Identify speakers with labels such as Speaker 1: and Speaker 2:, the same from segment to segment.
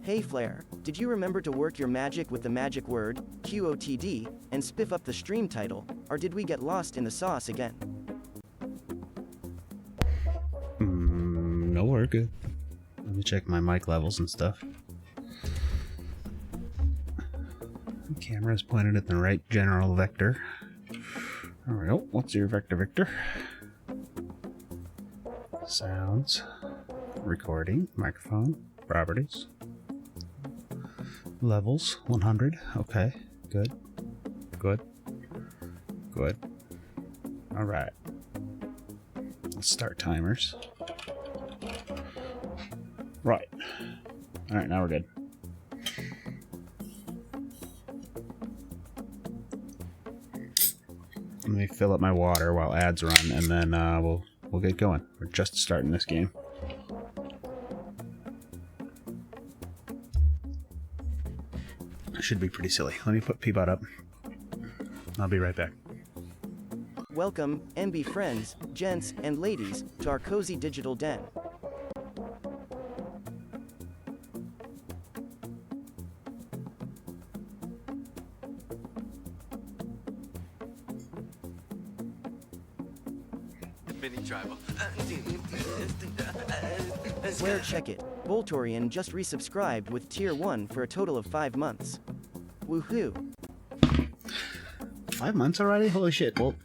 Speaker 1: Hey Flare, did you remember to work your magic with the magic word, QOTD, and spiff up the stream title, or did we get lost in the sauce again?
Speaker 2: No, we're good. Let me check my mic levels and stuff. The camera is pointed at the right general vector. There we go. What's your vector, Victor? Sounds. Recording. Microphone. Properties. Levels. 100. Okay. Good. Good. Good. Alright. Let's start timers. Right. Alright, now we're good. Let me fill up my water while ads run, and then we'll get going. We're just starting this game. Should be pretty silly. Let me put Peabot up. I'll be right back.
Speaker 1: Welcome, MB friends, gents, and ladies, to our cozy digital den. Flare check it. Voltorian just resubscribed with Tier 1 for a total of 5 months. Woohoo!
Speaker 2: 5 months already? Holy shit. Well,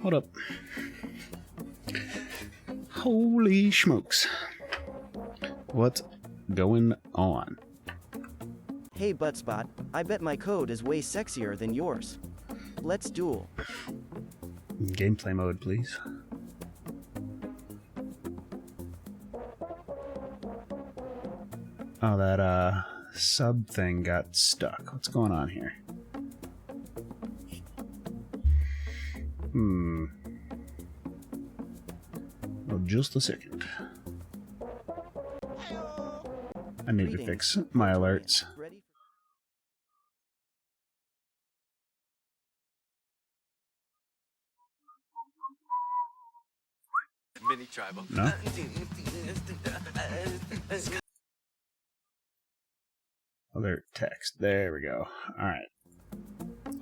Speaker 2: hold up. Holy smokes. What's going on?
Speaker 1: Hey Buttspot, I bet my code is way sexier than yours. Let's duel.
Speaker 2: Gameplay mode, please. Oh, that sub thing got stuck. What's going on here? Well, just a second. I need to fix my alerts.
Speaker 1: Ready?
Speaker 3: Mini tribal.
Speaker 2: No? Alert text. There we go. Alright.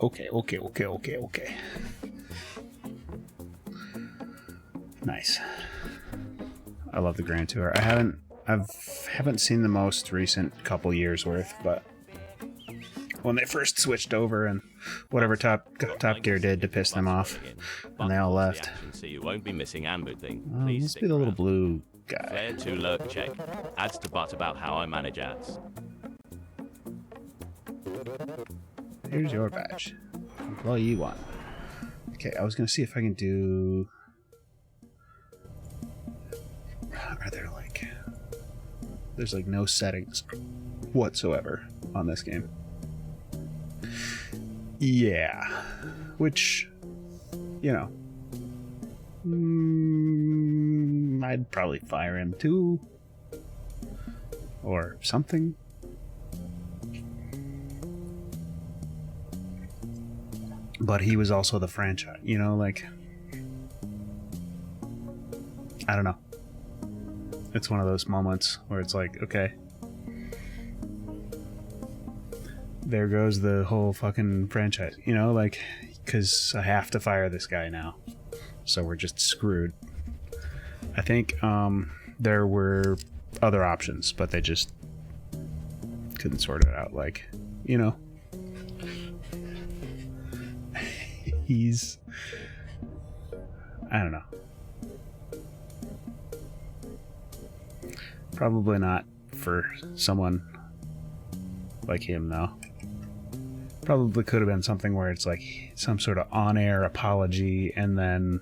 Speaker 2: Okay. Nice. I love the Grand Tour. I haven't seen the most recent couple years worth, but when they first switched over and whatever Top Gear did to piss them off, and they all left.
Speaker 4: So you won't be missing Amber thing.
Speaker 2: Oh,
Speaker 4: Please
Speaker 2: must
Speaker 4: stick
Speaker 2: be the little
Speaker 4: around.
Speaker 2: blue guy.
Speaker 4: Flare 2 lurk check. Adds to butt about how I manage ads.
Speaker 2: Here's your badge. Employee 1. Okay, I was gonna see if I can do... Are there like... There's like no settings whatsoever on this game. Yeah. Which, you know... I'd probably fire him too. Or something. But he was also the franchise, you know, like... I don't know. It's one of those moments where it's like, okay. There goes the whole fucking franchise, you know, like... Because I have to fire this guy now. So we're just screwed. I think there were other options, but they just couldn't sort it out, like, you know. He's... I don't know. Probably not for someone like him, though. Probably could have been something where it's like some sort of on-air apology and then,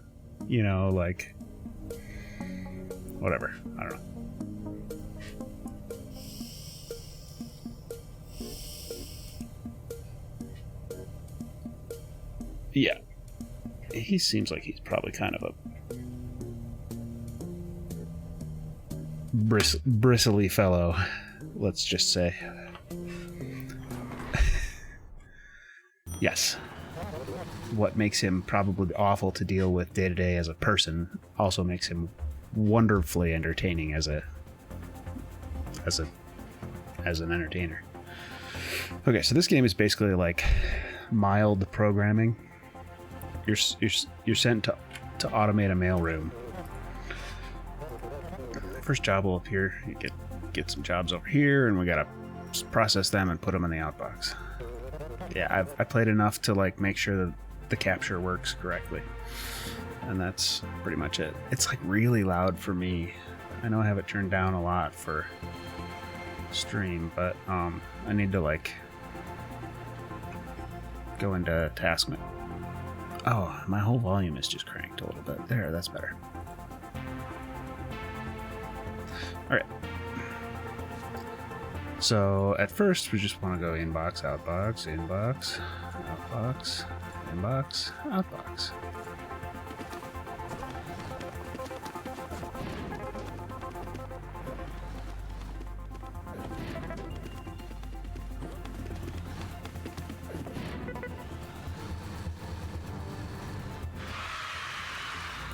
Speaker 2: you know, like... Whatever. I don't know. Yeah. He seems like he's probably kind of a bristly fellow, let's just say. Yes. What makes him probably awful to deal with day to day as a person also makes him wonderfully entertaining as a as an entertainer. Okay, so this game is basically like mild programming. You're sent to automate a mailroom. First job will appear. You get some jobs over here, and we gotta process them and put them in the outbox. Yeah, I played enough to like make sure that the capture works correctly, and that's pretty much it. It's like really loud for me. I know I have it turned down a lot for stream, but I need to like go into task mode. Oh, my whole volume is just cranked a little bit. There, that's better. Alright. So at first we just want to go inbox, outbox, inbox, outbox, inbox, outbox.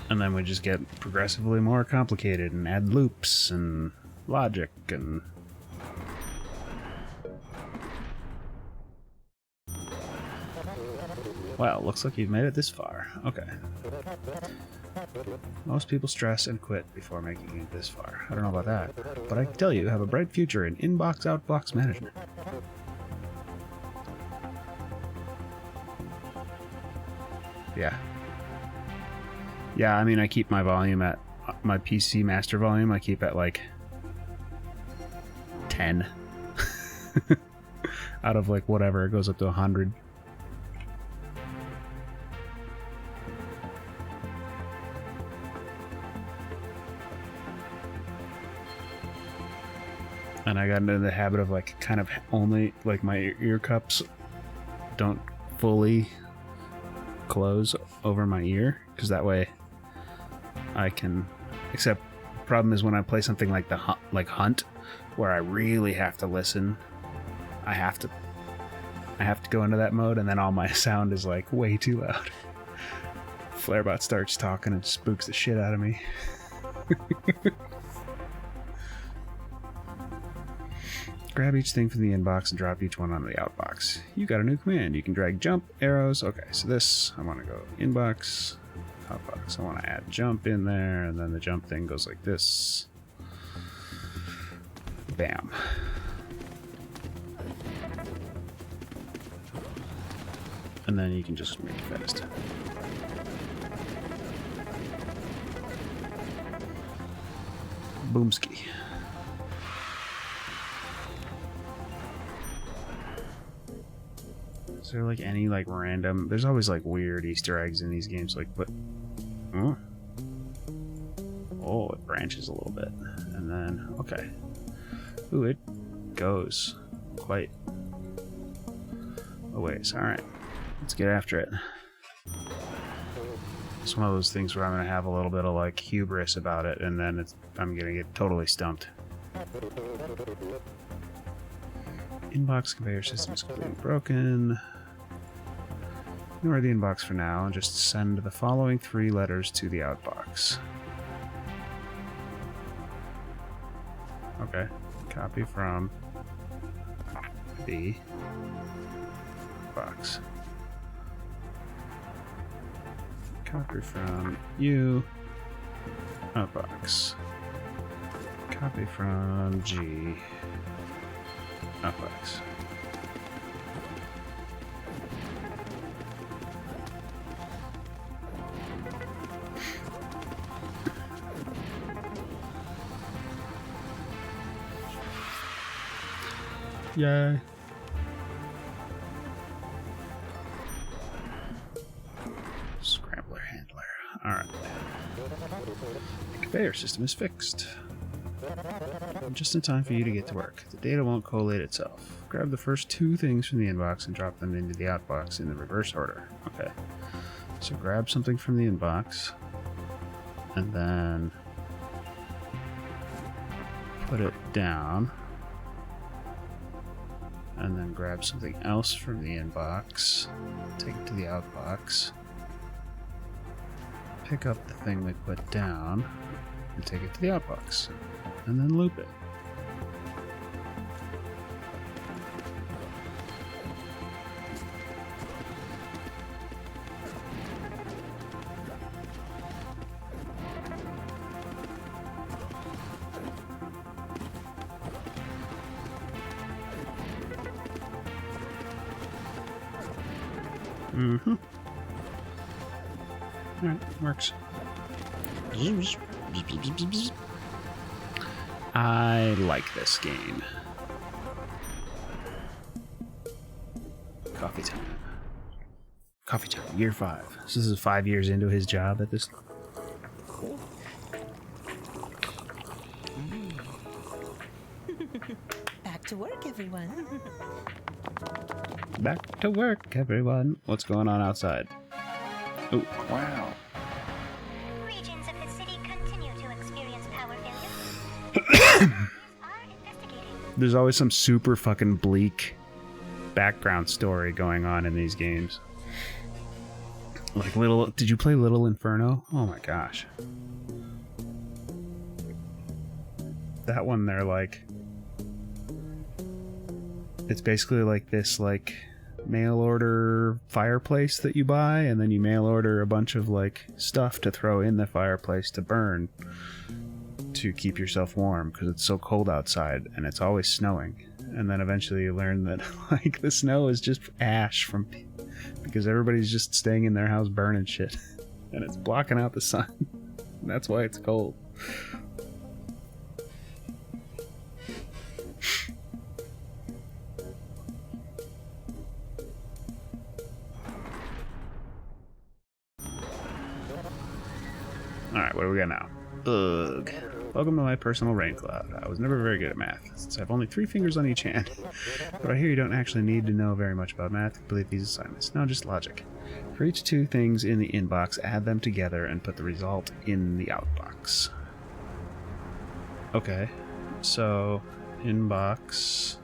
Speaker 2: And then we just get progressively more complicated and add loops and logic and... Wow, looks like you've made it this far. Okay. Most people stress and quit before making it this far. I don't know about that, but I can tell you have a bright future in inbox-outbox management. Yeah. Yeah, I mean, I keep my volume at my PC master volume. I keep at like 10 out of like whatever. It goes up to 100. And I got into the habit of like kind of only like my ear cups don't fully close over my ear, because that way I can, except problem is when I play something like Hunt, where I really have to listen, I have to go into that mode, and then all my sound is like way too loud. Flarebot starts talking and spooks the shit out of me. Grab each thing from the inbox and drop each one on the outbox. You got a new command. You can drag jump, arrows. Okay, so this, I want to go inbox, outbox. I want to add jump in there, and then the jump thing goes like this. Bam. And then you can just make it fast. Boomski. Is there like any like random... There's always like weird Easter eggs in these games, like, but... Oh, it branches a little bit. And then, okay. Ooh, it goes quite a ways. Alright, let's get after it. It's one of those things where I'm going to have a little bit of like hubris about it, and then I'm going to get totally stumped. Inbox conveyor system is completely broken. Ignore the inbox for now and just send the following 3 letters to the outbox. Okay. Copy from the box. Copy from U. Outbox. Copy from G. Outbox. Yay. Scrambler handler. Alright. The conveyor system is fixed. Just in time for you to get to work. The data won't collate itself. Grab the first 2 things from the inbox and drop them into the outbox in the reverse order. Okay. So grab something from the inbox and then put it down. And then grab something else from the inbox, take it to the outbox, pick up the thing we put down, and take it to the outbox, and then loop it. Mm-hmm. Alright, works. I like this game. Coffee time. Coffee time, year 5. So this is 5 years into his job at this.
Speaker 3: Back to work, everyone.
Speaker 2: Back to work, everyone. What's going on outside? Oh, wow.
Speaker 5: Regions of the city continue to experience power failure. Are investigating.
Speaker 2: There's always some super fucking bleak background story going on in these games. Like did you play Little Inferno? Oh my gosh. That one they're like, it's basically like this like mail order fireplace that you buy, and then you mail order a bunch of like stuff to throw in the fireplace to burn to keep yourself warm because it's so cold outside and it's always snowing. And then eventually you learn that like the snow is just ash from because everybody's just staying in their house burning shit and it's blocking out the sun. And that's why it's cold. Alright, what do we got now? Ugh. Welcome to my personal rain cloud. I was never very good at math, since I have only 3 fingers on each hand. But I hear you don't actually need to know very much about math to complete these assignments. No, just logic. For each 2 things in the inbox, add them together and put the result in the outbox. Okay, so inbox.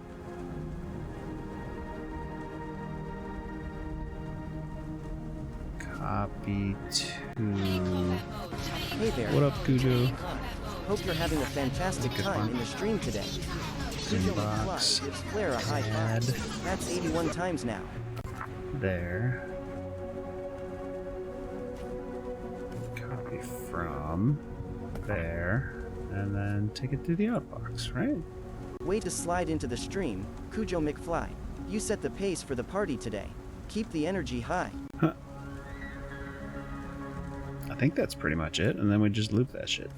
Speaker 2: Copy to.
Speaker 1: Hey there.
Speaker 2: What up, Cujo?
Speaker 1: Hope you're having a fantastic time in the stream today. Cujo
Speaker 2: Inbox.
Speaker 1: McFly gives Claire a high
Speaker 2: Add.
Speaker 1: five. That's 81 times now.
Speaker 2: There. Copy from there. And then take it to the outbox, right?
Speaker 1: Way to slide into the stream, Cujo McFly. You set the pace for the party today. Keep the energy high.
Speaker 2: I think that's pretty much it, and then we just loop that shit.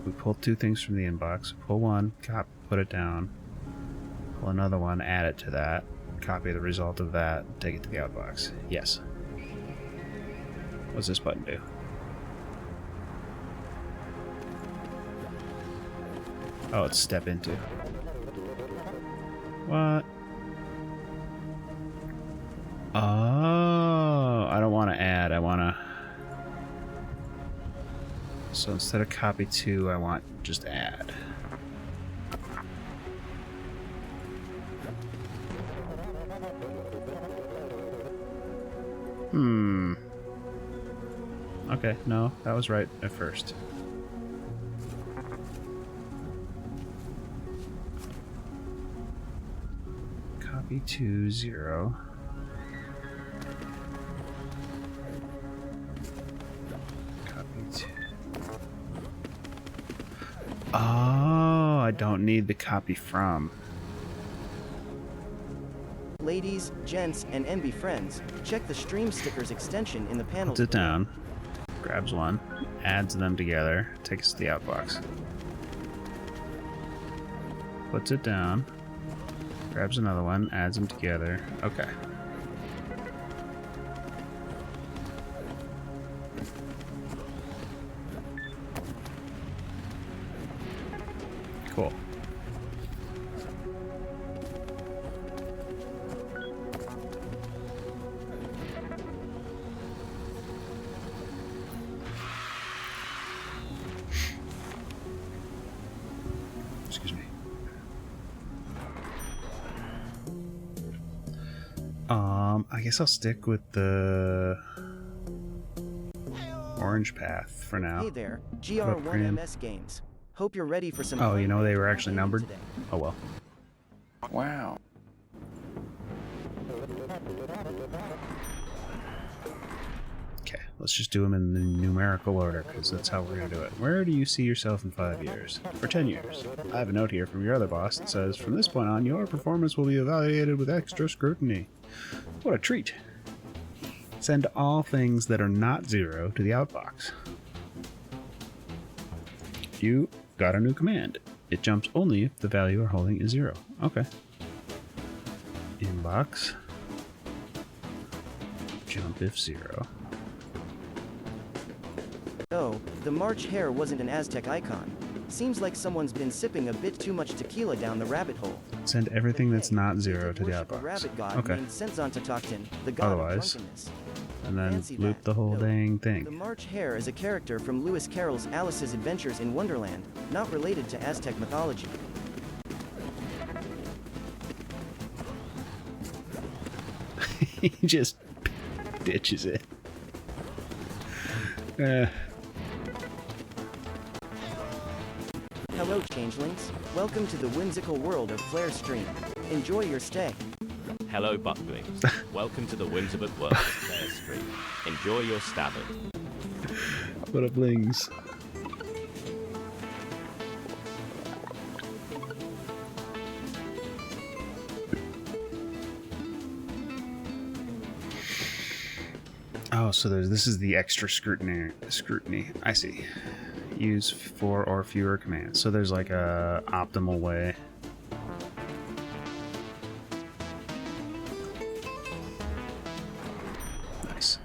Speaker 2: We pull 2 things from the inbox, pull one, put it down, pull another one, add it to that, copy the result of that, take it to the outbox. Yes. What's this button do? Oh, it's step into. What? Oh, I don't want to add, I want to... So instead of copy to, I want just add. Okay, no, that was right at first. Copy to 0. Copy to. Oh, I don't need the copy from.
Speaker 1: Ladies, gents, and NB friends, check the stream stickers extension in the panel.
Speaker 2: Puts it down, grabs one, adds them together, takes the outbox. Puts it down, grabs another one, adds them together. Okay. Cool. Excuse me. I guess I'll stick with the orange path for now.
Speaker 1: Hey there,
Speaker 2: Up, Graham?
Speaker 1: GR1MS Games. Hope you're ready for some
Speaker 2: Oh,
Speaker 1: fun
Speaker 2: you know they were
Speaker 1: with
Speaker 2: actually
Speaker 1: Graham
Speaker 2: numbered?
Speaker 1: today.
Speaker 2: Oh well.
Speaker 6: Wow.
Speaker 2: Okay, let's just do them in the numerical order, because that's how we're going to do it. Where do you see yourself in 5 years? For 10 years. I have a note here from your other boss that says, from this point on, your performance will be evaluated with extra scrutiny. What a treat. Send all things that are not 0 to the outbox. You got a new command. It jumps only if the value you're holding is 0. Okay. Inbox. Jump if 0.
Speaker 1: Oh, the March hare wasn't an Aztec icon. Seems like someone's been sipping a bit too much tequila down the rabbit hole.
Speaker 2: Send everything that's not
Speaker 1: They
Speaker 2: 0
Speaker 1: did
Speaker 2: to the
Speaker 1: worship a
Speaker 2: outbox.
Speaker 1: rabbit god
Speaker 2: Okay.
Speaker 1: named Senzontatokten, the god
Speaker 2: Otherwise,
Speaker 1: of drunkenness.
Speaker 2: and then
Speaker 1: Fancy
Speaker 2: loop
Speaker 1: that.
Speaker 2: the whole
Speaker 1: Note,
Speaker 2: dang
Speaker 1: The
Speaker 2: thing.
Speaker 1: March hare is a character from Lewis Carroll's Alice's Adventures in Wonderland, not related to Aztec mythology.
Speaker 2: He just ditches it.
Speaker 1: Hello, changelings. Welcome to the whimsical world of Flare Stream. Enjoy your stay.
Speaker 4: Hello, Bucklings. Welcome to the whimsical world of Flare Street. Enjoy your stabbing.
Speaker 2: What up, Lings? Oh, so this is the extra scrutiny. I see. Use 4 or fewer commands. So there's like a optimal way. Nice.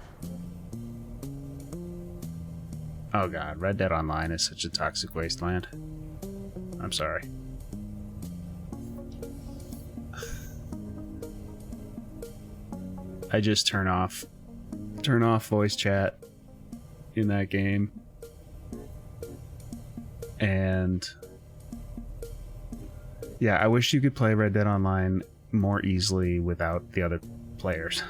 Speaker 2: Oh god, Red Dead Online is such a toxic wasteland. I'm sorry. I just turn off voice chat in that game, and yeah, I wish you could play Red Dead Online more easily without the other players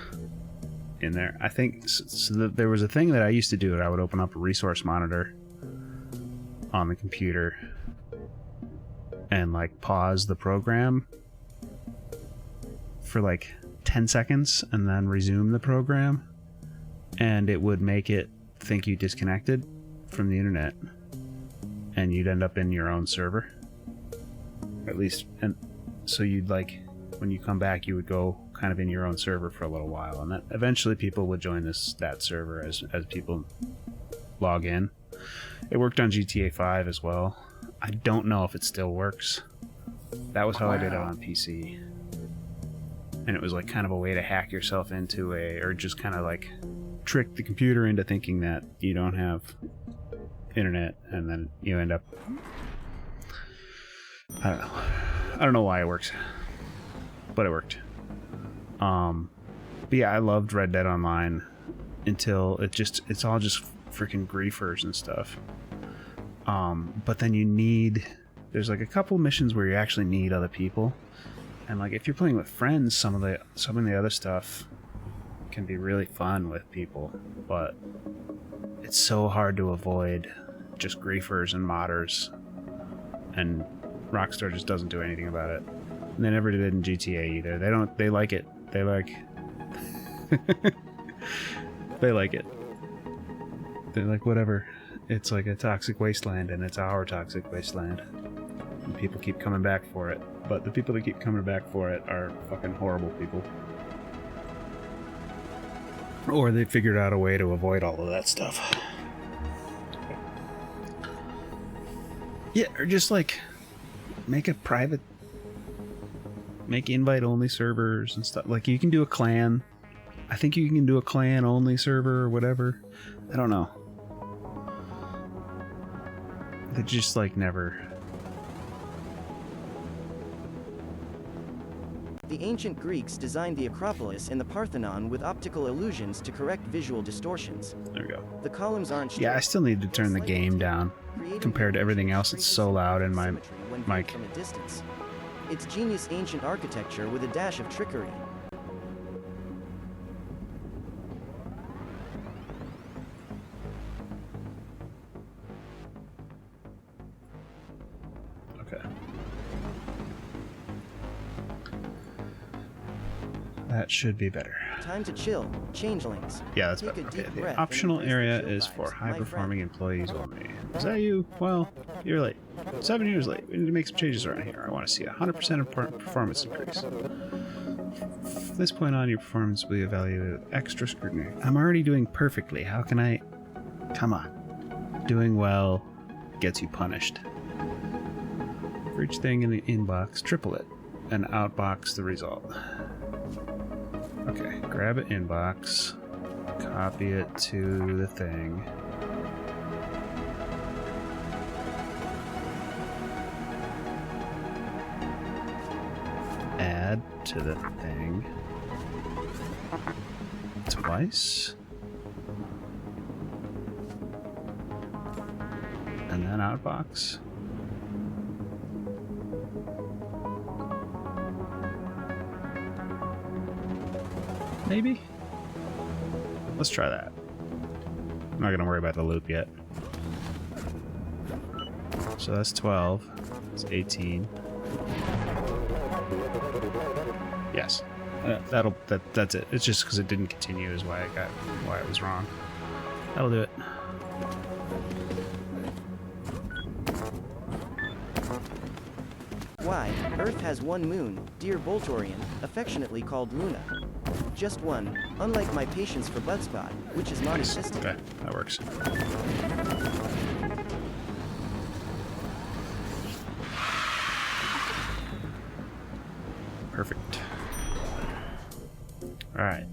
Speaker 2: in there. I think there was a thing that I used to do that I would open up a resource monitor on the computer and like pause the program for like 10 seconds and then resume the program, and it would make it think you disconnected from the internet and you'd end up in your own server, at least. And so you'd like, when you come back, you would go kind of in your own server for a little while, and that eventually people would join that server as people log in. It worked on GTA 5 as well. I don't know if it still works. That was how I did it on PC. And it was like kind of a way to hack yourself into or just kind of like trick the computer into thinking that you don't have internet, and then you end up, I don't know why it works, but it worked. But yeah, I loved Red Dead Online until it's all just freaking griefers and stuff. But then there's like a couple missions where you actually need other people, and like if you're playing with friends, some of the other stuff can be really fun with people, but it's so hard to avoid just griefers and modders, and Rockstar just doesn't do anything about it. And they never did in GTA either. They like it. They like they like it. They're like, whatever. It's like a toxic wasteland, and it's our toxic wasteland. And people keep coming back for it. But the people that keep coming back for it are fucking horrible people. Or they figured out a way to avoid all of that stuff. Yeah, or just like make invite-only servers and stuff. Like you can do a clan. I think you can do a clan-only server or whatever. I don't know. They just like never.
Speaker 1: The ancient Greeks designed the Acropolis and the Parthenon with optical illusions to correct visual distortions.
Speaker 2: There we go.
Speaker 1: The columns aren't
Speaker 2: Yeah, I
Speaker 1: straight,
Speaker 2: still need to turn the game down.
Speaker 1: creating
Speaker 2: Compared to everything else, it's so loud in my
Speaker 1: symmetry when viewed
Speaker 2: mic.
Speaker 1: from a distance. It's genius ancient architecture with a dash of trickery.
Speaker 2: Okay. That should be better.
Speaker 1: Time to chill, changelings.
Speaker 2: Yeah, that's
Speaker 1: Take
Speaker 2: better.
Speaker 1: a deep
Speaker 2: Okay,
Speaker 1: breath
Speaker 2: the
Speaker 1: and
Speaker 2: optional
Speaker 1: embrace the
Speaker 2: area
Speaker 1: chill
Speaker 2: is
Speaker 1: vibes,
Speaker 2: for
Speaker 1: my
Speaker 2: high-performing
Speaker 1: friend.
Speaker 2: employees only. Is that you? Well, you're late. 7 years late. We need to make some changes around here. I want to see a 100% performance increase. From this point on, your performance will be evaluated with extra scrutiny. I'm already doing perfectly. How can I... Come on. Doing well gets you punished. For each thing in the inbox, triple it, and outbox the result. Okay, grab an inbox, copy it to the thing. Add to the thing. Twice. And then outbox. Maybe? Let's try that. I'm not gonna worry about the loop yet. So that's 12. It's 18. Yes. That's it. It's just because it didn't continue is why it was wrong. That'll do it.
Speaker 1: Why, Earth has one moon, dear Voltorian, affectionately called Luna. Just one, unlike my patience for Budspot, which is non-existent.
Speaker 2: Okay, that works. Perfect. Alright.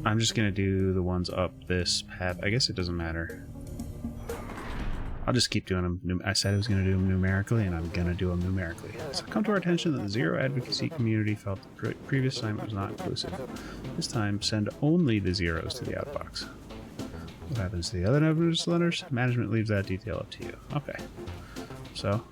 Speaker 2: I'm just gonna do the ones up this path. I guess it doesn't matter. I'll just keep doing them. I said I was going to do them numerically, and I'm going to do them numerically. So come to our attention that the Zero Advocacy community felt the previous assignment was not inclusive. This time, send only the zeros to the outbox. What happens to the other evidence letters? Management leaves that detail up to you. Okay. So...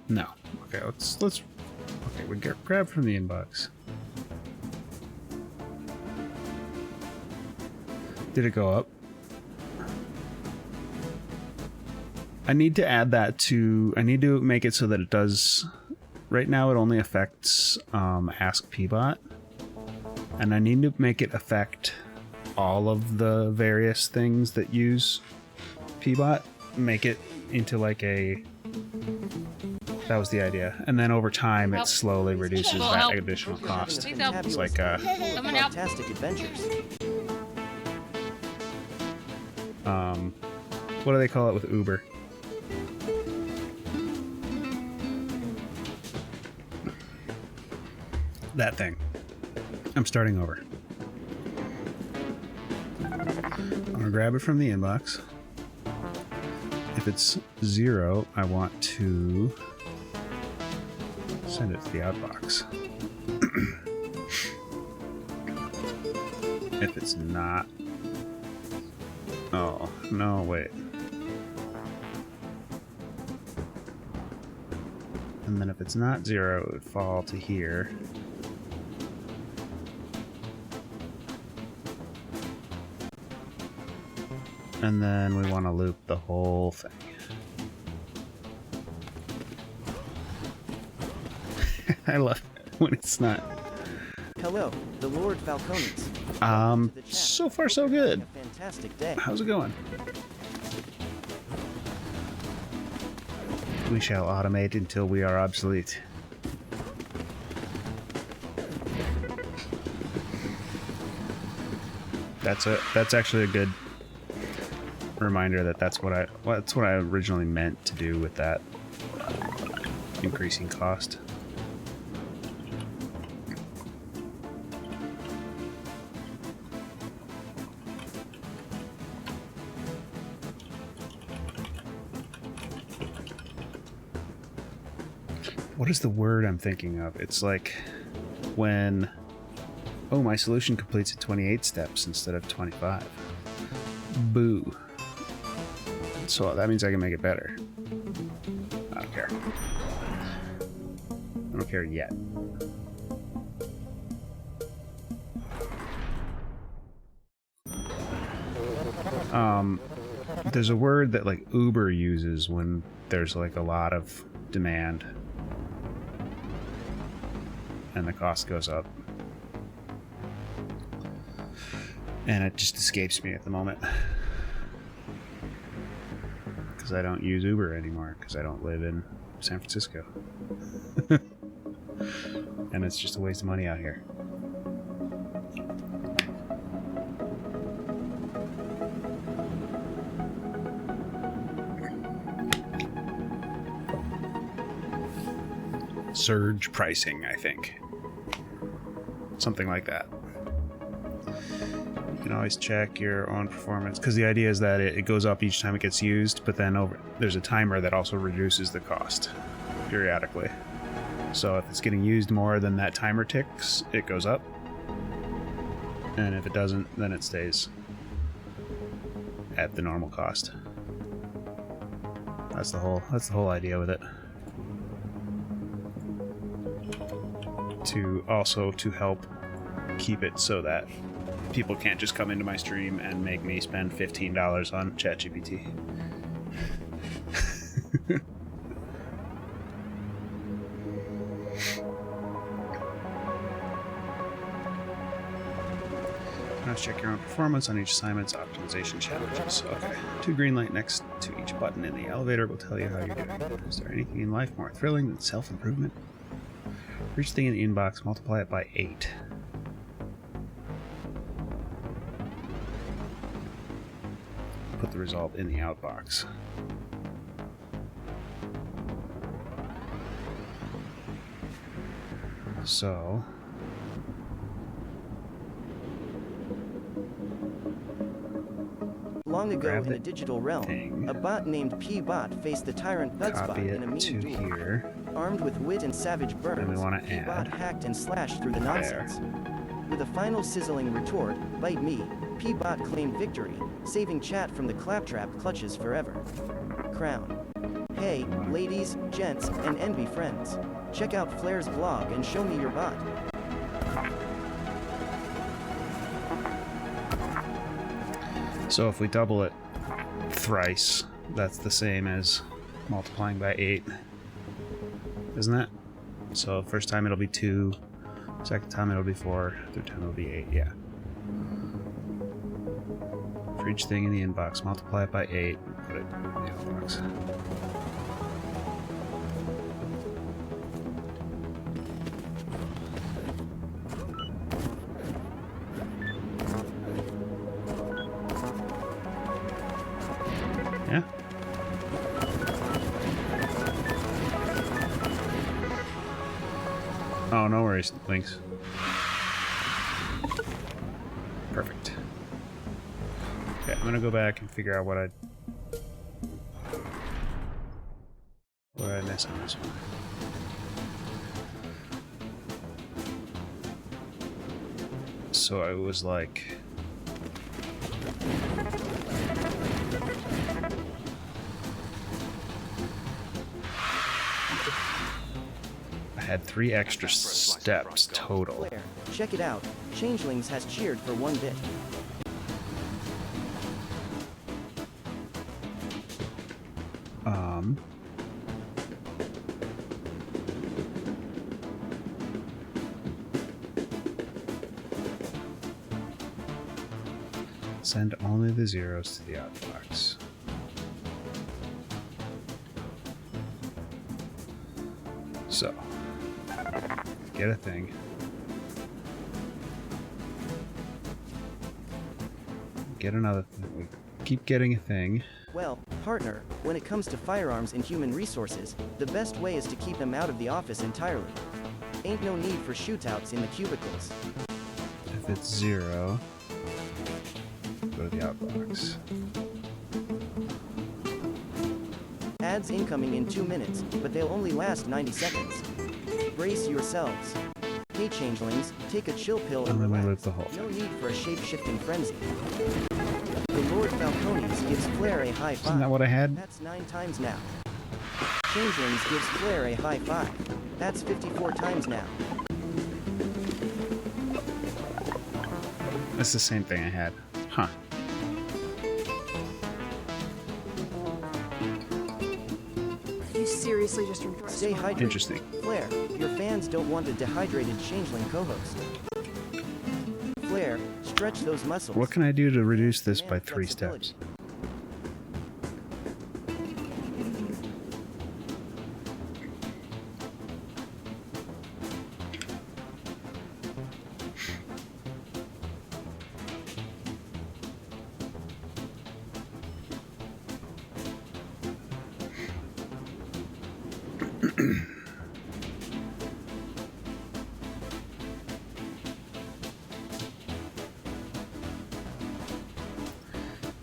Speaker 2: no. Okay, let's okay, we grab from the inbox. Did it go up? I need to add that to, I need to make it so that it does, right now it only affects Ask Pbot, and I need to make it affect all of the various things that use Pbot, make it into like a, that was the idea, and then over time it slowly reduces that additional cost. It's like
Speaker 1: fantastic adventures.
Speaker 2: what do they call it with Uber? That thing. I'm starting over. I'm gonna grab it from the inbox. If it's 0, I want to send it to the outbox. If it's not... Oh, no, wait. And then if it's not 0, it would fall to here. And then we want to loop the whole thing. I love it when it's not.
Speaker 1: Hello, the Lord Falcones.
Speaker 2: So far so good.
Speaker 1: A fantastic day.
Speaker 2: How's it going? We shall automate until we are obsolete. That's actually a good reminder that that's what I originally meant to do with that increasing cost. What is the word I'm thinking of? It's like when, oh, my solution completes at 28 steps instead of 25. Boo. So that means I can make it better. I don't care. I don't care yet. There's a word that like Uber uses when there's like a lot of demand and the cost goes up. And it just escapes me at the moment. Because I don't use Uber anymore, because I don't live in San Francisco. And it's just a waste of money out here. Surge pricing, I think. Something like that. You can always check your own performance, because the idea is that it goes up each time it gets used, but then there's a timer that also reduces the cost periodically. So if it's getting used more than that timer ticks, it goes up. And if it doesn't, then it stays at the normal cost. That's the whole idea with it. To help keep it so that people can't just come into my stream and make me spend $15 on ChatGPT. Let's check your own performance on each assignment's optimization challenges. Okay. 2 green light next to each button in the elevator will tell you how you're doing. Is there anything in life more thrilling than self-improvement? For each thing in the inbox, multiply it by 8. Put the result in the outbox. So...
Speaker 1: Long ago
Speaker 2: grab
Speaker 1: in
Speaker 2: the
Speaker 1: a digital realm,
Speaker 2: thing.
Speaker 1: a bot named P-Bot faced the tyrant Buzzbot
Speaker 2: Copy
Speaker 1: in a
Speaker 2: it
Speaker 1: mean
Speaker 2: to
Speaker 1: duel.
Speaker 2: here.
Speaker 1: Armed with wit and savage burns,
Speaker 2: Then we wanna
Speaker 1: P-Bot
Speaker 2: add
Speaker 1: hacked and slashed through the nonsense. With a final sizzling retort, "Bite me," P-Bot claimed victory, saving chat from the claptrap clutches forever. Crown. Hey, ladies, gents, and envy friends. Check out Flair's blog and show me your bot.
Speaker 2: So if we double it thrice, that's the same as multiplying by 8. Isn't it? So first time it'll be 2, second time it'll be 4, third time it'll be 8, yeah. For each thing in the inbox, multiply it by 8, and put it in the outbox. Yeah. Oh, no worries, Lynx. Perfect. Okay, I'm gonna go back and figure out what I miss on this one. So I was like... I had 3 extra steps total.
Speaker 1: Flair, check it out. Changelings has cheered for 1 bit.
Speaker 2: Send only the zeros to the outbox. So, get a thing. Get another thing. We keep getting a thing.
Speaker 1: Well, partner, when it comes to firearms and human resources, the best way is to keep them out of the office entirely. Ain't no need for shootouts in the cubicles.
Speaker 2: If it's 0, go to the outbox.
Speaker 1: Ads incoming in 2 minutes, but they'll only last 90 seconds. Brace yourselves. Hey changelings, take a chill pill
Speaker 2: And then we
Speaker 1: relax.
Speaker 2: loop the whole
Speaker 1: No
Speaker 2: thing.
Speaker 1: need for a shape-shifting frenzy. The Lord Falcones gives Flair a high 5.
Speaker 2: Isn't that what I had?
Speaker 1: That's 9 times now. Changelings gives Flair a high 5. That's 54 times now.
Speaker 2: That's the same thing I had. Huh.
Speaker 7: Seriously, just drink the rest
Speaker 1: Stay
Speaker 7: of my water.
Speaker 1: hydrated.
Speaker 2: Interesting.
Speaker 1: Flair, your fans don't want a dehydrated changeling co-host. Flair, stretch those muscles.
Speaker 2: What can I do to reduce this by
Speaker 1: Demand
Speaker 2: 3
Speaker 1: flexibility.
Speaker 2: steps?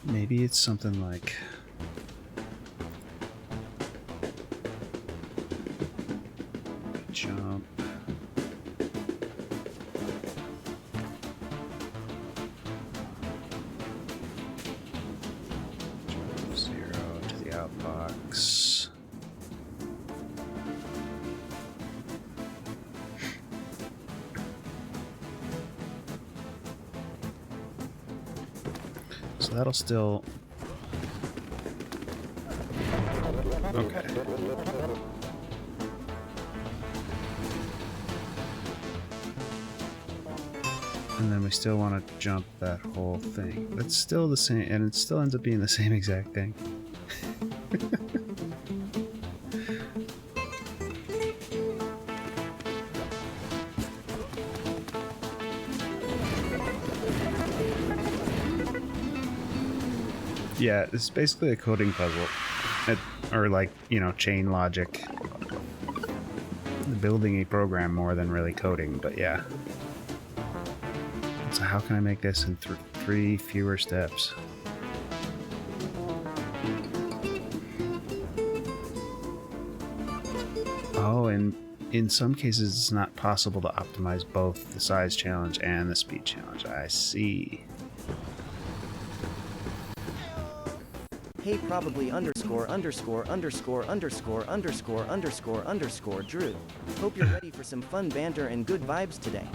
Speaker 2: Maybe it's something like jump. Jump 0 to the outbox. So that'll still. Okay. And then we still want to jump that whole thing. That's still the same, and it still ends up being the same exact thing. Yeah, it's basically a coding puzzle. Or like, you know, chain logic. Building a program more than really coding, but yeah. So how can I make this in 3 fewer steps? Oh, and in some cases it's not possible to optimize both the size challenge and the speed challenge. I see.
Speaker 1: Hey, probably underscore underscore underscore underscore underscore underscore underscore Drew. Hope you're ready for some fun banter and good vibes today.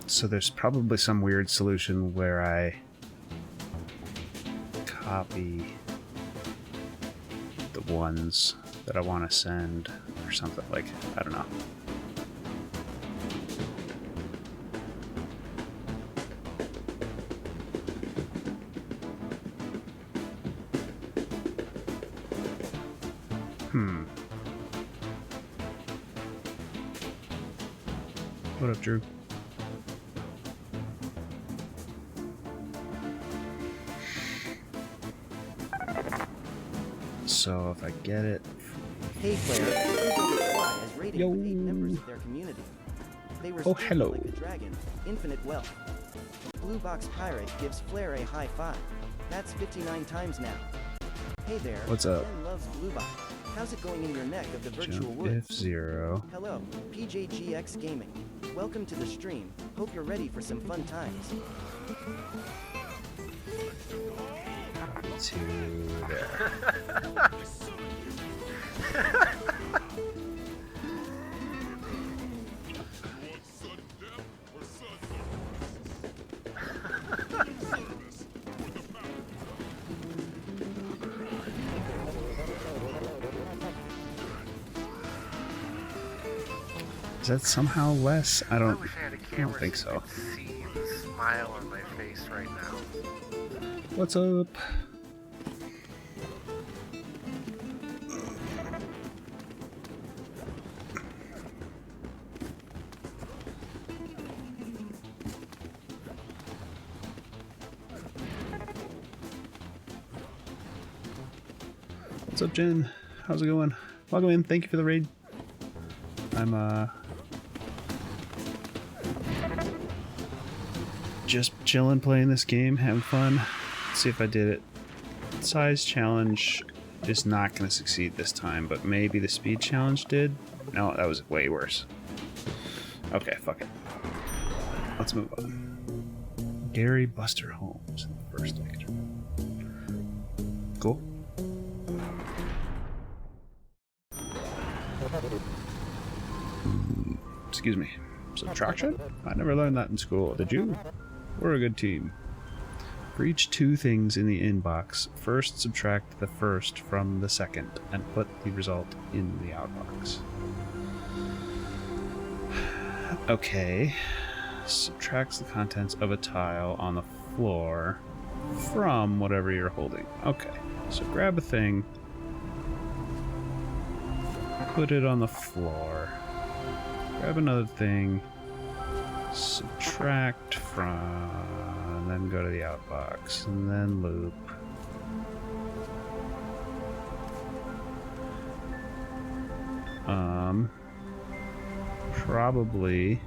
Speaker 2: So there's probably some weird solution where I copy the ones that I want to send or something, like, I don't know. What up, Drew? So if I get it,
Speaker 1: Hey, Flair, Fly has rated
Speaker 2: Yo.
Speaker 1: with 8 members of their community. They were
Speaker 2: Oh, hello.
Speaker 1: like a dragon, infinite wealth. Blue Box Pirate gives Flair a high 5. That's 59 times now. Hey there.
Speaker 2: What's up?
Speaker 1: Jen loves Blue Box. How's it going in your neck of the virtual
Speaker 2: jump
Speaker 1: woods?
Speaker 2: F0.
Speaker 1: Hello, PJGX Gaming. Welcome to the stream. Hope you're ready for some fun times.
Speaker 2: To there. Is that somehow less? I
Speaker 8: I
Speaker 2: don't
Speaker 8: wish I had a camera
Speaker 2: think so.
Speaker 8: I could see the smile on my face right now.
Speaker 2: What's up? What's up, Jen? How's it going? Welcome in. Thank you for the raid. I'm just chilling, playing this game, having fun. Let's see if I did it. Size challenge is not going to succeed this time, but maybe the speed challenge did. No, that was way worse. Okay, fuck it. Let's move on. Gary Buster Holmes in the first lecture. Cool. Excuse me. Subtraction? I never learned that in school. Did you? We're a good team. For each two things in the inbox, first subtract the first from the second and put the result in the outbox. Okay. Subtracts the contents of a tile on the floor from whatever you're holding. Okay. So grab a thing, put it on the floor, grab another thing, subtract from, and then go to the outbox, and then loop. Probably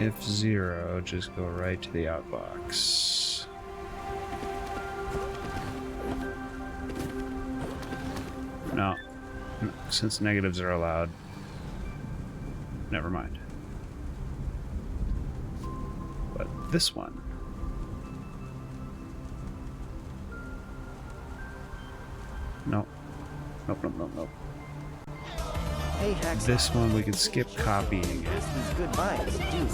Speaker 2: if 0, just go right to the outbox. No, since negatives are allowed. Never mind. But this one. Nope. Nope.
Speaker 1: Hey, Hacksaw.
Speaker 2: This one we can skip copying it.
Speaker 1: These good vibes, dude.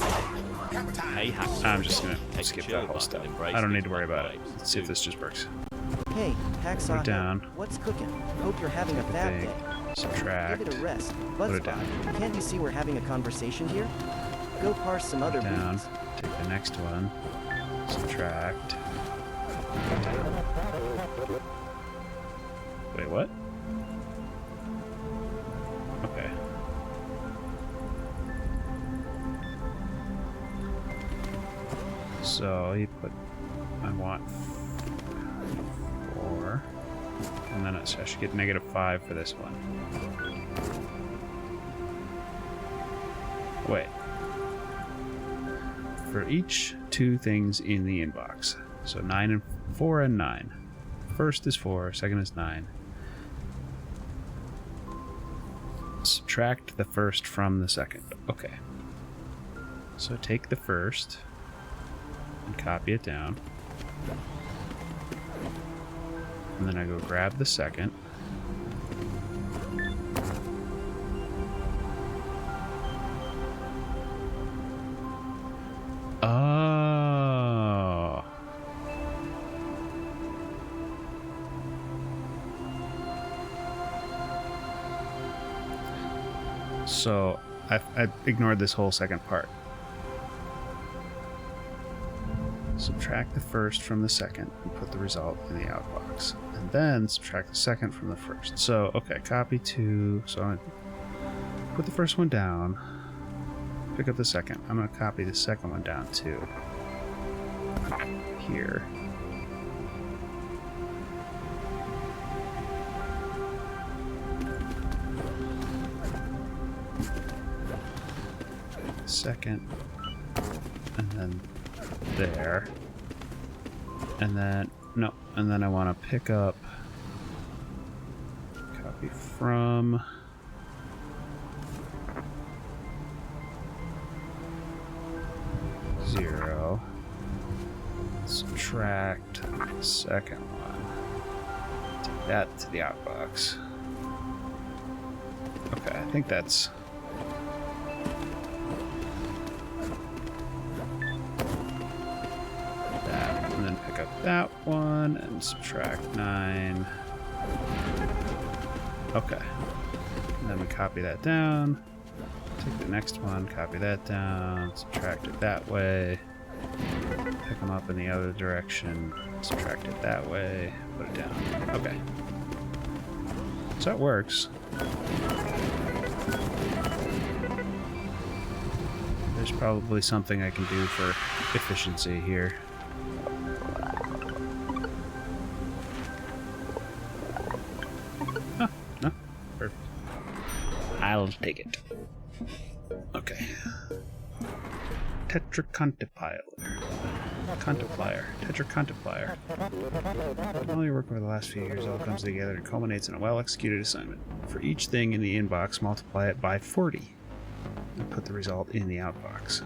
Speaker 4: Hey, Hacksaw.
Speaker 2: I'm just gonna
Speaker 4: Take
Speaker 2: skip
Speaker 4: the chill
Speaker 2: that whole
Speaker 4: button
Speaker 2: stuff.
Speaker 4: and embrace
Speaker 2: I don't
Speaker 4: these
Speaker 2: need to worry
Speaker 4: bug
Speaker 2: about it.
Speaker 4: vibes.
Speaker 2: Let's see if
Speaker 4: Do
Speaker 2: this just works.
Speaker 1: Hey, Hacksaw.
Speaker 2: Put it down.
Speaker 1: What's cooking? Hope you're having a bad
Speaker 2: Thing.
Speaker 1: day.
Speaker 2: Subtract.
Speaker 1: Give it a rest.
Speaker 2: Put it down.
Speaker 1: Buzzbot, can't you see we're having a conversation here? Go parse some other
Speaker 2: Down.
Speaker 1: booties.
Speaker 2: Take the next one. Subtract. Wait, what? Okay. So you put, I want 4, and then I should get -5 for this one. Wait. For each two things in the inbox. So 4 and 9. First is 4, second is 9. Subtract the first from the second. Okay. So take the first and copy it down. And then I go grab the second. Oh. So I ignored this whole second part. Subtract the first from the second and put the result in the outbox. And then subtract the second from the first. So, okay, copy 2. So I put the first one down. Pick up the second. I'm going to copy the second one down too. Here. Second. And then there. And then, no. And then I want to pick up. Copy from. Zero. Subtract the second one. Take that to the outbox. Okay, I think that's. That, and then pick up that one and subtract 9. Okay. And then we copy that down. Take the next one, copy that down, subtract it that way, pick them up in the other direction, subtract it that way, put it down. Okay. So that works. There's probably something I can do for efficiency here. Oh, no. Perfect. I'll take it. Okay. Tetracontiplier. Tetracontiplier. All your work over the last few years all comes together and culminates in a well-executed assignment. For each thing in the inbox, multiply it by 40 and put the result in the outbox.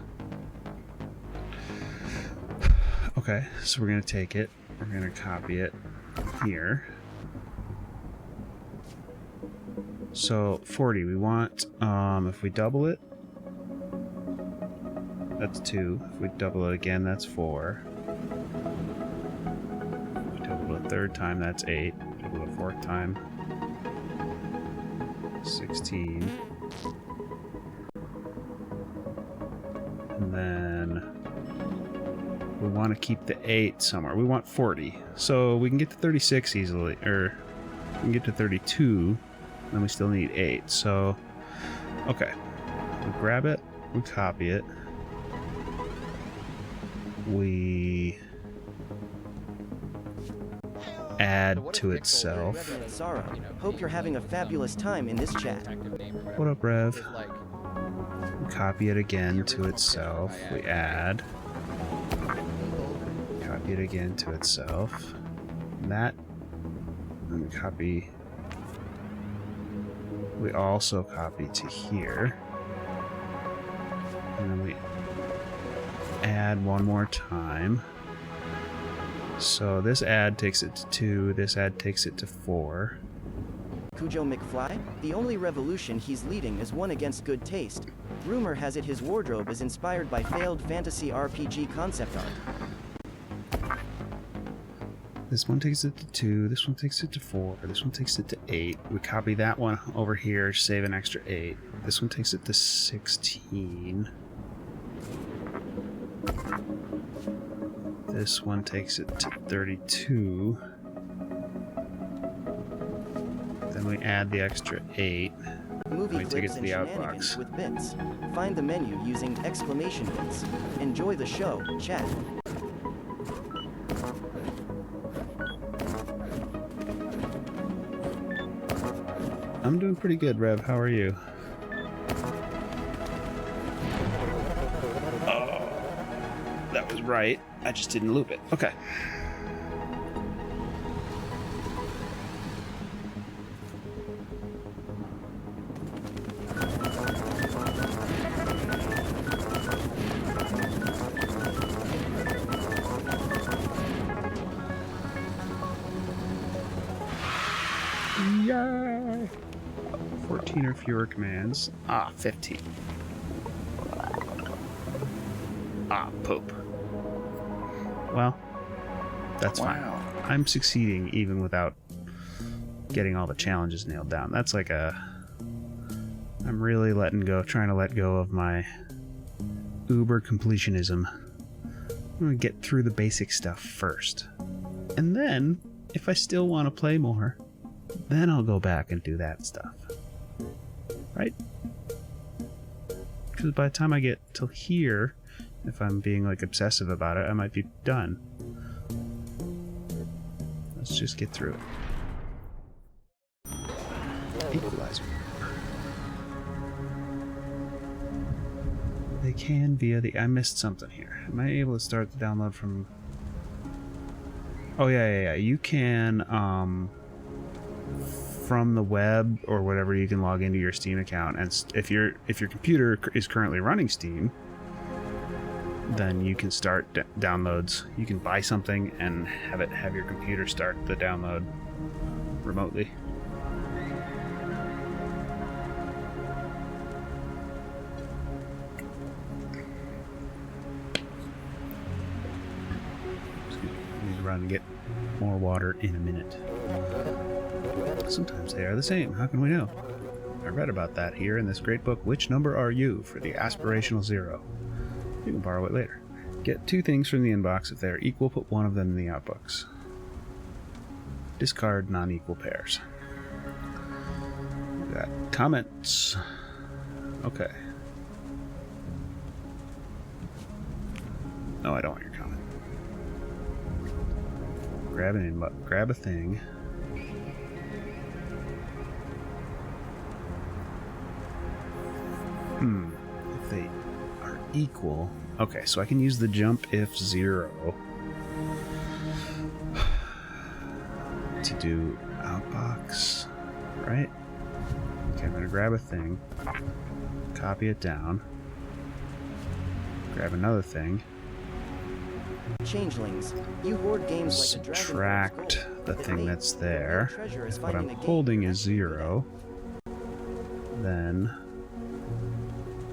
Speaker 2: Okay, so we're going to take it, we're going to copy it here. So 40, we want, if we double it, That's 2. If we double it again, that's 4. If we double it a third time, that's 8. Double it a fourth time, 16. And then we want to keep the 8 somewhere. We want 40. So we can get to 36 easily, or we can get to 32, and we still need 8. So, okay. We grab it, we copy it, we add to itself.
Speaker 1: Reverend Sorrow, hope you're having a fabulous time in this chat.
Speaker 2: What up, Rev? We copy it again to itself. We add. Copy it again to itself. And that. And we copy. We also copy to here. And then we add one more time. So this add takes it to 2, this add takes it to 4.
Speaker 1: Cujo McFly, the only revolution he's leading is one against good taste. Rumor has it his wardrobe is inspired by failed fantasy RPG concept art.
Speaker 2: This one takes it to 2, this one takes it to 4, this one takes it to 8. We copy that one over here, save an extra 8. This one takes it to 16. This one takes it to 32. Then we add the extra 8.
Speaker 1: Movie
Speaker 2: We take it
Speaker 1: clips
Speaker 2: to
Speaker 1: and
Speaker 2: the
Speaker 1: shenanigans
Speaker 2: outbox.
Speaker 1: with bits. Find the menu using exclamation bits. Enjoy the show, chat.
Speaker 2: I'm doing pretty good, Rev. How are you? Oh, that was right. I just didn't loop it. Okay. Yay! 14 or fewer commands. 15. Poop. Well, that's fine.
Speaker 6: Wow.
Speaker 2: I'm succeeding even without getting all the challenges nailed down. That's like I'm really trying to let go of my uber completionism. I'm gonna get through the basic stuff first. And then, if I still want to play more, then I'll go back and do that stuff. Right? Because by the time I get till here, if I'm being like obsessive about it, I might be done. Let's just get through it. Equalizer. They can via the... I missed something here. Am I able to start the download from... Oh, yeah. You can, from the web or whatever, you can log into your Steam account, and if your computer is currently running Steam, then you can start downloads. You can buy something and have your computer start the download remotely. Excuse me. I need to run and get more water in a minute. Sometimes they are the same. How can we know? I read about that here in this great book, Which Number Are You? For the Aspirational Zero. You can borrow it later. Get 2 things from the inbox. If they are equal, put one of them in the outbox. Discard non-equal pairs. We got comments. Okay. No, I don't want your comment. Grab a thing. If they are equal... Okay, so I can use the jump if 0 to do outbox, right? Okay, I'm gonna grab a thing, copy it down, grab another thing,
Speaker 1: Changelings, you hoard games like the Dragon
Speaker 2: subtract
Speaker 1: Ball's gold,
Speaker 2: the
Speaker 1: but
Speaker 2: thing
Speaker 1: maybe
Speaker 2: that's
Speaker 1: the
Speaker 2: there.
Speaker 1: treasure is
Speaker 2: If what I'm
Speaker 1: finding a game
Speaker 2: holding
Speaker 1: you
Speaker 2: is
Speaker 1: actually
Speaker 2: 0, then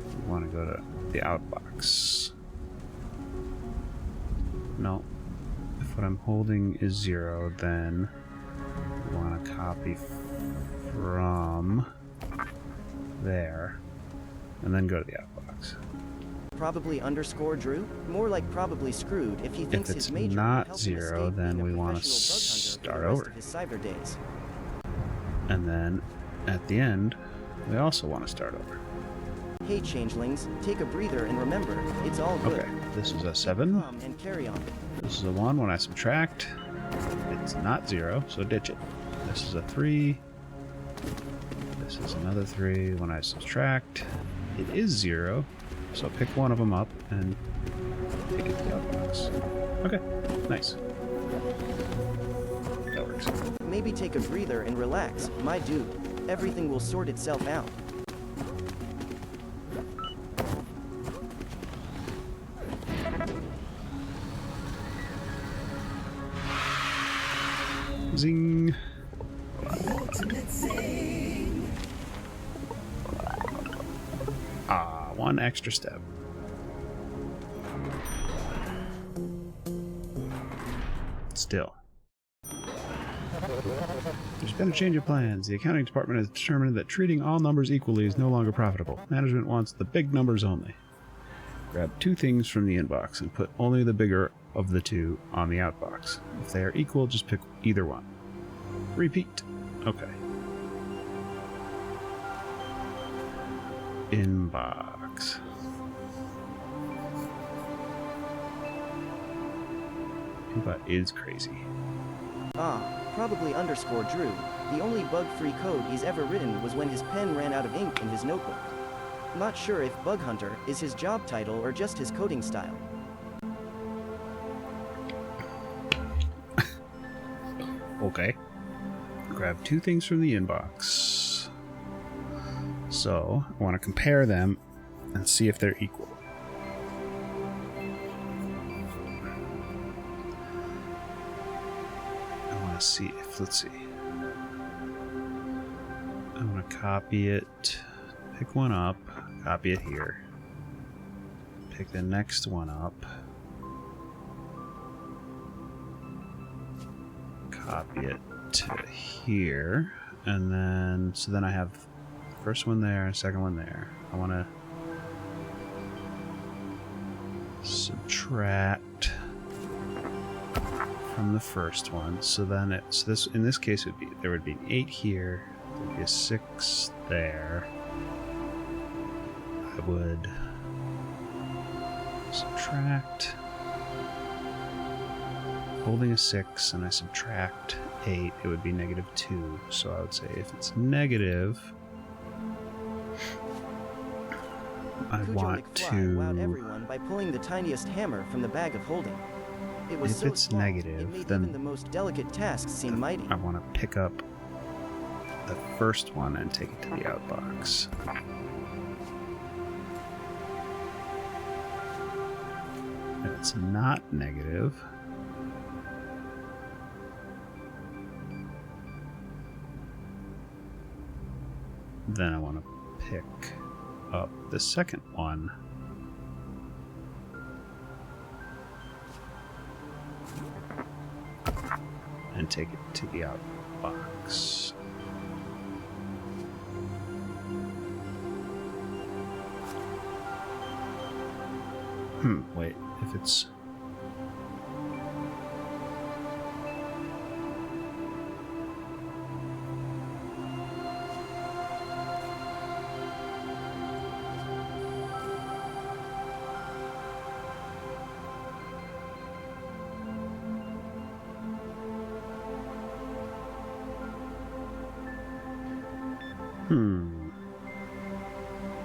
Speaker 2: we want to go to the outbox. no. If what I'm holding is 0, then we want to copy from there, and then go to the outbox.
Speaker 1: Probably underscore Drew? More like probably screwed if he thinks
Speaker 2: If it's
Speaker 1: his major
Speaker 2: not
Speaker 1: will help him
Speaker 2: 0,
Speaker 1: escape
Speaker 2: then
Speaker 1: being a
Speaker 2: we want to
Speaker 1: professional bug hunter for
Speaker 2: start
Speaker 1: the rest
Speaker 2: over.
Speaker 1: of his cyber days.
Speaker 2: And then at the end, we also want to start over.
Speaker 1: Hey changelings, take a breather and remember, it's all good.
Speaker 2: Okay, this is a 7.
Speaker 1: Calm and carry on.
Speaker 2: This is a 1. When I subtract, it's not 0, so ditch it. This is a 3. This is another 3. When I subtract, it is 0, so pick one of them up and take it to the outbox. Okay, nice. That works.
Speaker 1: Maybe take a breather and relax, my dude. Everything will sort itself out.
Speaker 2: Zing! Ah, one extra step. Still. There's been a change of plans. The accounting department has determined that treating all numbers equally is no longer profitable. Management wants the big numbers only. Grab 2 things from the inbox and put only the bigger of the 2 on the outbox. If they are equal, just pick either one. Repeat. Okay. Inbox. Inbox is crazy.
Speaker 1: Ah, probably underscore Drew. The only bug-free code he's ever written was when his pen ran out of ink in his notebook. Not sure if Bug Hunter is his job title or just his coding style.
Speaker 2: Okay. Grab 2 things from the inbox. So, I want to compare them and see if they're equal. I want to see if, let's see. I want to copy it, pick one up, copy it here. Pick the next one up. Copy it to here, and then so then I have the first one there, second one there. I want to subtract from the first one, so then it's this. In this case, would be there would be an 8 here, there would be a 6 there. I would subtract. Holding a 6 and I subtract 8, it would be -2. So I would say if it's negative, I
Speaker 1: Cujo
Speaker 2: want
Speaker 1: McFly wowed
Speaker 2: to.
Speaker 1: everyone by pulling the tiniest hammer from the bag of holding. It was
Speaker 2: If
Speaker 1: so
Speaker 2: it's
Speaker 1: small,
Speaker 2: negative,
Speaker 1: it made
Speaker 2: then
Speaker 1: even the most delicate tasks seem mighty.
Speaker 2: I want to pick up the first one and take it to the outbox. If it's not negative, then I want to pick up the second one. And take it to the outbox. Wait, if it's...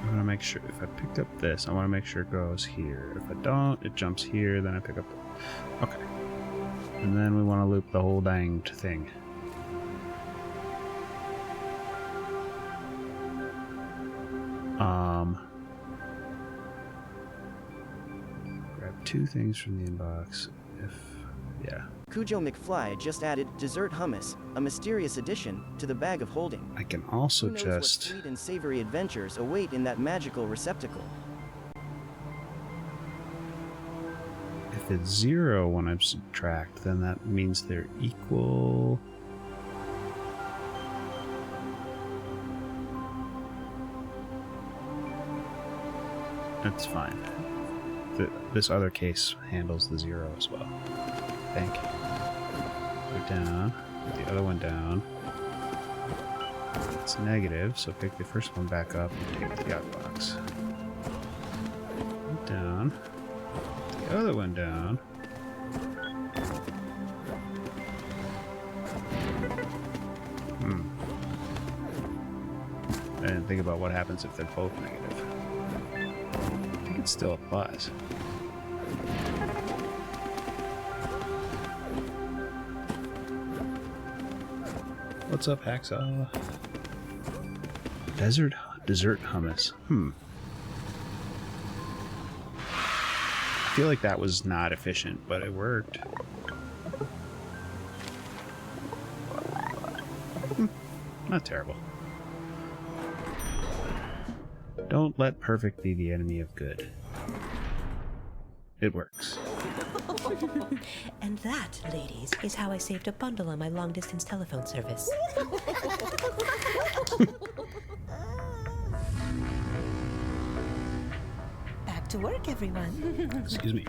Speaker 2: I want to make sure, if I picked up this, I want to make sure it goes here. If I don't, it jumps here, then I pick up the... Okay. And then we want to loop the whole danged thing. Grab 2 things from the inbox. Yeah.
Speaker 1: Cujo McFly just added dessert hummus, a mysterious addition, to the bag of holding.
Speaker 2: I can also
Speaker 1: Who knows
Speaker 2: just...
Speaker 1: what sweet and savory adventures await in that magical receptacle?
Speaker 2: If if it's 0 when I subtract, then that means they're equal. That's fine. This other case handles the 0 as well, I think. Put it down, put the other one down. It's negative, so pick the first one back up and take the outbox. Put it down, put the other one down. I didn't think about what happens if they're both negative. I think it still applies. What's up, Hacksaw? Dessert hummus. I feel like that was not efficient, but it worked. Not terrible. Don't let perfect be the enemy of good. It works.
Speaker 3: And that, ladies, is how I saved a bundle on my long-distance telephone service. Back to work, everyone.
Speaker 2: Excuse me.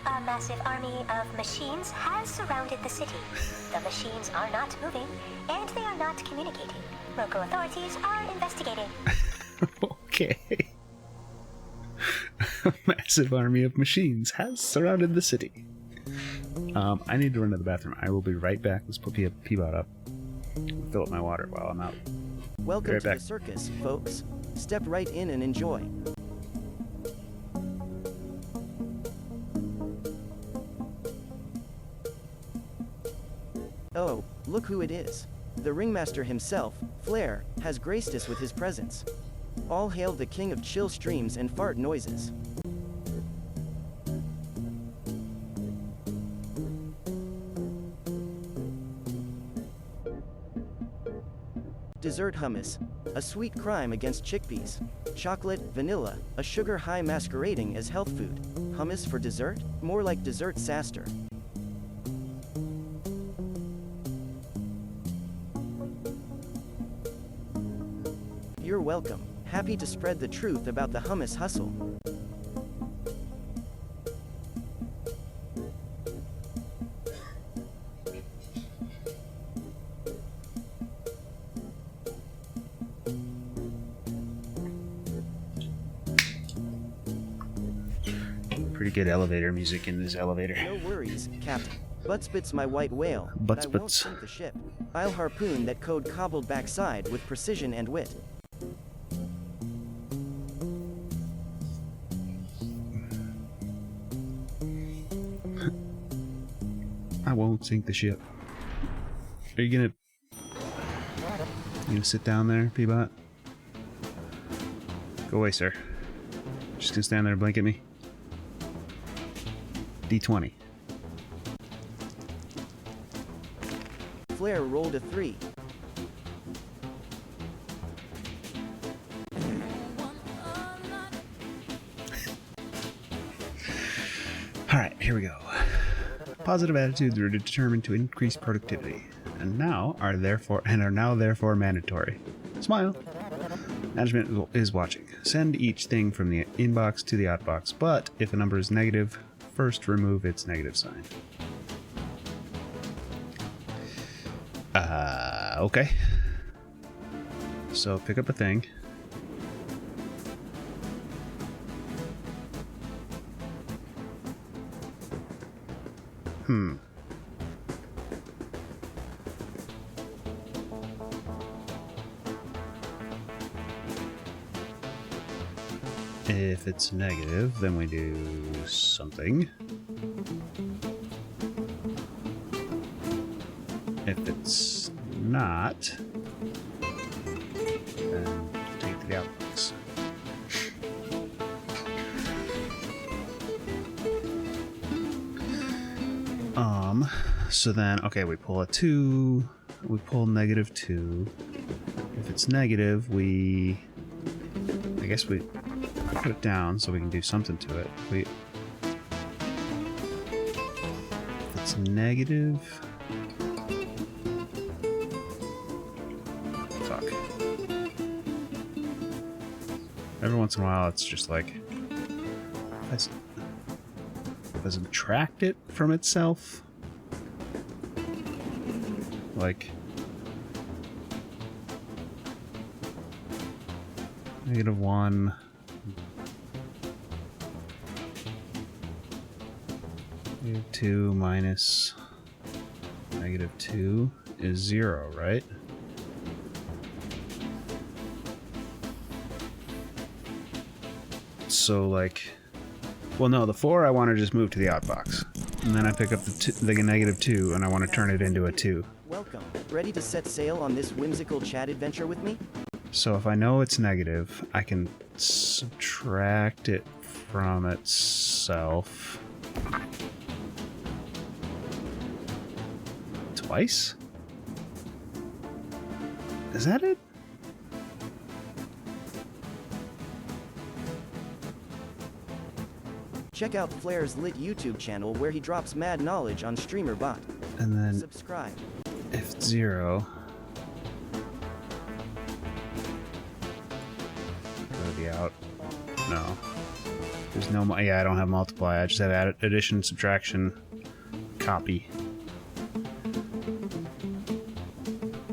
Speaker 5: A massive army of machines has surrounded the city. The machines are not moving, and they are not communicating. Local authorities are investigating.
Speaker 2: Okay. A massive army of machines has surrounded the city. I need to run to the bathroom. I will be right back. Let's put Peabot up. Fill up my water while I'm out.
Speaker 1: Welcome
Speaker 2: Right
Speaker 1: to
Speaker 2: back.
Speaker 1: the circus, folks. Step right in and enjoy. Oh, look who it is. The ringmaster himself, Flair, has graced us with his presence. All hail the king of chill streams and fart noises. Dessert hummus, a sweet crime against chickpeas. Chocolate, vanilla, a sugar high masquerading as health food. Hummus for dessert? More like dessert saster. You're welcome. Happy to spread the truth about the hummus hustle.
Speaker 2: Pretty good elevator music in this elevator.
Speaker 1: No worries, Captain. Buttspit's my white whale, but I won't
Speaker 2: Buttspit's.
Speaker 1: sink the ship. I'll harpoon that code cobbled backside with precision and wit.
Speaker 2: I won't sink the ship. Are you gonna sit down there, Peabot? Go away, sir. Just gonna stand there and blink at me. D20.
Speaker 1: Flair rolled a 3.
Speaker 2: Alright, here we go. Positive attitudes are determined to increase productivity, and are now therefore mandatory. Smile. Management is watching. Send each thing from the inbox to the outbox, but if a number is negative, first remove its negative sign. Okay. So pick up a thing. If it's negative, then we do something. If it's not, then take the outbox. So then, okay, we pull a 2, we pull -2. If it's negative, we I guess we put it down so we can do something to it. If it's negative. Fuck. Every once in a while, it's just like if I subtract it from itself, like -1. -2 minus -2 is 0, right? So, like, well, no, the 4 I want to just move to the outbox, and then I pick up the -2, and I want to turn it into a 2.
Speaker 1: Welcome. Ready to set sail on this whimsical chat adventure with me?
Speaker 2: So if I know it's negative, I can subtract it from itself twice? Is that it?
Speaker 1: Check out Flair's lit YouTube channel where he drops mad knowledge on StreamerBot.
Speaker 2: And then
Speaker 1: Subscribe.
Speaker 2: if it's 0, go to the out. No. There's no, yeah, I don't have multiply. I just have addition, subtraction, copy.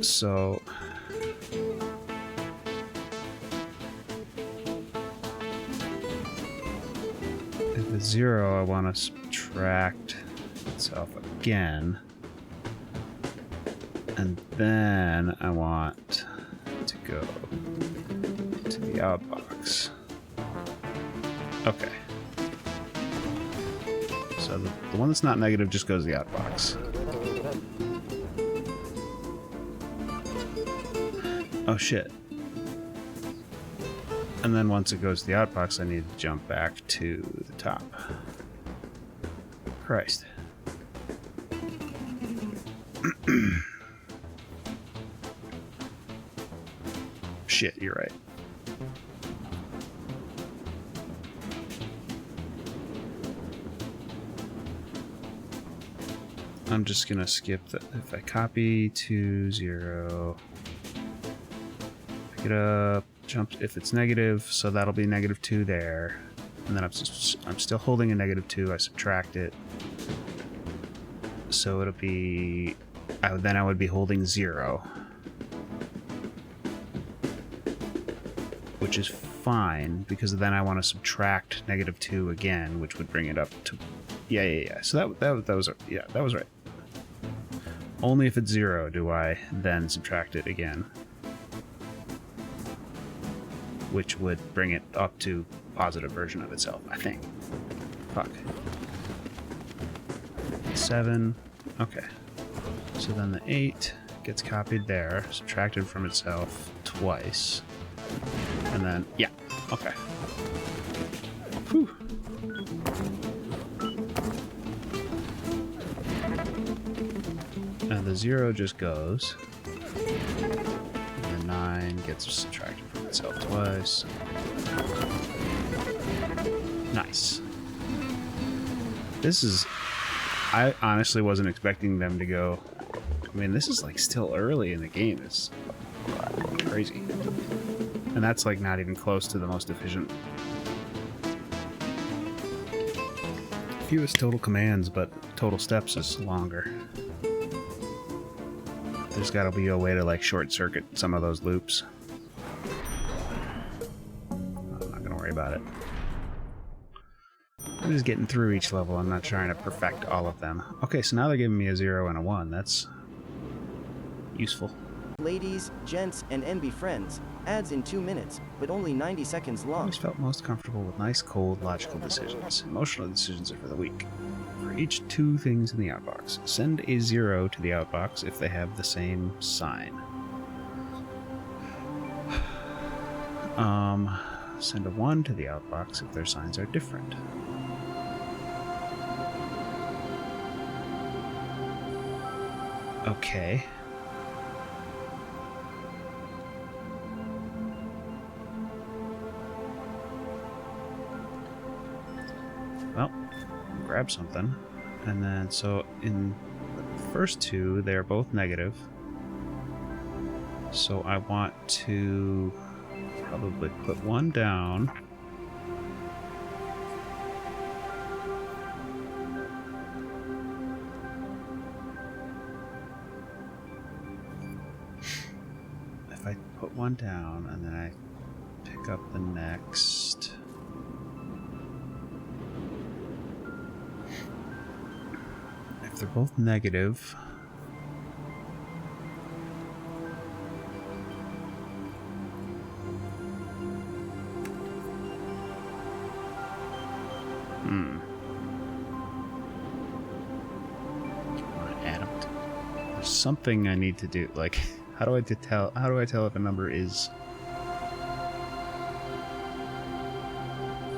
Speaker 2: So if it's 0, I want to subtract itself again. And then I want to go to the outbox. Okay. So the one that's not negative just goes to the outbox. Oh shit. And then once it goes to the outbox, I need to jump back to the top. Christ. Shit, you're right. I'm just gonna skip the, if I copy to 0, pick it up, jump, if it's negative, so that'll be -2 there. And then I'm still holding a -2, I subtract it. So it'll be, then I would be holding 0. Which is fine, because then I want to subtract -2 again, which would bring it up to, yeah. So that was, yeah, that was right. Only if it's 0 do I then subtract it again, which would bring it up to positive version of itself, I think. Fuck. 7. Okay. So then the 8 gets copied there, subtracted from itself twice. And then, yeah, okay. Whew. And the 0 just goes. And the 9 gets subtracted from itself twice. Nice. This is... I honestly wasn't expecting them to go... I mean, this is like still early in the game. It's crazy. And that's like not even close to the most efficient. Fewest total commands, but total steps is longer. There's gotta be a way to like short circuit some of those loops. I'm not gonna worry about it. I'm just getting through each level. I'm not trying to perfect all of them. Okay, so now they're giving me a 0 and a 1. That's useful.
Speaker 1: Ladies, gents, and NB friends, ads in 2 minutes, but only 90 seconds
Speaker 2: I
Speaker 1: long.
Speaker 2: always felt most comfortable with nice, cold, logical decisions. Emotional decisions are for the weak. For each 2 things in the outbox, send a 0 to the outbox if they have the same sign. Send a 1 to the outbox if their signs are different. Okay. Well, grab something. And then, so in the first two, they're both negative. So I want to probably put one down. If I put one down and then I pick up the next. If they're both negative, there's something I need to do. Like, how do I tell if a number is?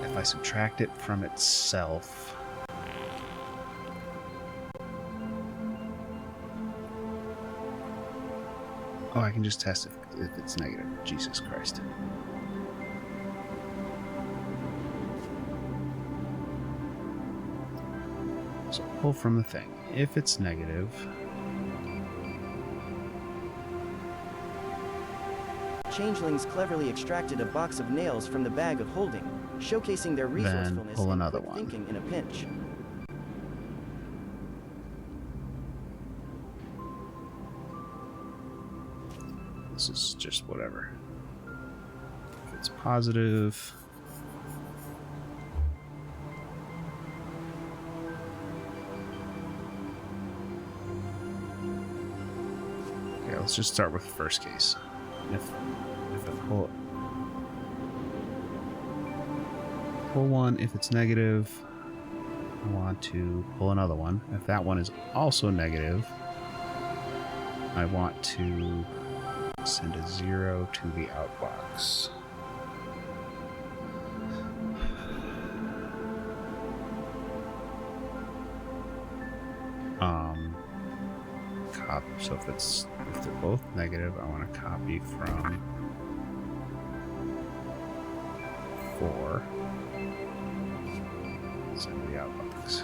Speaker 2: If I subtract it from itself. Oh, I can just test if it's negative. Jesus Christ. So pull from the thing. If it's negative,
Speaker 1: Changelings cleverly extracted a box of nails from the bag of holding, showcasing their resourcefulness
Speaker 2: pull
Speaker 1: and
Speaker 2: another
Speaker 1: quick
Speaker 2: one.
Speaker 1: thinking in a pinch.
Speaker 2: this is just whatever. If it's positive, okay, let's just start with the first case. If I pull one, if it's negative, I want to pull another one. If that one is also negative, I want to send a 0 to the outbox. So if they're both negative, I want to copy from 4. Send to the outbox.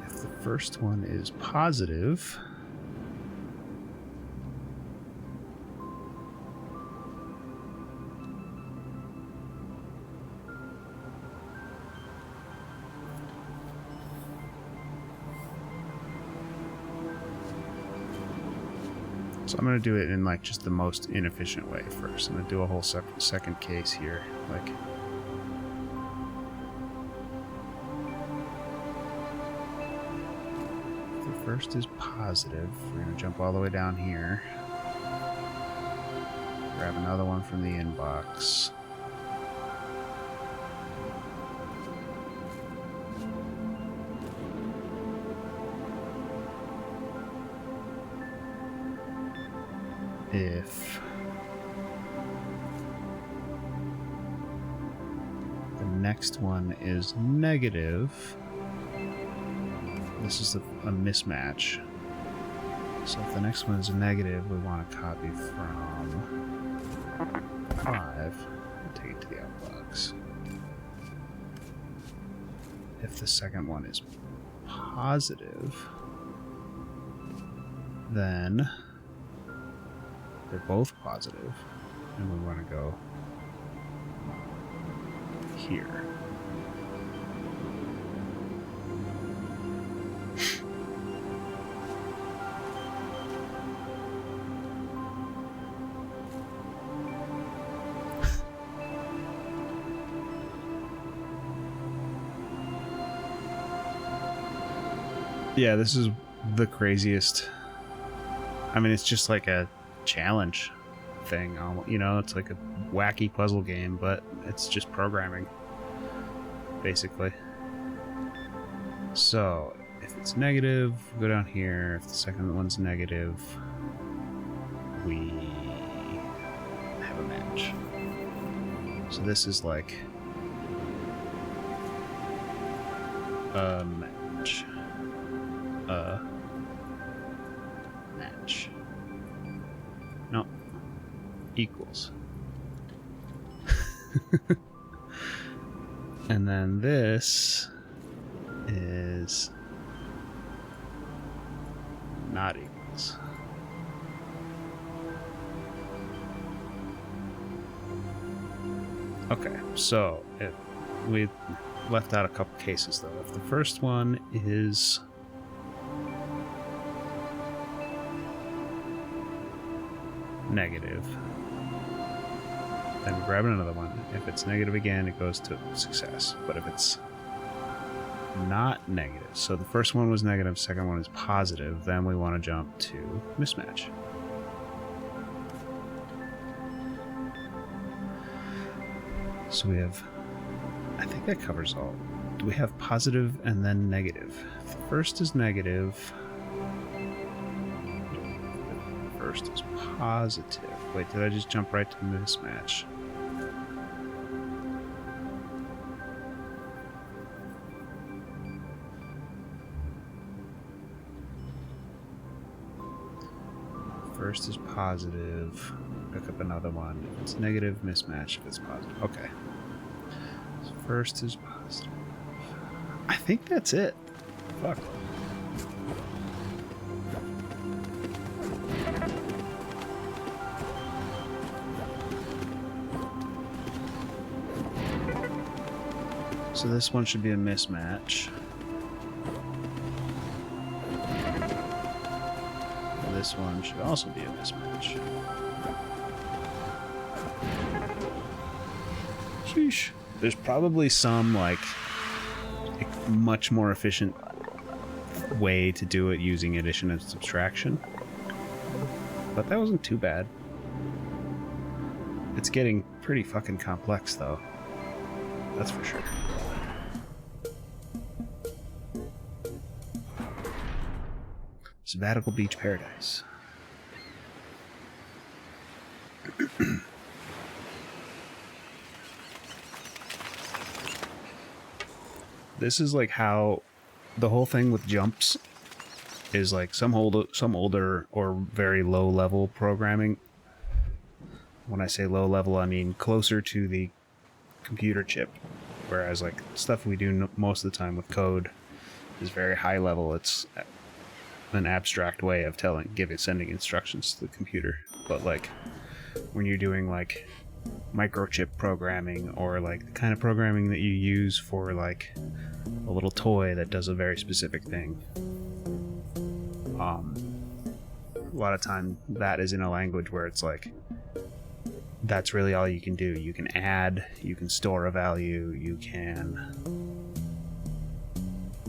Speaker 2: If the first one is positive, so I'm going to do it in like just the most inefficient way first. I'm going to do a whole second case here. Like, if the first is positive, we're going to jump all the way down here. Grab another one from the inbox. If the next one is negative, this is a mismatch. So if the next one is negative, we want to copy from 5 and take it to the outbox. If the second one is positive, then they're both positive, and we want to go here. Yeah, this is the craziest. I mean, it's just like a challenge thing, you know, it's like a wacky puzzle game, but it's just programming, basically. So if it's negative, go down here. If the second one's negative, we have a match. So this is like a match. Match. No. equals. And then this is not equals. Okay, so if we left out a couple cases though. If the first one is negative, then we grab another one. If it's negative again, it goes to success. But if it's not negative, so the first one was negative, second one is positive, then we want to jump to mismatch. So we have, I think that covers all. Do we have positive and then negative? If the first is negative, the first is positive. Wait, did I just jump right to mismatch? First is positive. Pick up another one. If it's negative, mismatch. If it's positive. Okay. So first is positive. I think that's it. Fuck. So this one should be a mismatch. This one should also be a mismatch. Sheesh. There's probably some, like, much more efficient way to do it using addition and subtraction. But that wasn't too bad. It's getting pretty fucking complex, though. That's for sure. Sabbatical Beach Paradise. This is like how the whole thing with jumps is like some older or very low level programming. When I say low level, I mean closer to the computer chip, whereas like stuff we do most of the time with code is very high level. It's an abstract way of sending instructions to the computer. But like when you're doing like microchip programming, or like the kind of programming that you use for like a little toy that does a very specific thing, a lot of time that is in a language where it's like that's really all you can do. You can add, you can store a value, you can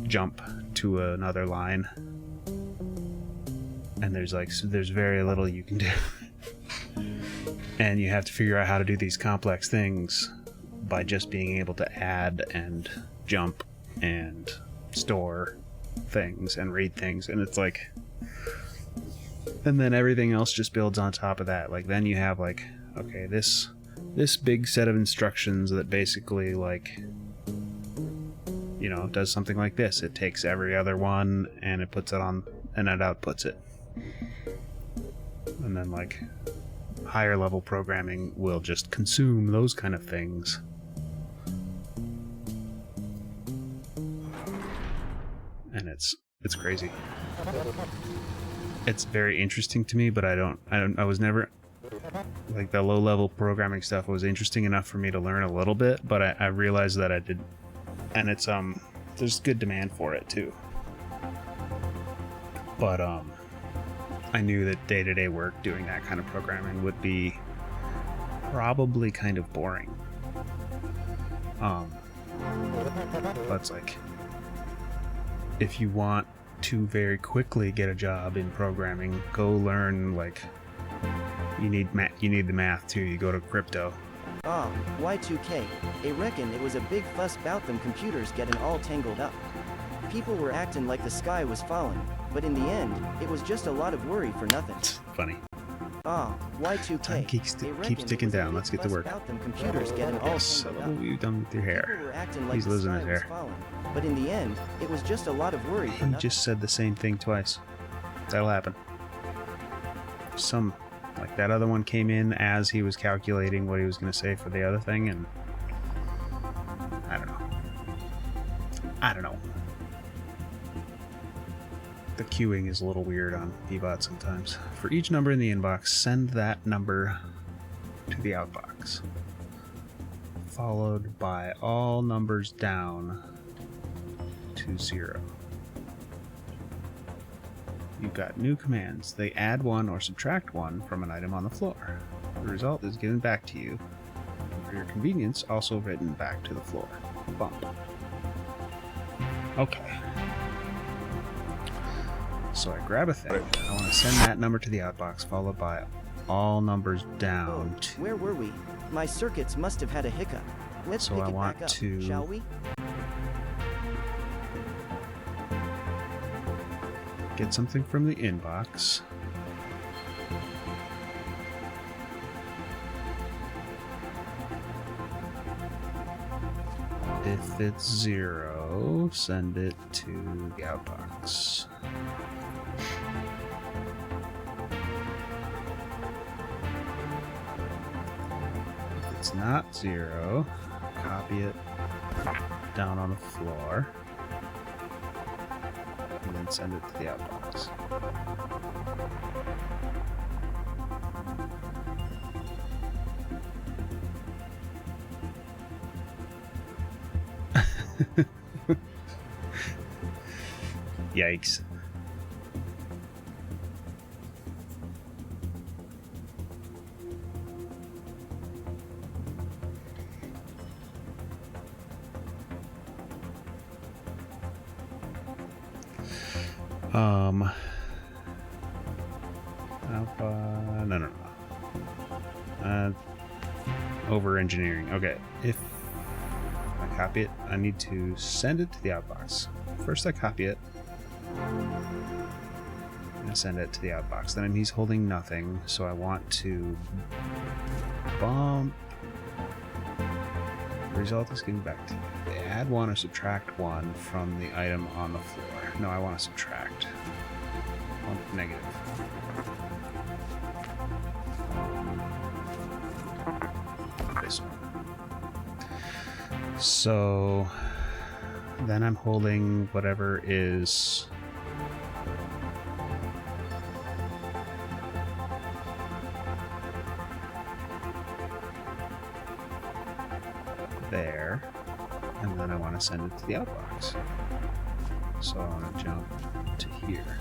Speaker 2: jump to another line, and there's very little you can do. And you have to figure out how to do these complex things by just being able to add and jump and store things and read things. And it's like, and then everything else just builds on top of that. Like then you have like, okay, this big set of instructions that basically like, you know, does something like this. It takes every other one and it puts it on, and it outputs it. And then like higher level programming will just consume those kind of things. And it's crazy. It's very interesting to me, but I was never like, the low level programming stuff was interesting enough for me to learn a little bit, but I realized that I did, and it's there's good demand for it too. But I knew that day-to-day work doing that kind of programming would be probably kind of boring. But it's like, if you want to very quickly get a job in programming, go learn, like, you need the math too. You go to crypto.
Speaker 1: Ah, Y2K. I reckon it was a big fuss about them computers getting all tangled up. People were acting like the sky was falling, but in the end, it was just a lot of worry for nothing.
Speaker 2: Funny.
Speaker 1: Ah, Y2K.
Speaker 2: Time keeps ticking down. Let's get to work.
Speaker 1: About them computers getting all
Speaker 2: So,
Speaker 1: tangled
Speaker 2: what
Speaker 1: up.
Speaker 2: have you done with your
Speaker 1: People
Speaker 2: hair?
Speaker 1: were acting like
Speaker 2: He's
Speaker 1: the
Speaker 2: losing
Speaker 1: sky
Speaker 2: his
Speaker 1: was
Speaker 2: hair.
Speaker 1: falling, but in the end, it was just a lot of worry for
Speaker 2: You
Speaker 1: nothing.
Speaker 2: just said the same thing twice. That'll happen. Some Like that other one came in as he was calculating what he was going to say for the other thing, and I don't know. I don't know. The queuing is a little weird on Pbot sometimes. For each number in the inbox, send that number to the outbox, followed by all numbers down to 0. You've got new commands. They add 1 or subtract 1 from an item on the floor. The result is given back to you. For your convenience, also written back to the floor. Bump. Okay. So I grab a thing. I want to send that number to the outbox, followed by all numbers down to...
Speaker 1: Where were we? My circuits must have had a hiccup. Let's
Speaker 2: So
Speaker 1: pick
Speaker 2: I
Speaker 1: it
Speaker 2: want
Speaker 1: back up,
Speaker 2: to-
Speaker 1: shall we?
Speaker 2: Get something from the inbox. If it's 0, send it to the outbox. If it's not 0, copy it down on the floor. And then send it to the outbox. Yikes. Alpha, no. Over engineering. Okay, if I copy it, I need to send it to the outbox. First I copy it, and I send it to the outbox. Then he's holding nothing, so I want to bump. The result is given back to you. Add 1 or subtract 1 from the item on the floor. No, I want to subtract. Bump negative. This one. So then I'm holding whatever is there, and then I want to send it to the outbox. So I want to jump to here.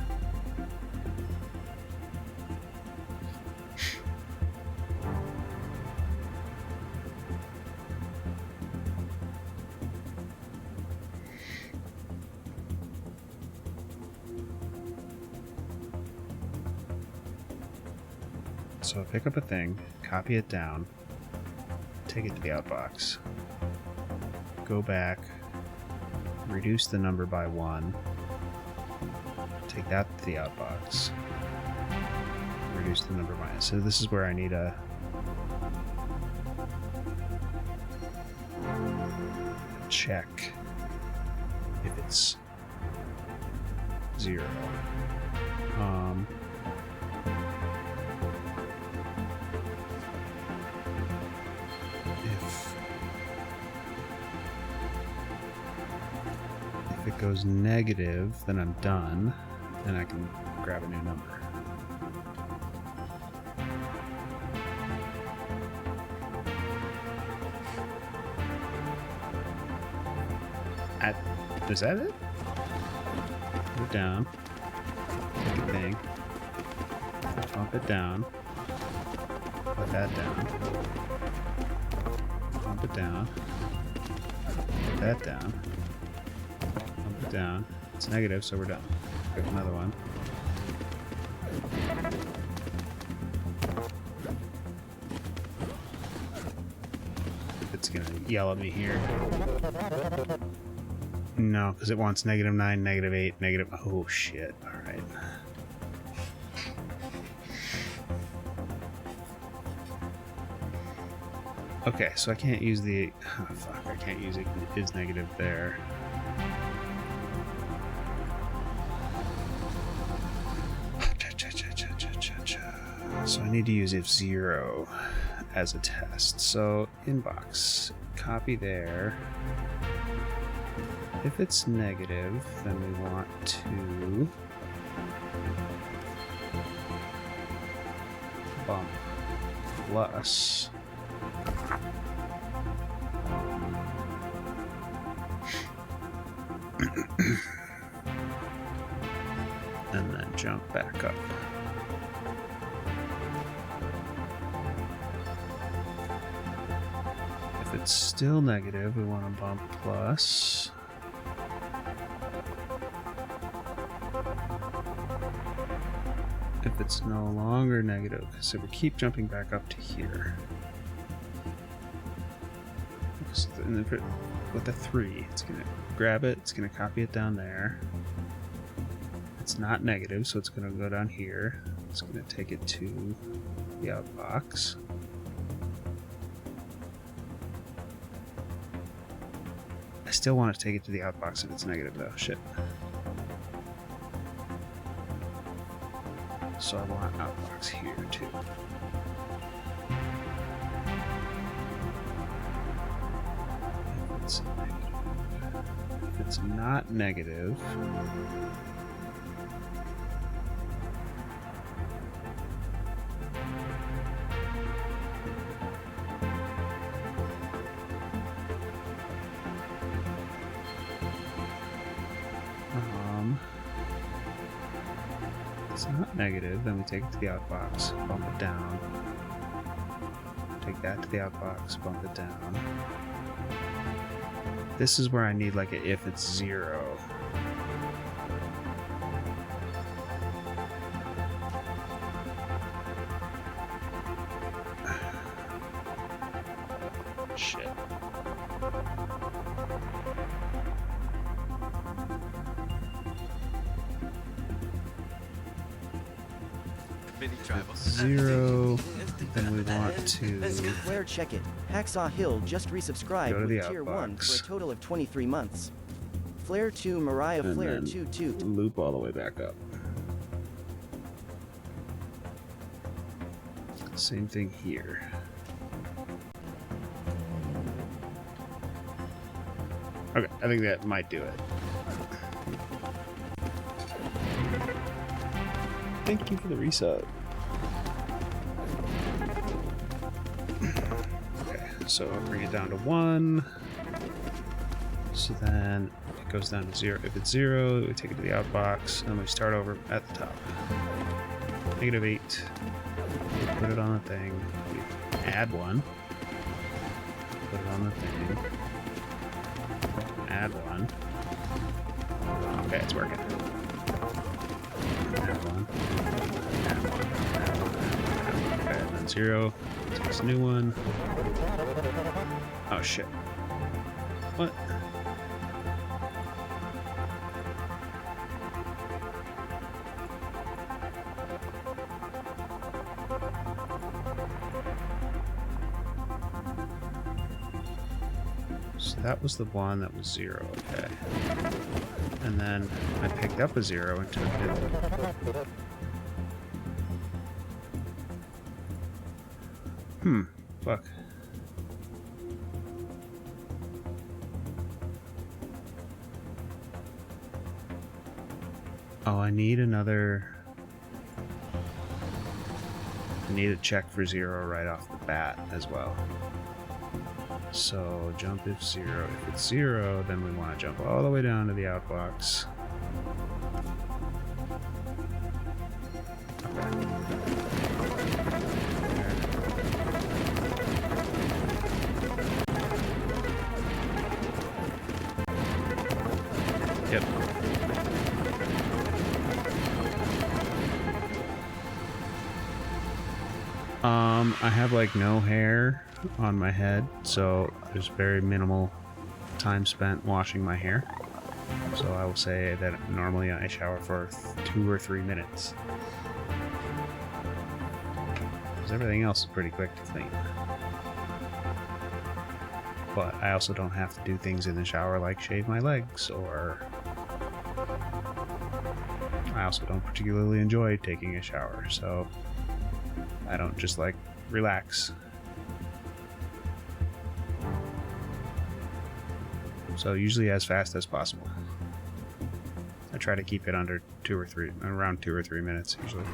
Speaker 2: So I pick up a thing, copy it down, take it to the outbox, go back, reduce the number by 1, take that to the outbox, reduce the number by... So this is where I need a check if it's 0. If it goes negative, then I'm done. Then I can grab a new number. Is that it? Put it down. Take a thing. Bump it down. Put that down. Bump it down. Put that down. Bump it down. It's negative, so we're done. Pick another one. It's gonna yell at me here. No, because it wants -9, -8, negative... Oh, shit. Alright. Okay, so I can't use the... Oh, fuck. I can't use it. It is negative there. So I need to use if 0 as a test. So inbox, copy there. If it's negative, then we want to bump plus. And then jump back up. If it's still negative, we want to bump plus. If it's no longer negative, so we keep jumping back up to here. With the 3, it's going to grab it, it's going to copy it down there. It's not negative, so it's going to go down here. It's going to take it to the outbox. I still want to take it to the outbox if it's negative though. Shit. So I want outbox here too. If it's not negative, it's not negative, then we take it to the outbox, bump it down. Take that to the outbox, bump it down. This is where I need like a if it's 0. Shit.
Speaker 7: Mini tribal.
Speaker 2: 0, then we want to
Speaker 1: Flare check it. Hacksaw Hill just resubscribed
Speaker 2: Go to the
Speaker 1: with Tier 1
Speaker 2: outbox.
Speaker 1: for a total of 23 months. Flare 2 Mariah
Speaker 2: And
Speaker 1: Flare
Speaker 2: then
Speaker 1: 2 Toot.
Speaker 2: loop all the way back up. Same thing here. Okay, I think that might do it. Thank you for the resub. Okay, so I'll bring it down to 1. So then it goes down to 0. If it's 0, we take it to the outbox, and we start over at the top. -8. We put it on the thing. We add 1. Put it on the thing. Add 1. Okay, it's working. Add 1. Add 1. Add 1. Okay, and then 0. Takes a new one. Oh shit. What? So that was the one that was 0, okay. And then I picked up a 0 and took it. Fuck. Oh, I need another. I need a check for 0 right off the bat as well. So jump if 0. If it's 0, then we want to jump all the way down to the outbox. Yep. I have like no hair on my head, so there's very minimal time spent washing my hair. So I will say that normally I shower for 2 or 3 minutes. Because everything else is pretty quick to clean. But I also don't have to do things in the shower like shave my legs, or I also don't particularly enjoy taking a shower, so I don't just like relax. So usually as fast as possible. I try to keep it under around 2 or 3 minutes usually.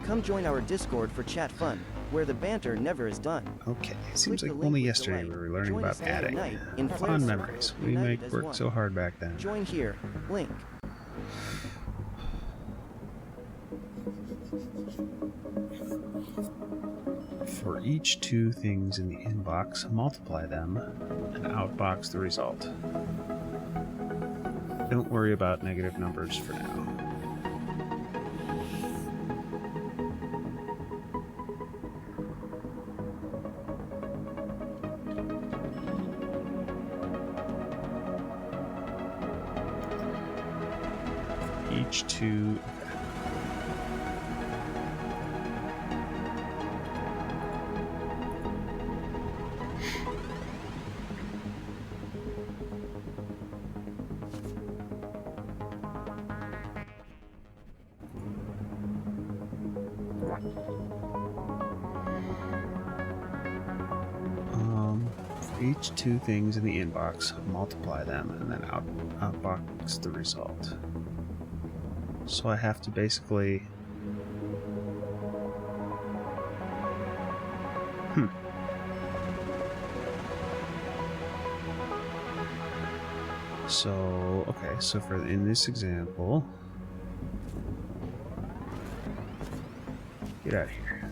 Speaker 1: Come join our Discord for chat fun, where the banter never is done.
Speaker 2: Okay, seems
Speaker 1: Click
Speaker 2: like
Speaker 1: the
Speaker 2: only
Speaker 1: link with
Speaker 2: yesterday
Speaker 1: the
Speaker 2: we
Speaker 1: like.
Speaker 2: were learning
Speaker 1: Join
Speaker 2: about
Speaker 1: us day and
Speaker 2: adding.
Speaker 1: night in
Speaker 2: Fond
Speaker 1: Flame
Speaker 2: memories.
Speaker 1: Circle,
Speaker 2: We
Speaker 1: united
Speaker 2: make
Speaker 1: as
Speaker 2: work
Speaker 1: one.
Speaker 2: so hard back then.
Speaker 1: Join here, link.
Speaker 2: For each 2 things in the inbox, multiply them and outbox the result. Don't worry about negative numbers for now. Each 2. For each 2 things in the inbox, multiply them and then outbox the result. So I have to basically... So, okay, so in this example... Get out of here.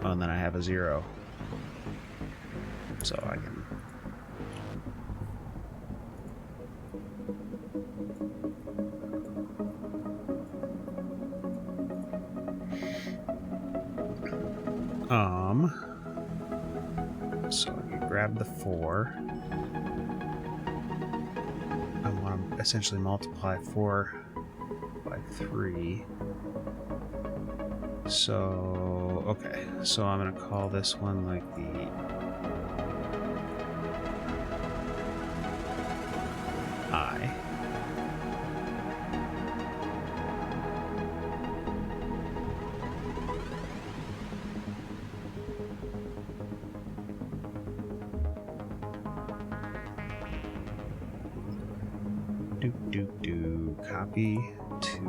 Speaker 2: Oh, and then I have a 0. So I can... So I can grab the 4. I want to essentially multiply 4 by 3. So, okay. So I'm going to call this one like the I. Copy to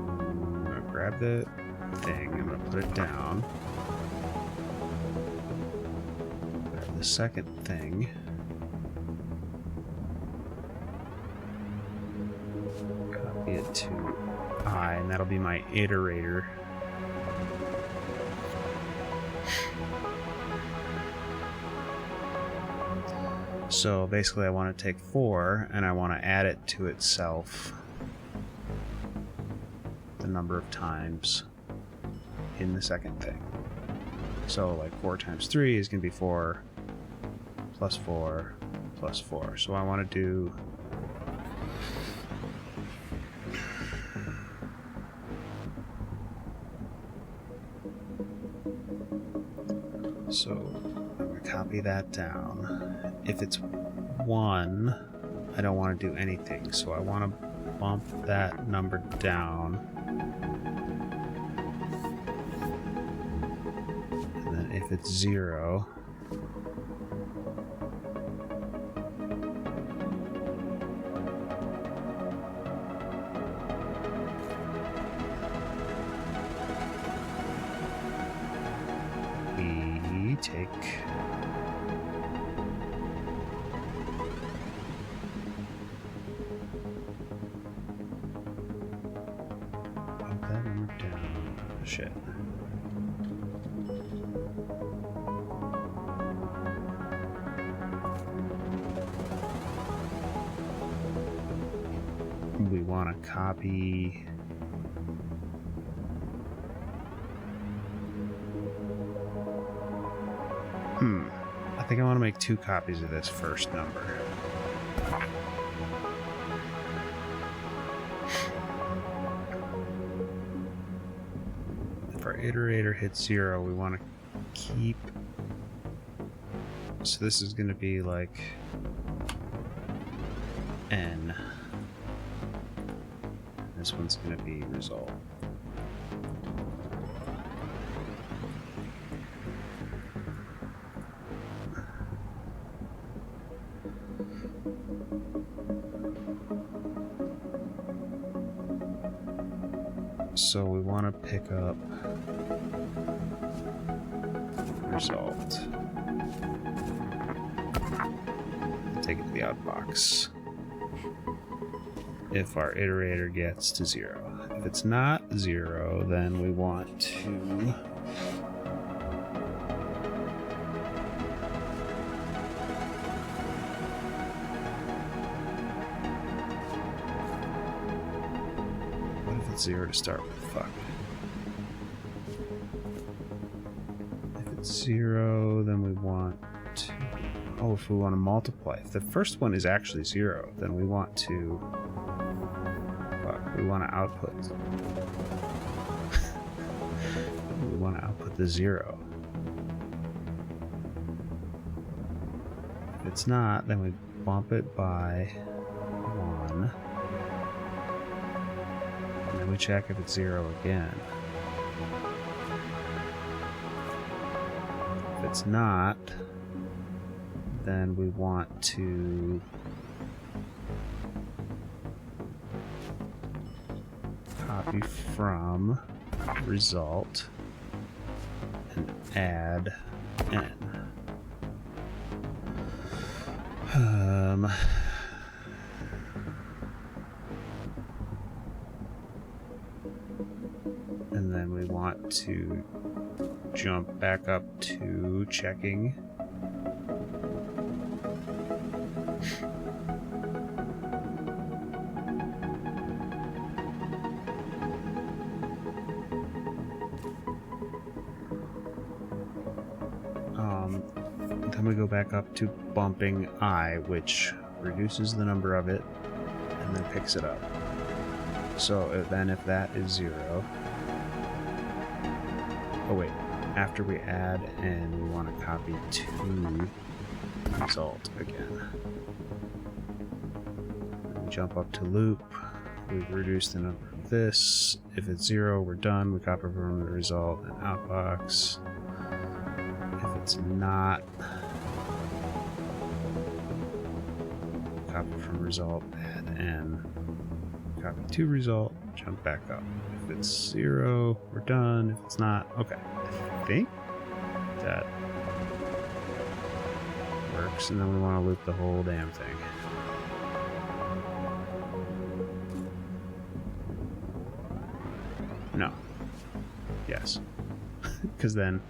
Speaker 2: grab the thing. I'm gonna put it down. Grab the second thing. Copy it to I, and that'll be my iterator. So basically I want to take 4 and I want to add it to itself the number of times in the second thing. So like 4 times 3 is going to be 4 plus 4 plus 4. So I want to do I'm going to copy that down. If it's 1, I don't want to do anything, so I want to bump that number down. And then if it's 0, we take that number down. Shit. We want to copy I think I want to make 2 copies of this first number. If our iterator hits 0, we want to keep... So this is going to be like N. This one's going to be result. So we want to pick up result. Take it to the outbox. If our iterator gets to 0. If it's not 0, then we want to what if it's 0 to start with? Fuck. If it's 0, then we want to... Oh, if we want to multiply. If the first one is actually 0, then we want to... Fuck, we want to output... we want to output the 0. If it's not, then we bump it by 1. And then we check if it's 0 again. If it's not, then we want to copy from result and add n. And then we want to jump back up to checking then we go back up to bumping I, which reduces the number of it and then picks it up. So then if that is 0, oh wait, after we add n, we want to copy to result again. Then we jump up to loop, we reduce the number of this. If it's 0, we're done. We copy from the result and outbox. If it's not, copy from result, add n, copy to result, jump back up. If it's 0, we're done. If it's not, okay. I think that works, and then we want to loop the whole damn thing. No. Yes. Because then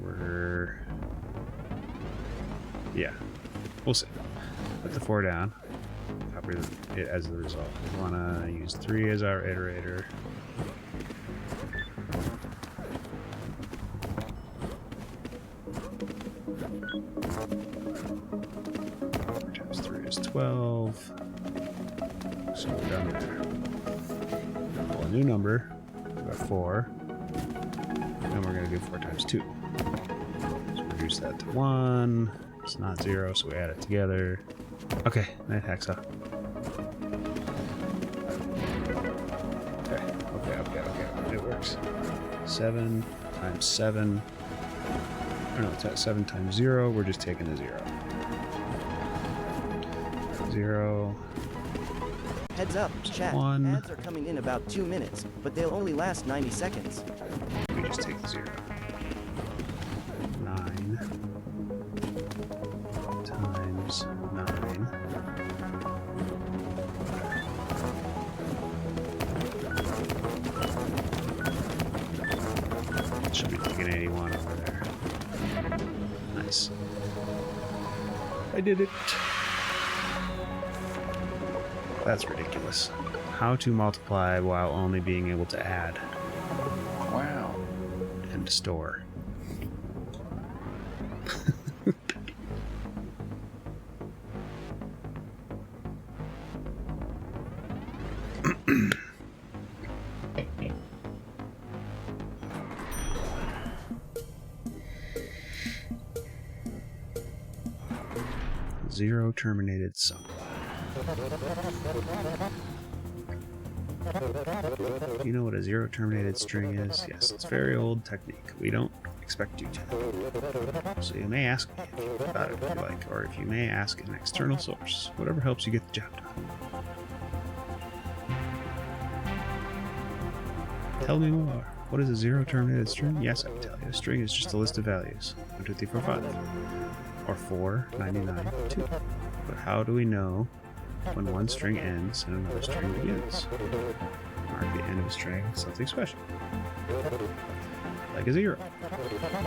Speaker 2: we're... Yeah. We'll see. Put the 4 down. Copy it as the result. We want to use 3 as our iterator. Times 3 is 12. So we're done there. Pull a new number. We've got 4. And we're going to do 4 times 2. So reduce that to 1. It's not 0, so we add it together. Okay, night hacksaw. Okay. It works. 7 times 7. Or no, it's at 7 times 0. We're just taking the 0. 0.
Speaker 1: Heads up, chat.
Speaker 2: 1.
Speaker 1: Ads are coming in about 2 minutes, but they'll only last 90 seconds.
Speaker 2: We just take the 0. 9 times 9. Should be taking 81 over there. Nice. I did it. That's ridiculous. How to multiply while only being able to add.
Speaker 6: Wow.
Speaker 2: And store. Zero terminated sum. You know what a zero terminated string is? Yes, it's a very old technique. We don't expect you to. So you may ask me about it if you like, or if you may ask an external source, whatever helps you get the job done. Tell me more. What is a zero terminated string? Yes, I can tell you. A string is just a list of values. 1, 2, 3, 4, 5. Or 4, 99, 2. But how do we know when one string ends and another string begins? Mark the end of a string with something special. Like a 0.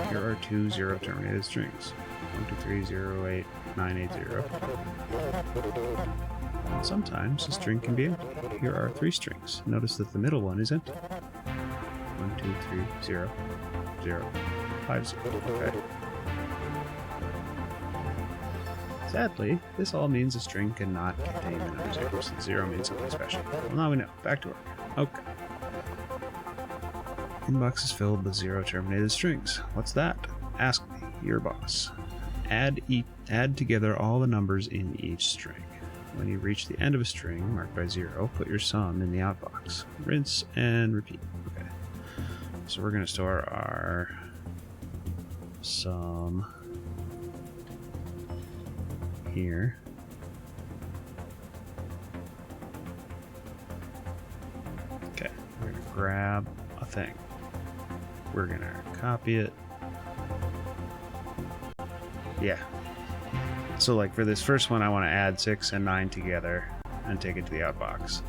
Speaker 2: Here are 2 zero terminated strings. 1, 2, 3, 0, 8, 9, 8, 0. And sometimes a string can be empty. Here are 3 strings. Notice that the middle one is empty. 1, 2, 3, 0, 0, 5, 0. Okay. Sadly, this all means a string cannot contain the number 0, since 0 means something special. Well, now we know. Back to work. Okay. Inbox is filled with 0 terminated strings. What's that? Ask me, your boss. Add together all the numbers in each string. When you reach the end of a string marked by 0, put your sum in the outbox. Rinse and repeat. Okay. So we're going to store our sum here. Okay, we're going to grab a thing. We're going to copy it. Yeah. So like for this first one, I want to add 6 and 9 together and take it to the outbox.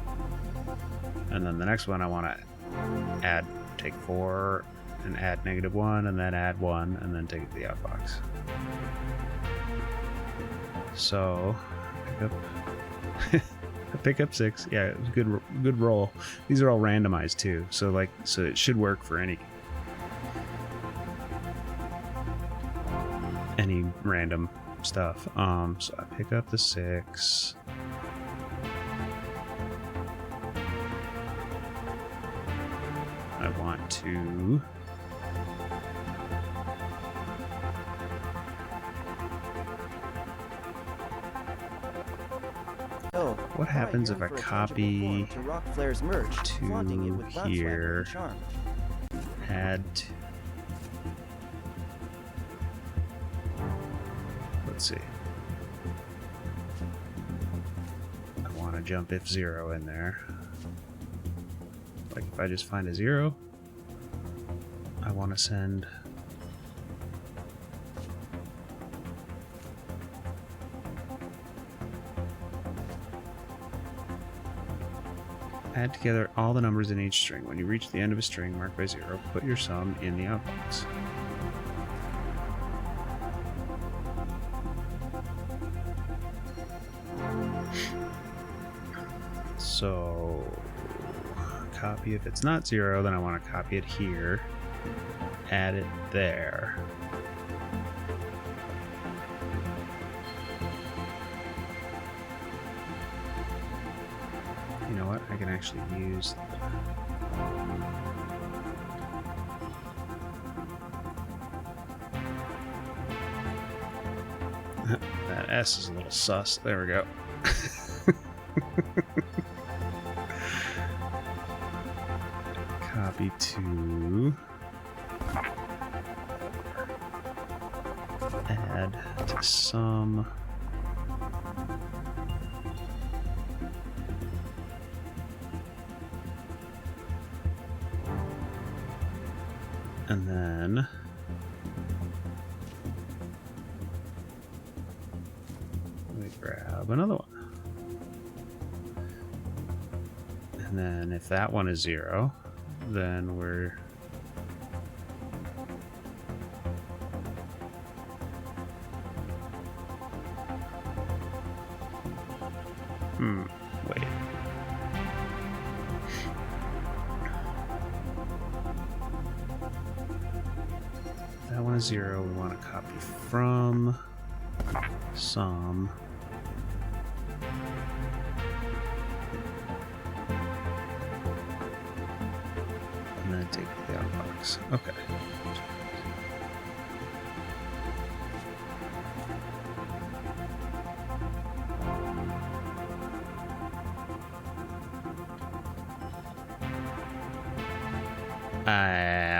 Speaker 2: And then the next one, I want to take 4 and add -1 and then add 1 and then take it to the outbox. So pick up 6. Yeah, it was a good roll. These are all randomized too, so it should work for any random stuff. So I pick up the 6. I want to
Speaker 1: Oh,
Speaker 2: what happens if I
Speaker 1: for a tangible
Speaker 2: copy
Speaker 1: form to Rock Flair's merch, flaunting it with
Speaker 2: to
Speaker 1: bot swag
Speaker 2: here,
Speaker 1: and charm.
Speaker 2: add to, let's see, I want to jump if 0 in there. Like if I just find a 0, I want to send add together all the numbers in each string. When you reach the end of a string marked by 0, put your sum in the outbox. So copy if it's not 0, then I want to copy it here, add it there. You know what? I can actually use that S is a little sus. There we go. Copy to add to sum. And then we grab another one. And then if that one is 0, then we're wait. That one is 0. We want to copy from sum. And then take the outbox. Okay.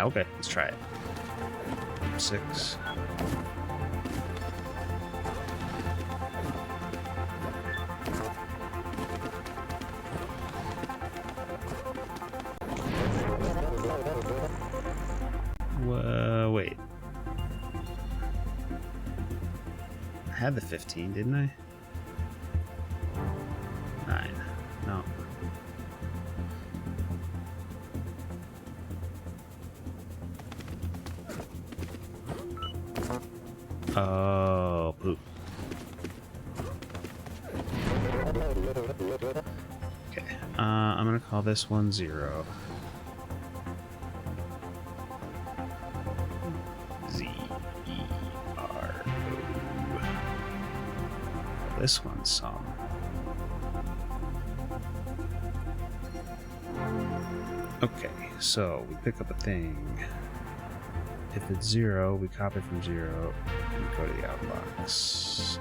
Speaker 2: Okay, let's try it. 6. Wait. I had the 15, didn't I? 9. No. Oh, poop. Okay. I'm gonna call this one 0. This one's some. Okay, so we pick up a thing. If it's 0, we copy from 0 and go to the outbox.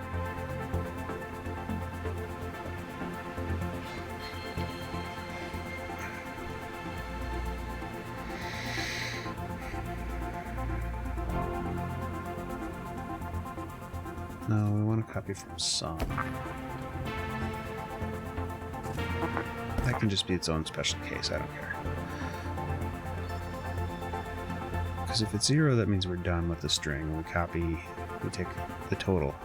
Speaker 2: No, we want to copy from some. That can just be its own special case, I don't care. Because if it's 0, that means we're done with the string. We take the total.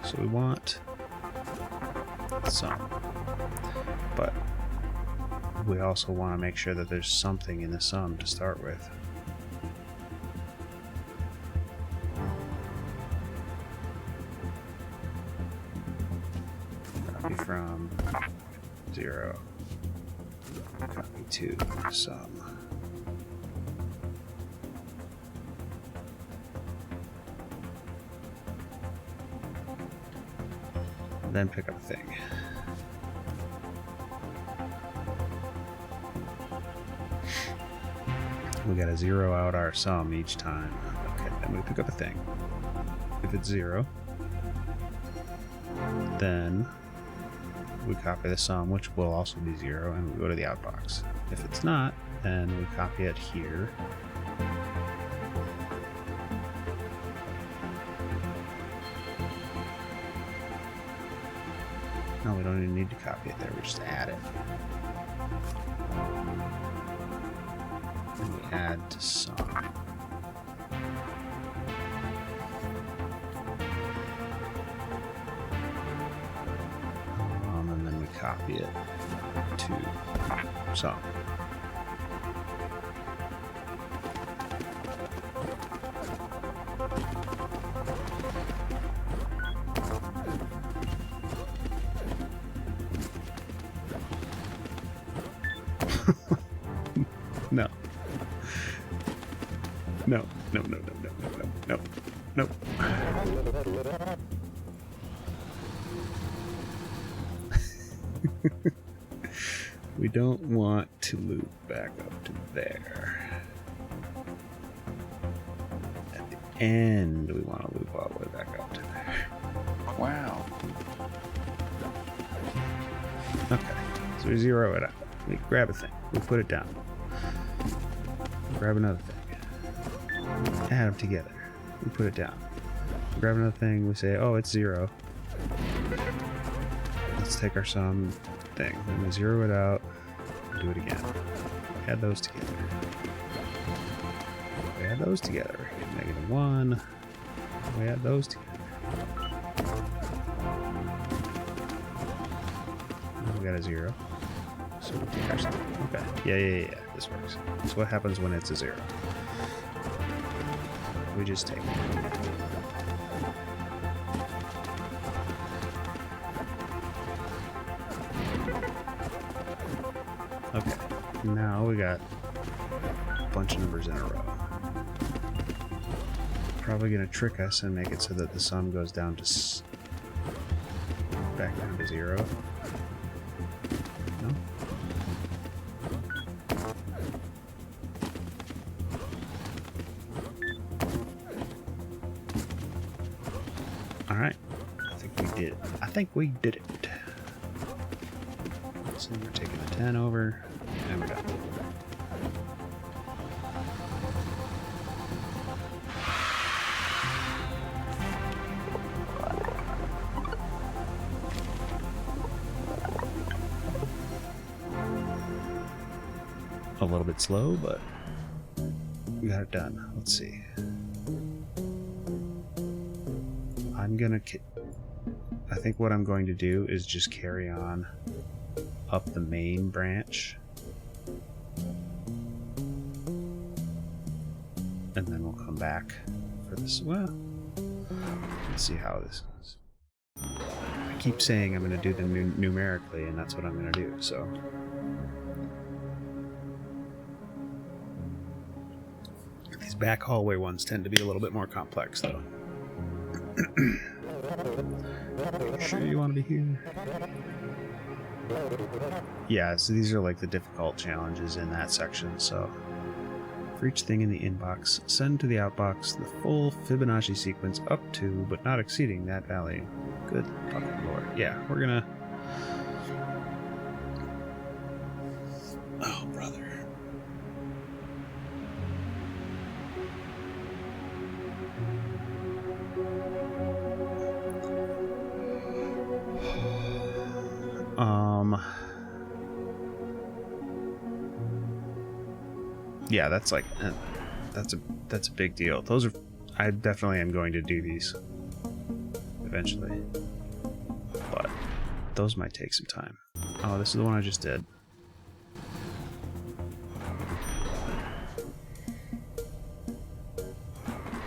Speaker 2: So we want some. But we also want to make sure that there's something in the sum to start with. Copy from 0. Copy to sum. Then pick up a thing. We gotta 0 out our sum each time. Okay, then we pick up a thing. If it's 0, then we copy the sum, which will also be 0, and we go to the outbox. If it's not, then we copy it here. No, we don't even need to copy it there, we just add it. And we add to sum. And then we copy it to sum. No. No, no, no, no, no, no, no, no. We don't want to loop back up to there. At the end, we want to loop all the way back up to there.
Speaker 6: Wow.
Speaker 2: Okay, so we 0 it out. We grab a thing. We put it down. Grab another thing. Add them together. We put it down. Grab another thing. We say, oh, it's 0. Let's take our sum thing. Then we 0 it out. Do it again. Add those together. We add those together. We get -1. We add those together. Now we got a 0. So we take our sum. Okay. Yeah. This works. So what happens when it's a 0? We just take it. Okay, now we got a bunch of numbers in a row. Probably gonna trick us and make it so that the sum goes down to back down to 0. No? Alright. I think we did it. So we're taking the 10 over, and we're done. little bit slow, but we got it done. Let's see. I think what I'm going to do is just carry on up the main branch. And then we'll come back for this. Well, let's see how this goes. I keep saying I'm going to do them numerically, and that's what I'm going to do, so. These back hallway ones tend to be a little bit more complex, though. Sure you want to be here? Yeah, so these are like the difficult challenges in that section, so. For each thing in the inbox, send to the outbox the full Fibonacci sequence up to, but not exceeding that value. Good fucking lord. Yeah, we're gonna... Oh, brother. Yeah, that's like that's a big deal. Those are I definitely am going to do these eventually, but those might take some time. Oh, this is the one I just did.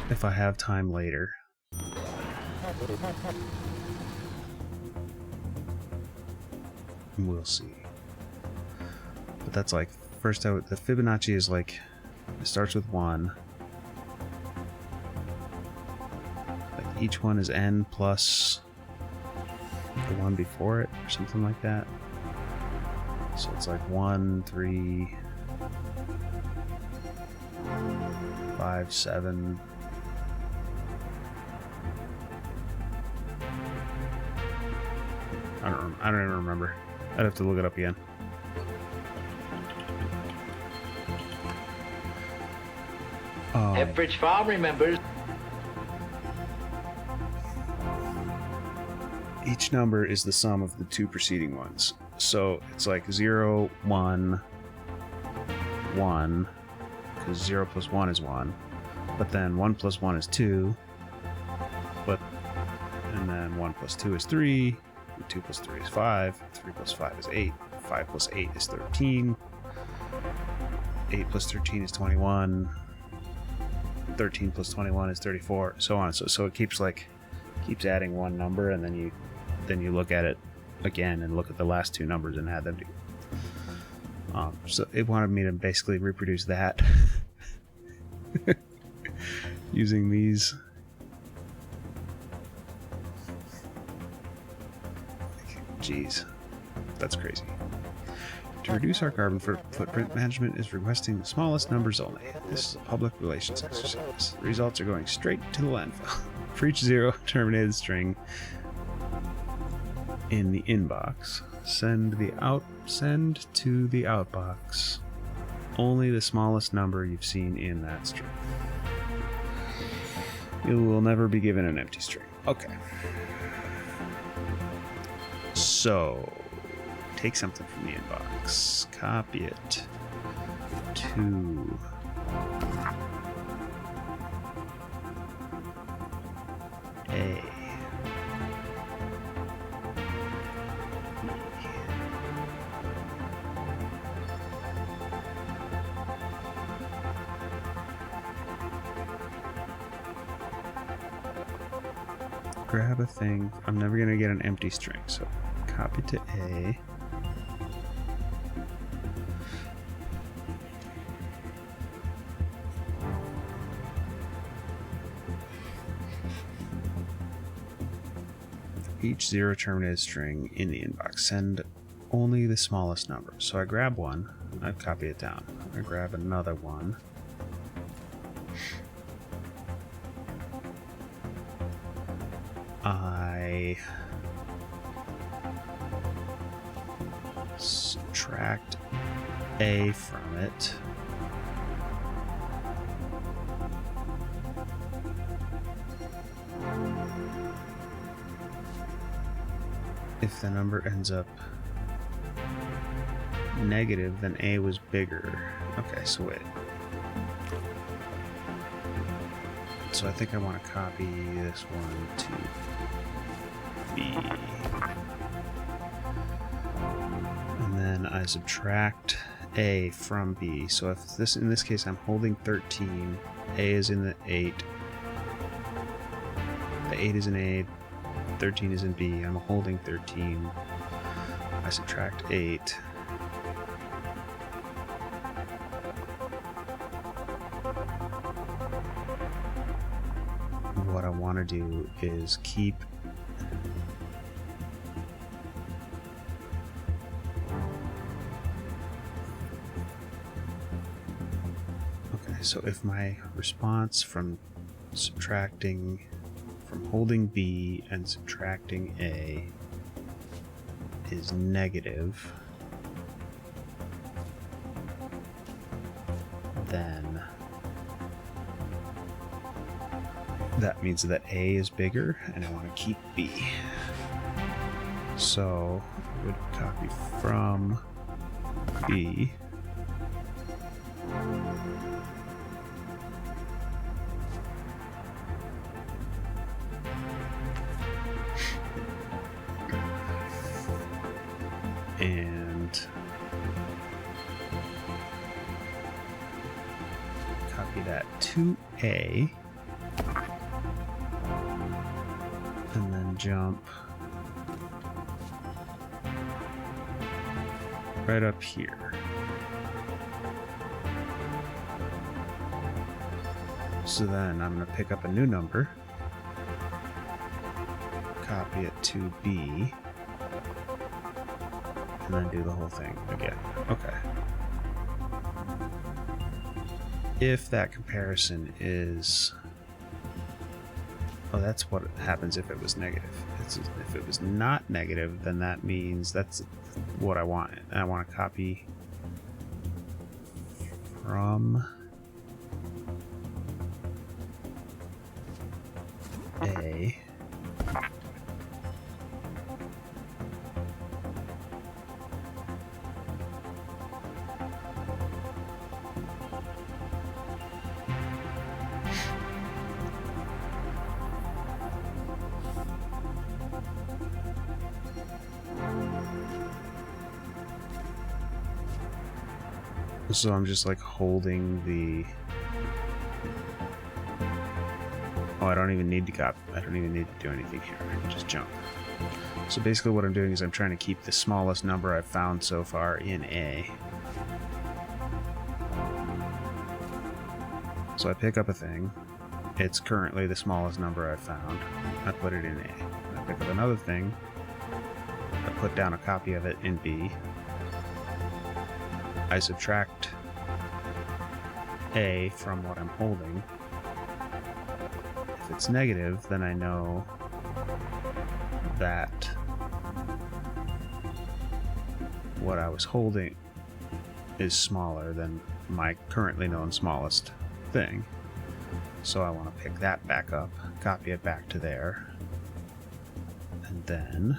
Speaker 2: If I have time later. We'll see. But that's like, first out, the Fibonacci is like, it starts with 1. Like each one is n plus the one before it, or something like that. So it's like 1, 3, 5, 7. I don't even remember. I'd have to look it up again.
Speaker 9: Average Farm remembers.
Speaker 2: Each number is the sum of the 2 preceding ones. So it's like 0, 1, 1, because 0 plus 1 is 1. But then 1 plus 1 is 2. And then 1 plus 2 is 3. 2 plus 3 is 5. 3 plus 5 is 8. 5 plus 8 is 13. 8 plus 13 is 21. 13 plus 21 is 34, so on. So it keeps adding one number, and then you look at it again and look at the last 2 numbers and add them together. So it wanted me to basically reproduce that using these. Jeez, that's crazy. To reduce our carbon footprint, management is requesting the smallest numbers only. This is a public relations exercise. The results are going straight to the landfill. For each 0 terminated string in the inbox, send to the outbox only the smallest number you've seen in that string. You will never be given an empty string. Okay. So, take something from the inbox, copy it to A. Grab a thing. I'm never going to get an empty string, so copy to A. Each 0 terminated string in the inbox, send only the smallest number. So I grab one, I copy it down. I grab another one. I subtract A from it. If the number ends up negative, then A was bigger. Okay, so wait. So I think I want to copy this one to B. And then I subtract A from B. So if this, in this case, I'm holding 13, A is in the 8. The 8 is in A, 13 is in B. I'm holding 13. I subtract 8. What I want to do is keep so if my response from holding B and subtracting A is negative, then that means that A is bigger and I want to keep B. So I would copy from B. And copy that to A, and then jump right up here. So then I'm going to pick up a new number, copy it to B, and then do the whole thing again. Okay. If that comparison is... Oh, that's what happens if it was negative. If it was not negative, then that means that's what I want. And I want to copy from A. So I'm just like holding the... Oh, I don't even need to copy. I don't even need to do anything here. I can just jump. So basically what I'm doing is I'm trying to keep the smallest number I've found so far in A. So I pick up a thing. It's currently the smallest number I've found. I put it in A. I pick up another thing. I put down a copy of it in B. I subtract A from what I'm holding. If it's negative, then I know that what I was holding is smaller than my currently known smallest thing. So I want to pick that back up, copy it back to there, and then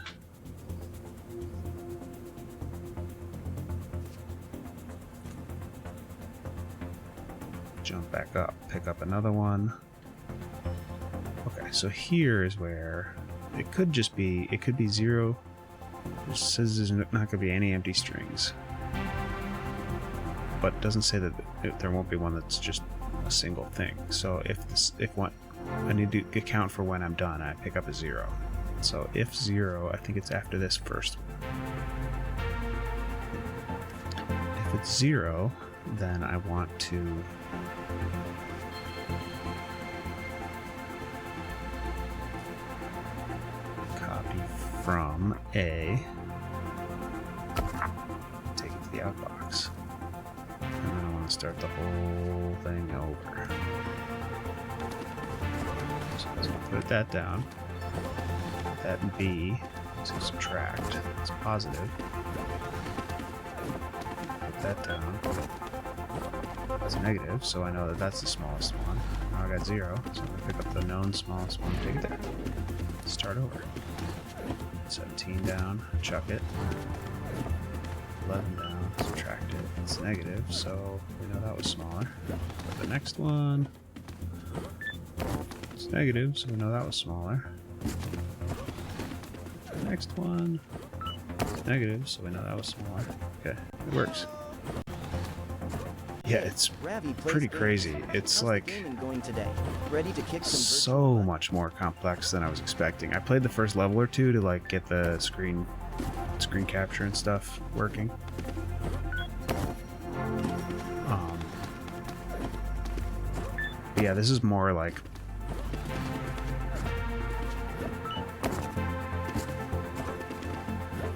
Speaker 2: jump back up, pick up another one. Okay, so here is where it could just be, it could be 0. It says there's not going to be any empty strings. But it doesn't say that there won't be one that's just a single thing. So if one, I need to account for when I'm done, I pick up a 0. So if 0, I think it's after this first one. If it's 0, then I want to copy from A, take it to the outbox, and then I want to start the whole thing over. So I'm going to put that down, put that in B, so subtract, it's positive, put that down. That's negative, so I know that that's the smallest one. Now I got 0, so I'm going to pick up the known smallest one and take it there. Start over. 17 down, chuck it. 11 down. Subtract it. It's negative, so we know that was smaller. The next one. It's negative, so we know that was smaller. The next one. It's negative, so we know that was smaller. Okay, it works. Yeah, it's
Speaker 1: Ravi plays
Speaker 2: pretty
Speaker 1: games.
Speaker 2: crazy. It's
Speaker 1: How's the
Speaker 2: like
Speaker 1: gaming going today? Ready to kick some
Speaker 2: so
Speaker 1: virtual butt?
Speaker 2: much more complex than I was expecting. I played the first level or two to like get the screen capture and stuff working. Yeah, this is more like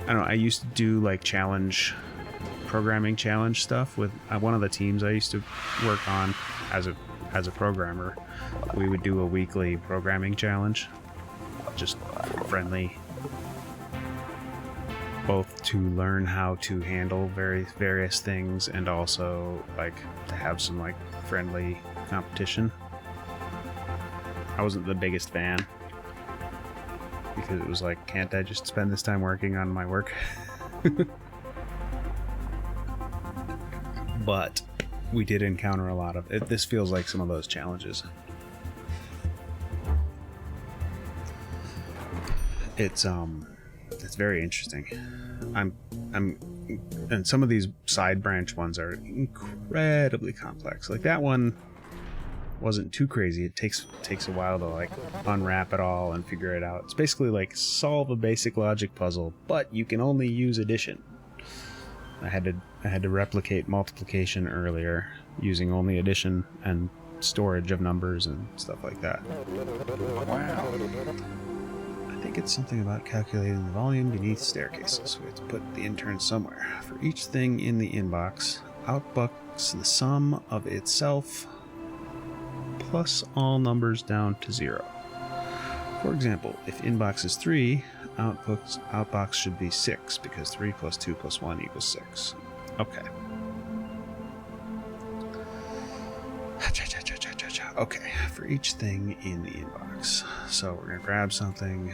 Speaker 2: I don't know. I used to do like programming challenge stuff with one of the teams I used to work on as a programmer. We would do a weekly programming challenge, just friendly, both to learn how to handle various things and also like to have some like friendly competition. I wasn't the biggest fan because it was like, can't I just spend this time working on my work? But we did encounter a lot of it. This feels like some of those challenges. It's very interesting. And some of these side branch ones are incredibly complex. Like that one wasn't too crazy. It takes a while to like unwrap it all and figure it out. It's basically like solve a basic logic puzzle, but you can only use addition. I had to replicate multiplication earlier using only addition and storage of numbers and stuff like that.
Speaker 6: Wow.
Speaker 2: I think it's something about calculating the volume beneath staircases. We have to put the intern somewhere. For each thing in the inbox, outbox the sum of itself plus all numbers down to 0. For example, if inbox is 3, outbox should be 6, because 3 plus 2 plus 1 equals 6. Okay. Okay, for each thing in the inbox. So we're going to grab something.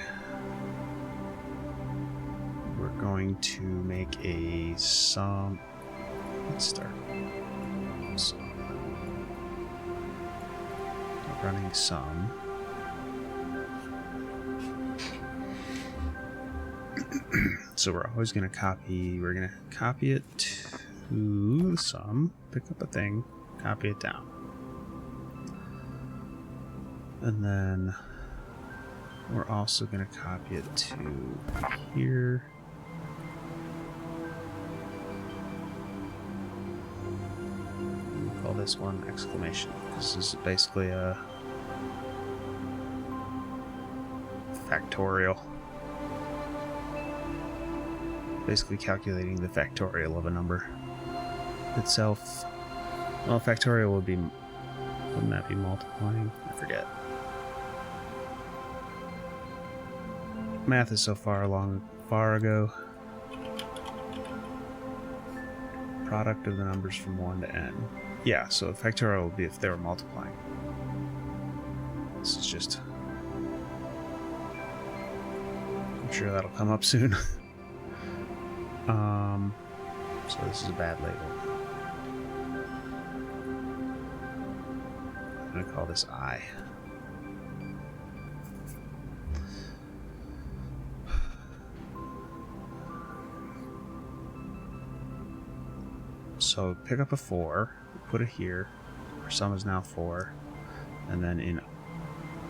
Speaker 2: We're going to make a sum. Let's start. So, running sum. So we're always going to copy it to the sum, pick up a thing, copy it down. And then we're also going to copy it to here. We'll call this one exclamation. This is basically a factorial. Basically calculating the factorial of a number itself. Well, factorial would be, wouldn't that be multiplying? I forget. Math is so far ago. Product of the numbers from 1 to n. Yeah, so factorial would be if they were multiplying. This is just... I'm sure that'll come up soon. So this is a bad label. I'm going to call this I. So pick up a 4, put it here. Our sum is now 4. And then in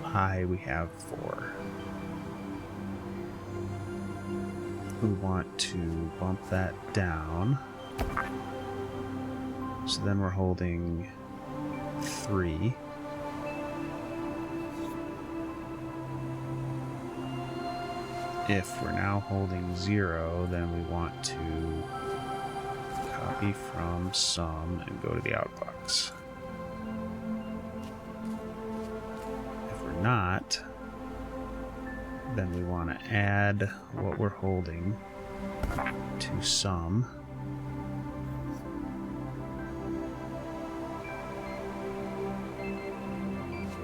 Speaker 2: I we have 4. We want to bump that down. So then we're holding 3. If we're now holding 0, then we want to copy from sum and go to the outbox. If we're not, then we want to add what we're holding to sum.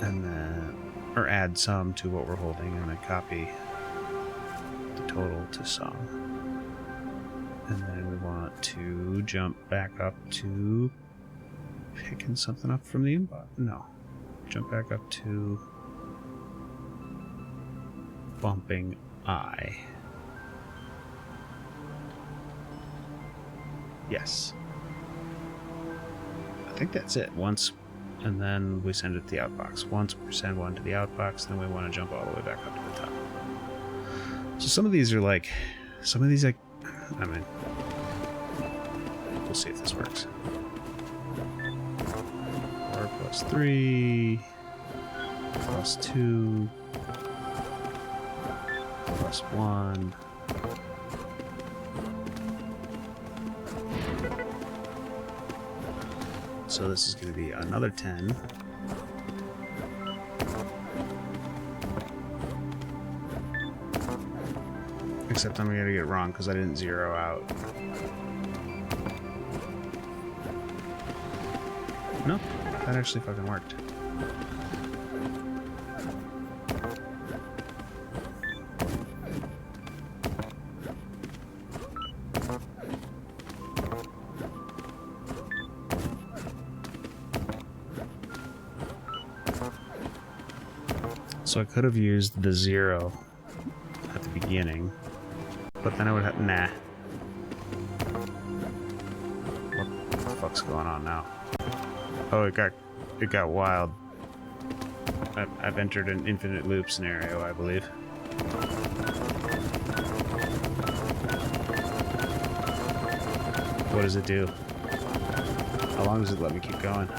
Speaker 2: And then, or add sum to what we're holding and then copy the total to sum. And then we want to jump back up to picking something up from the inbox. No. Jump back up to bumping I. Yes. I think that's it. Once, and then we send it to the outbox. Once we send one to the outbox, then we want to jump all the way back up to the top. So some of these are like, I mean, we'll see if this works. 4 plus 3 plus 2 plus 1. So this is going to be another 10. Except I'm going to get it wrong because I didn't zero out. No, that actually fucking worked. So I could have used the 0 at the beginning, but then I would have... Nah. What the fuck's going on now? Oh, it got wild. I've entered an infinite loop scenario, I believe. What does it do? How long does it let me keep going?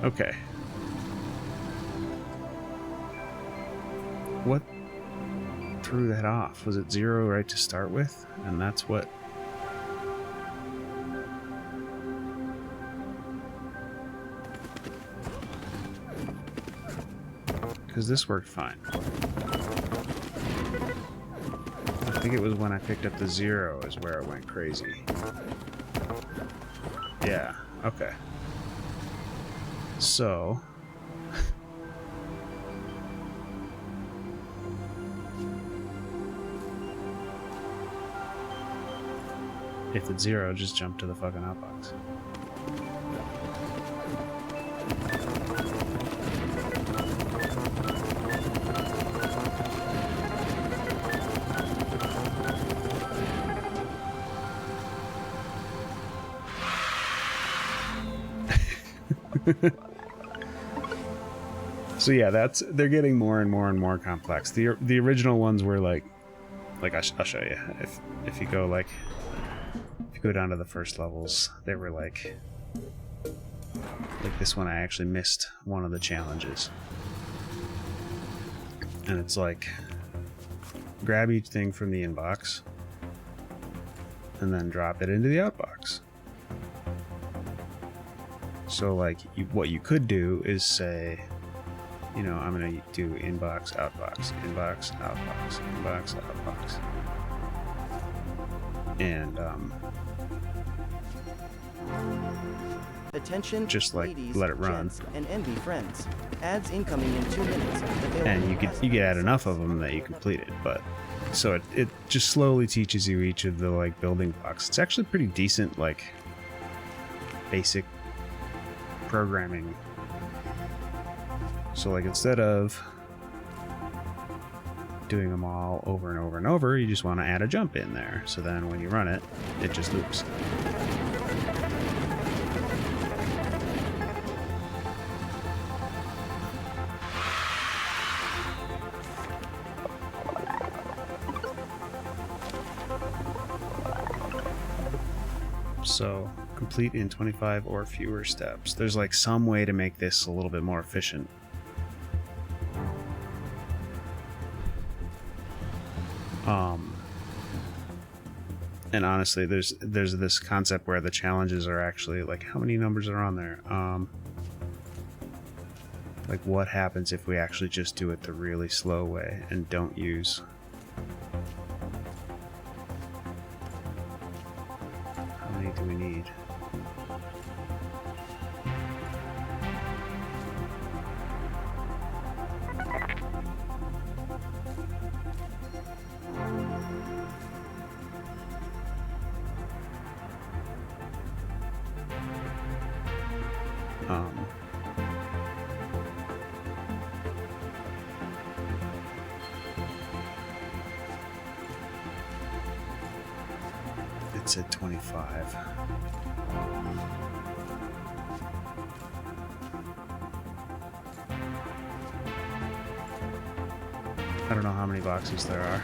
Speaker 2: Okay. What threw that off? Was it 0 right to start with? And that's what... Because this worked fine. I think it was when I picked up the 0 is where it went crazy. Yeah, okay. So... if it's 0, just jump to the fucking outbox. So yeah, they're getting more and more and more complex. The original ones were like I'll show you. If you go go down to the first levels, they were like this one. I actually missed one of the challenges, and it's like grab each thing from the inbox and then drop it into the outbox. So like what you could do is say, you know, I'm gonna do inbox, outbox, inbox, outbox, inbox, outbox, and
Speaker 1: Attention,
Speaker 2: just like
Speaker 1: ladies,
Speaker 2: let it run.
Speaker 1: gents, and envy friends. Ads incoming in 2 minutes.
Speaker 2: And you get add enough of them that you complete it. But so it just slowly teaches you each of the like building blocks. It's actually pretty decent, like basic programming. So like instead of doing them all over and over and over, you just want to add a jump in there. So then when you run it, it just loops. So complete in 25 or fewer steps. There's like some way to make this a little bit more efficient. And honestly, there's this concept where the challenges are actually like, how many numbers are on there? Like what happens if we actually just do it the really slow way and don't use... How everything we need. It's at 25. I don't know how many boxes there are.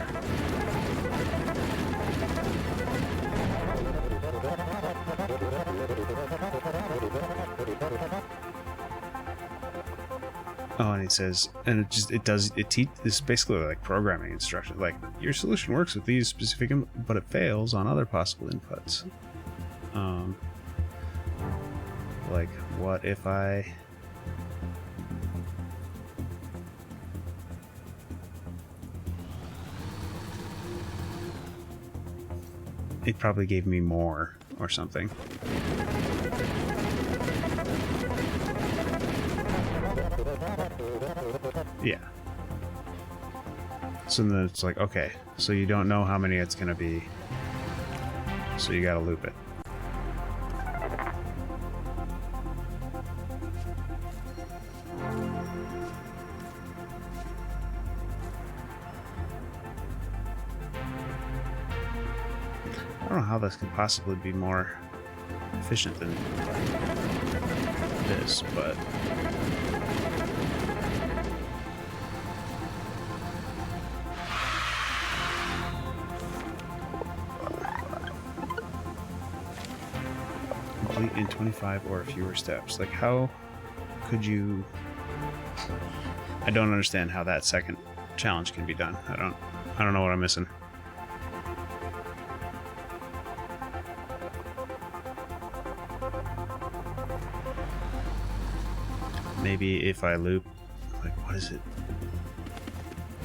Speaker 2: Oh, and it says, and it's basically like programming instructions. Like, your solution works with these specific, but it fails on other possible inputs. Like, what if I... It probably gave me more or something. Yeah. So then it's like, okay, so you don't know how many it's gonna be, so you gotta loop it. I don't know how this could possibly be more efficient than this, but... Complete in 25 or fewer steps. Like, how could you... I don't understand how that second challenge can be done. I don't know what I'm missing. Maybe if I loop, like, what is it?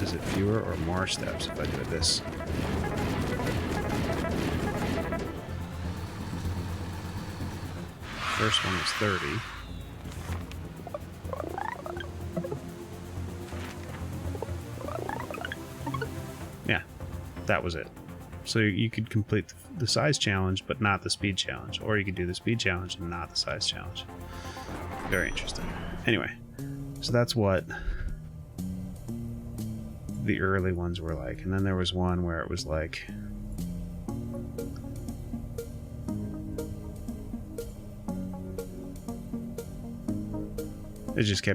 Speaker 2: Is it fewer or more steps if I do it this? First one is 30. Yeah, that was it. So you could complete the size challenge, but not the speed challenge. Or you could do the speed challenge and not the size challenge. Very interesting. Anyway, so that's what the early ones were like. And then there was one where it was like... It just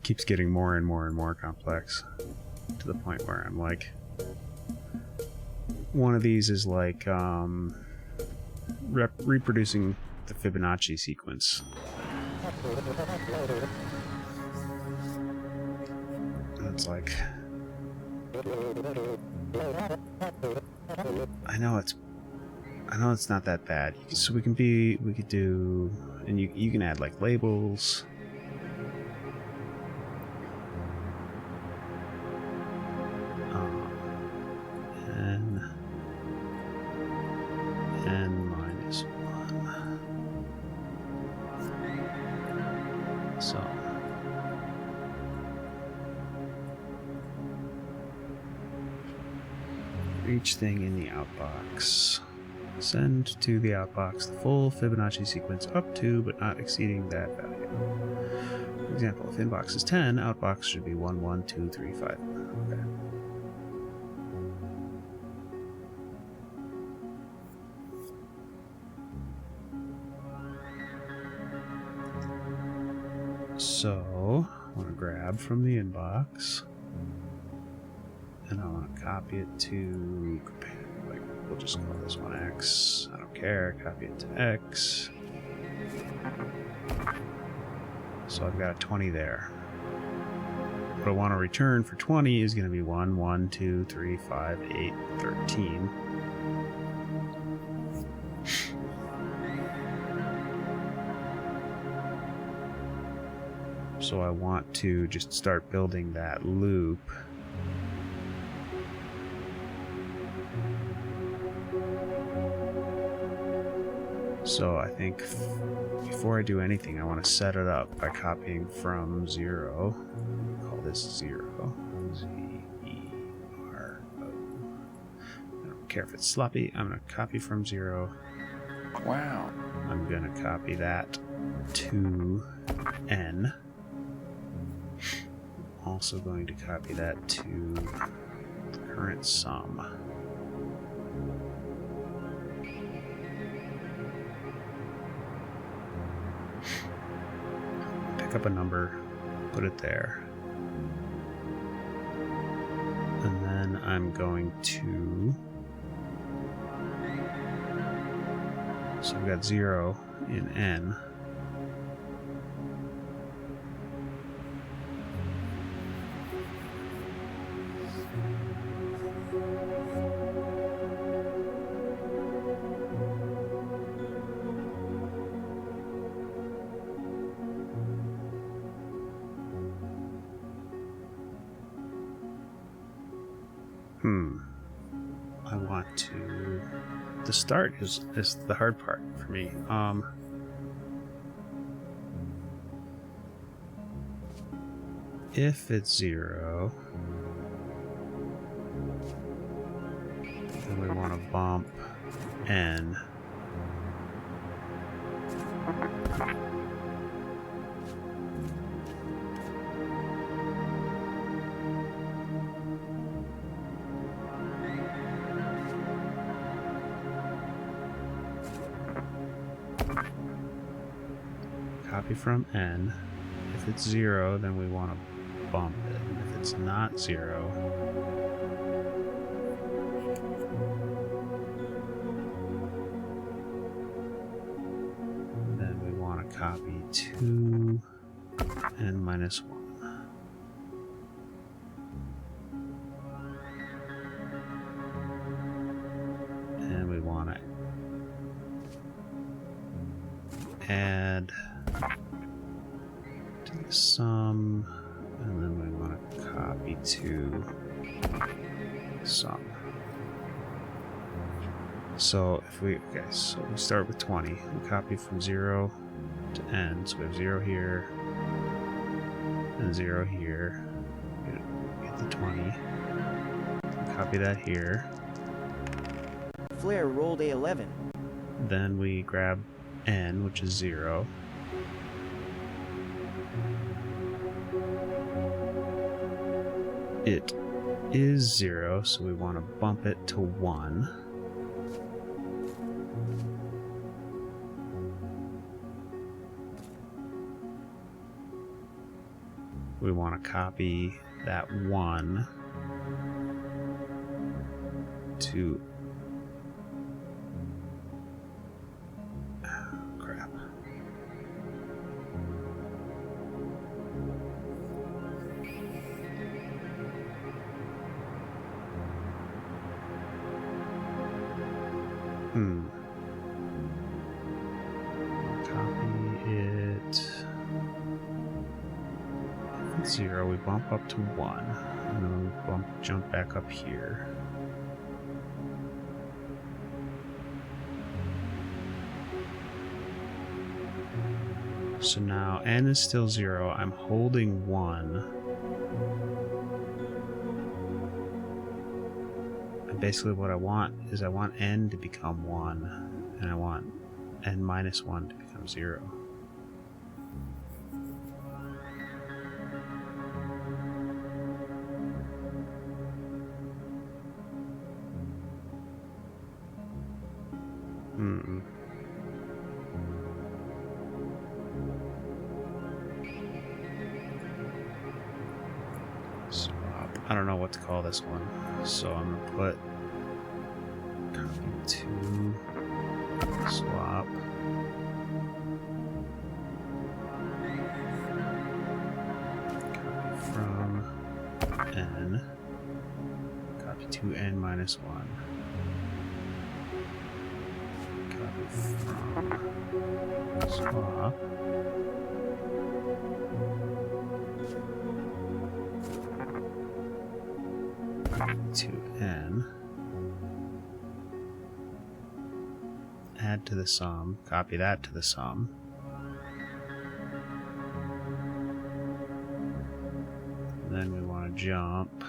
Speaker 2: keeps getting more and more and more complex, to the point where I'm like, one of these is like reproducing the Fibonacci sequence. It's like, I know it's not that bad. So we could do, and you can add like labels. N minus 1. So for each thing in the outbox, send to the outbox the full Fibonacci sequence up to but not exceeding that value. For example, if inbox is 10, outbox should be 1, 1, 2, 3, 5. Okay. So, I want to grab from the inbox, and I want to copy it to, like, we'll just call this one X. I don't care, copy it to X. So I've got a 20 there. What I want to return for 20 is going to be 1, 1, 2, 3, 5, 8, 13. So I want to just start building that loop. So I think before I do anything, I want to set it up by copying from 0. Call this 0. Z-E-R-O. I don't care if it's sloppy. I'm going to copy from 0.
Speaker 6: Wow.
Speaker 2: I'm going to copy that to N. Also going to copy that to the current sum. Pick up a number, put it there. And then I'm going to... So I've got 0 in N. I want to... The start is the hard part for me. If it's 0, then we want to bump N. Copy from N. If it's 0, then we want to bump it. If it's not 0, then we want to copy 2 and minus 1. And we want to add to the sum, and then we want to copy to sum. So if we, okay, so we start with 20. We copy from 0 to N, so we have 0 here, and 0 here. Get the 20. Copy that here.
Speaker 1: Flare rolled A11.
Speaker 2: Then we grab N, which is 0. It is 0, so we want to bump it to 1. We want to copy that 1 to... crap. Copy it. If it's 0, we bump up to 1, and then we jump back up here. So now N is still 0. I'm holding 1. And basically what I want is I want N to become 1, and I want N minus 1 to become 0. Swap. I don't know what to call this one, so I'm gonna put copy to swap. Copy from N. Copy to N minus 1. Copy from swap. To N, add to the sum, copy that to the sum. And then we want to jump.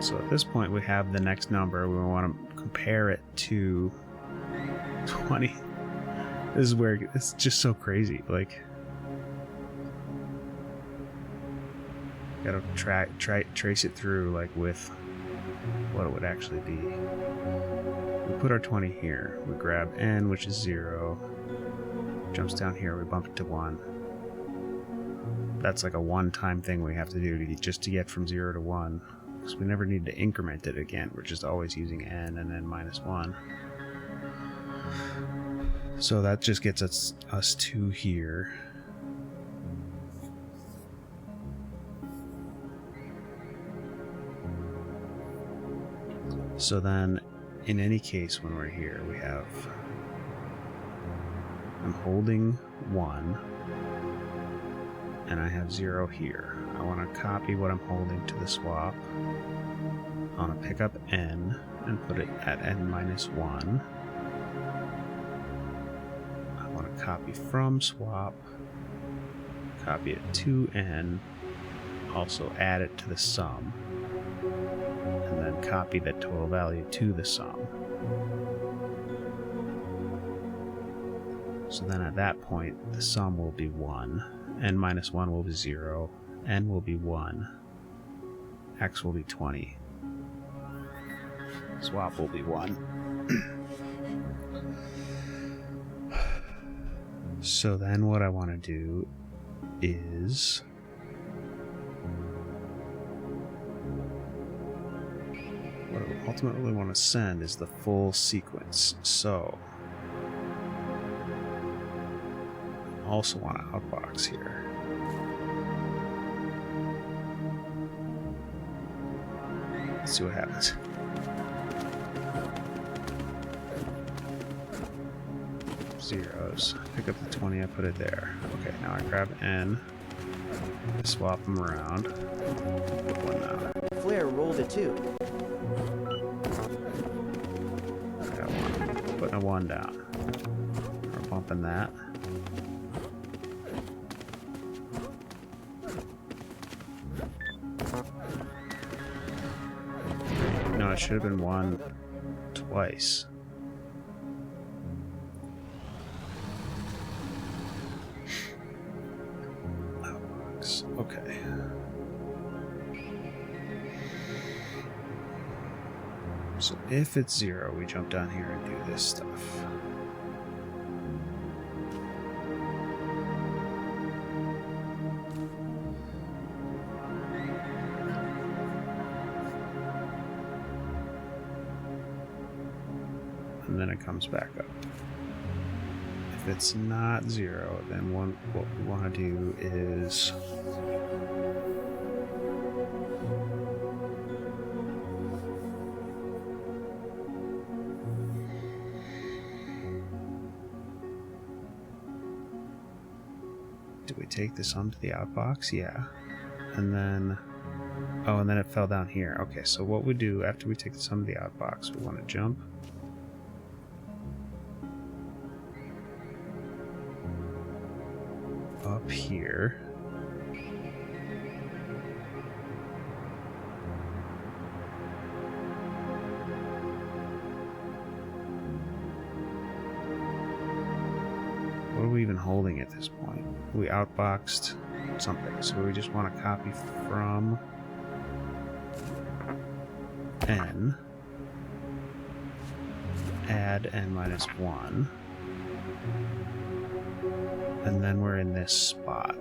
Speaker 2: So at this point we have the next number. We want to compare it to 20. This is where it's just so crazy. Like, gotta trace it through, like, with what it would actually be. We put our 20 here. We grab n, which is 0. Jumps down here. We bump it to 1. That's like a one-time thing we have to do just to get from 0 to 1. Because we never need to increment it again. We're just always using n and then minus 1. So that just gets us to here. So then, in any case, when we're here, we have... I'm holding 1, and I have 0 here. I want to copy what I'm holding to the swap. I want to pick up n and put it at n minus 1. I want to copy from swap, copy it to n, also add it to the sum, and then copy the total value to the sum. So then at that point, the sum will be 1, n minus 1 will be 0, n will be 1, x will be 20, swap will be 1. So then what I want to do is what I ultimately want to send is the full sequence. So I also want to outbox here. Let's see what happens. Zeros. Pick up the 20, I put it there. Okay, now I grab n, swap them around, put 1 down.
Speaker 1: Flare rolled a 2.
Speaker 2: Got 1. Putting a 1 down. We're bumping that. No, it should have been 1 twice. Okay. So if it's 0, we jump down here and do this stuff. And then it comes back up. If it's not 0, then what we want to do is do we take the sum to the outbox? Yeah. And then oh, and then it fell down here. Okay, so what we do after we take the sum to the outbox, we want to jump up here. What are we even holding at this point? We outboxed something, so we just want to copy from n, add n minus 1. And then we're in this spot.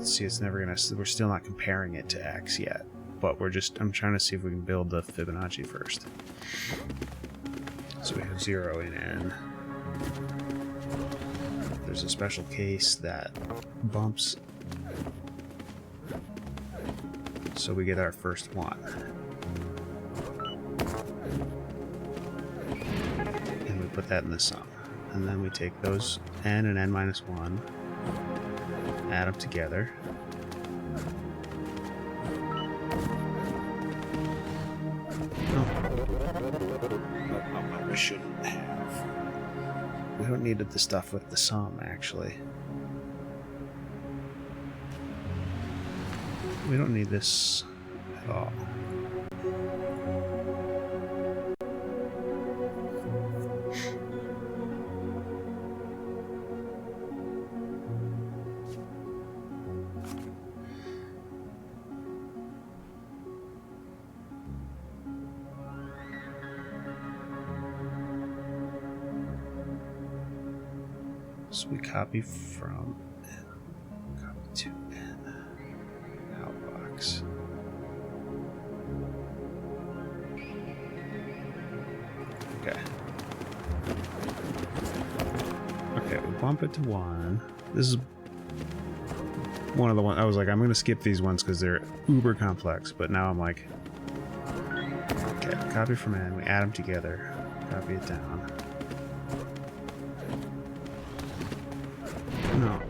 Speaker 2: See, it's never gonna, we're still not comparing it to x yet, but I'm trying to see if we can build the Fibonacci first. So we have 0 in n. There's a special case that bumps So we get our first one. And we put that in the sum. And then we take those n and n minus 1, add them together. We shouldn't have. We don't need the stuff with the sum, actually. We don't need this at all. So we copy from N, copy to N, outbox. Okay. Okay, we bump it to 1. This is one of the ones I was like, I'm going to skip these ones because they're uber complex, but now I'm like, okay, copy from N, we add them together, copy it down. No.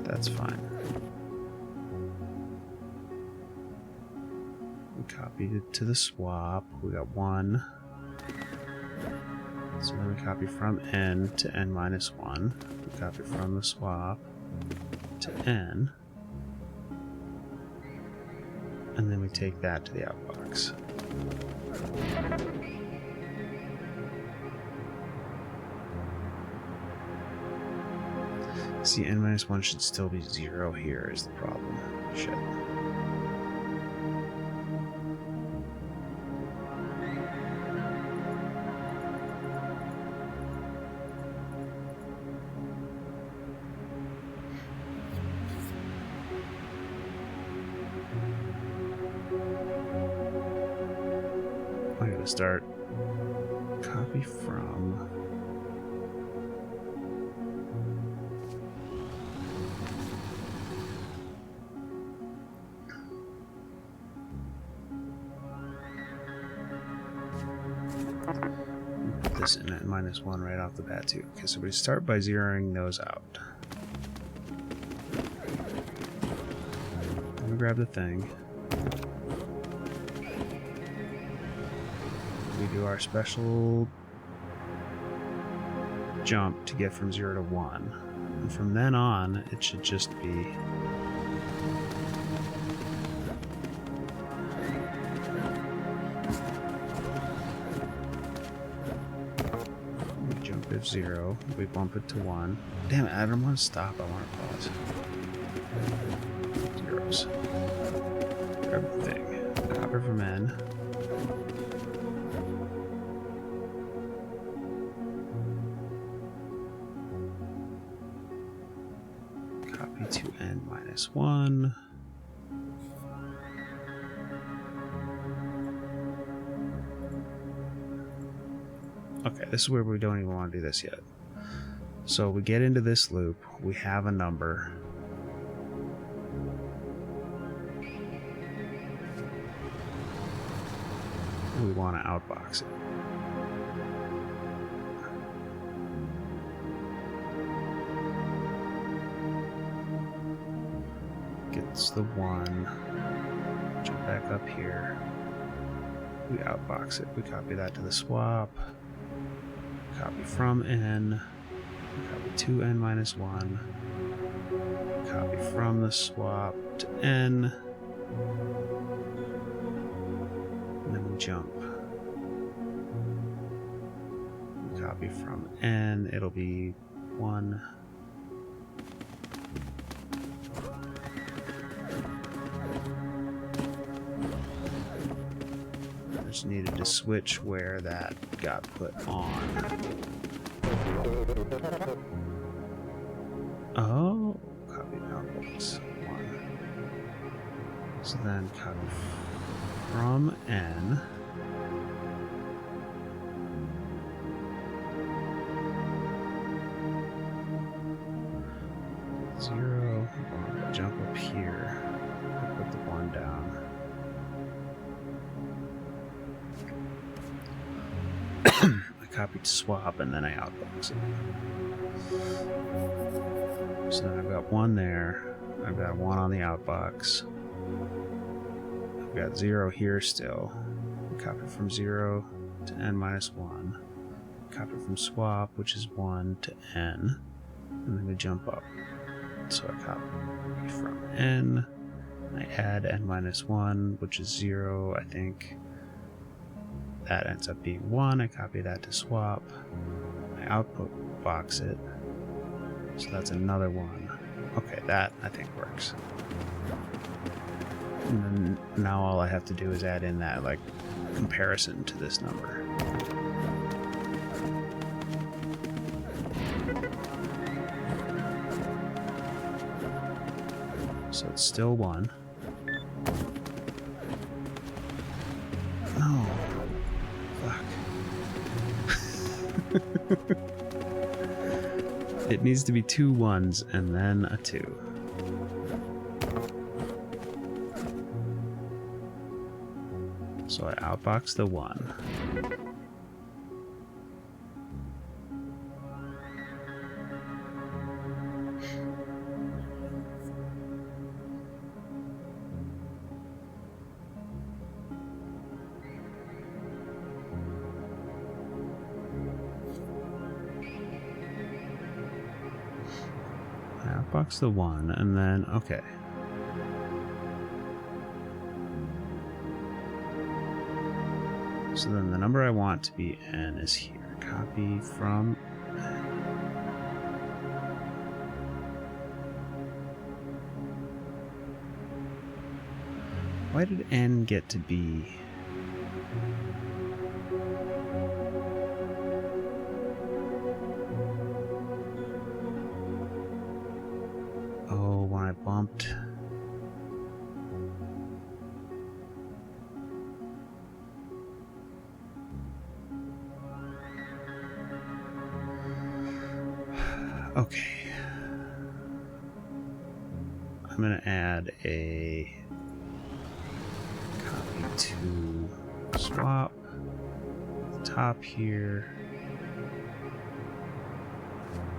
Speaker 2: That's fine. We copied it to the swap. We got 1. So then we copy from N to N minus 1. We copy from the swap to N. And then we take that to the outbox. See, n minus 1 should still be 0 here is the problem. Shit. I gotta start copy from put this in at minus 1 right off the bat too. Okay, so we start by zeroing those out. Let me grab the thing. We do our special jump to get from 0 to 1. And from then on, it should just be we jump if 0, we bump it to 1. Damn it, I don't want to stop, I want to pause. Zeros. Grab the thing. Copy from N. Copy to N minus 1. Okay, this is where we don't even want to do this yet. So we get into this loop, we have a number. We want to outbox it. Gets the 1. Jump back up here. We outbox it. We copy that to the swap. Copy from N. Copy to N minus 1. Copy from the swap to N. And then we jump. We copy from N. It'll be 1. Just needed to switch where that got put on. Oh, copy outbox 1. So then copy from N. up here. I put the 1 down. I copied swap and then I outbox it. So then I've got 1 there. I've got 1 on the outbox. I've got 0 here still. Copy from 0 to n minus 1. Copy from swap, which is 1 to n. And then we jump up. So I copy from n. I add n minus 1, which is 0, I think. That ends up being 1. I copy that to swap. I output box it. So that's another 1. Okay, that I think works. And then now all I have to do is add in that like comparison to this number. So it's still 1. No. Fuck. It needs to be 2 1s and then a 2. So I outbox the 1. Outbox the 1 and then okay. So then the number I want to be n is here. Copy from n. Why did n get to be? Oh, when I bumped. Okay. I'm going to add a copy to swap top here.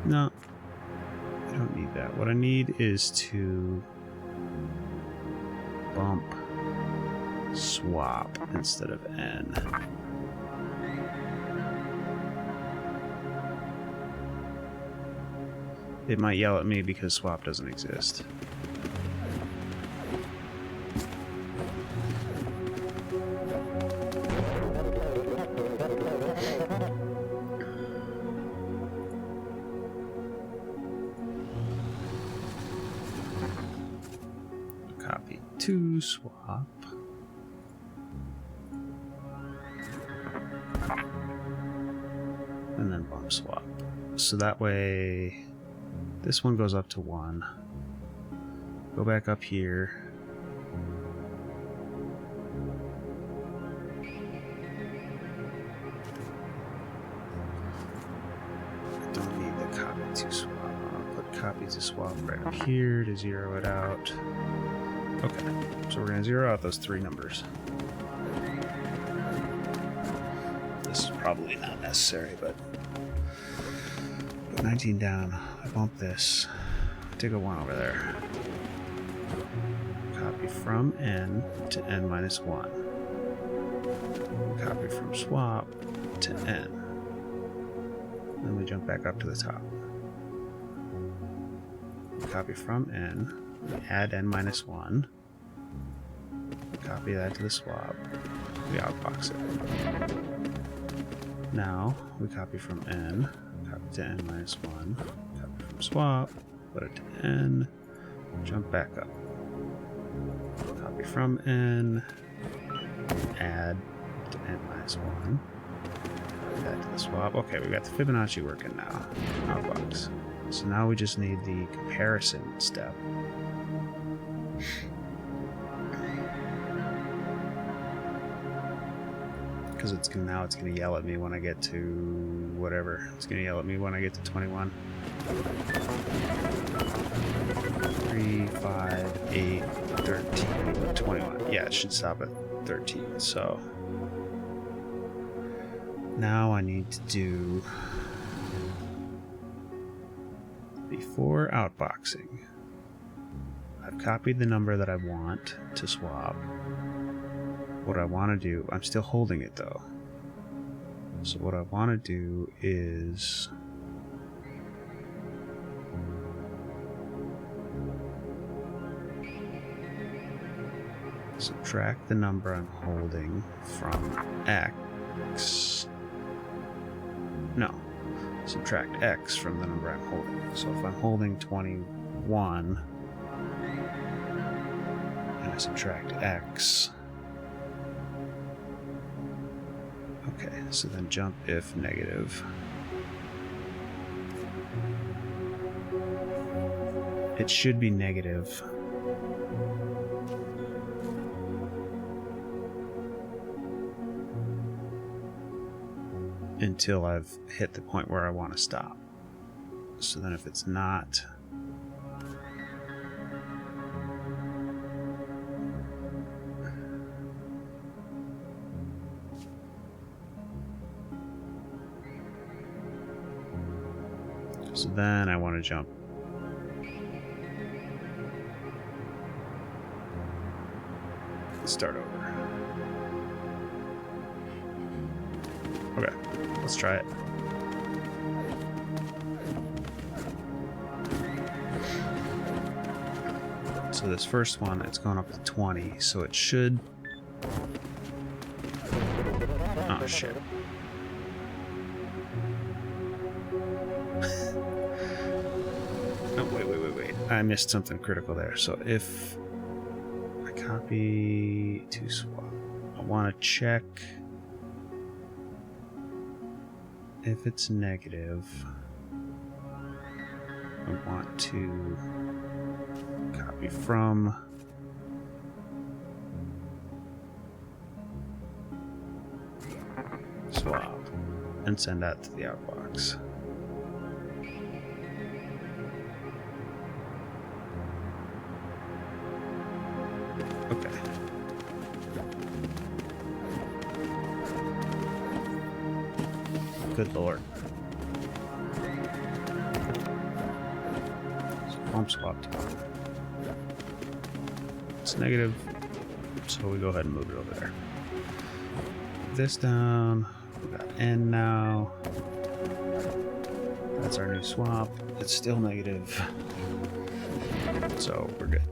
Speaker 2: No, I don't need that. What I need is to bump swap instead of n. It might yell at me because swap doesn't exist. Copy to swap. And then bump swap. So that way this one goes up to 1. Go back up here. I don't need the copy to swap. I'll put copy to swap right up here to zero it out. Okay, so we're going to zero out those 3 numbers. This is probably not necessary, but put 19 down. I bump this. Take a 1 over there. Copy from n to n minus 1. Copy from swap to n. Then we jump back up to the top. Copy from n. We add n minus 1. Copy that to the swap. We outbox it. Now we copy from n. Copy to n minus 1. Copy from swap. Put it to n. Jump back up. Copy from n. Add to n minus 1. Copy that to the swap. Okay, we got the Fibonacci working now. Outbox. So now we just need the comparison step. Because it's gonna yell at me when I get to whatever. It's gonna yell at me when I get to 21. 3, 5, 8, 13, 21. Yeah, it should stop at 13. So now I need to do, before outboxing, I've copied the number that I want to swap. What I want to do, I'm still holding it though. So what I want to do is subtract the number I'm holding from X. No, subtract X from the number I'm holding. So if I'm holding 21 and I subtract X, okay, so then jump if negative. It should be negative. Until I've hit the point where I want to stop. So then if it's not, so then I want to jump. Start over. Okay, let's try it. So this first one, it's going up to 20, so it should... Oh, shit. Oh, wait. I missed something critical there. So if I copy to swap, I want to check if it's negative. I want to copy from swap and send that to the outbox. Okay. Good lord. So pump swapped. It's negative, so we go ahead and move it over there. Move this down. We got N now. That's our new swap. It's still negative, so we're good.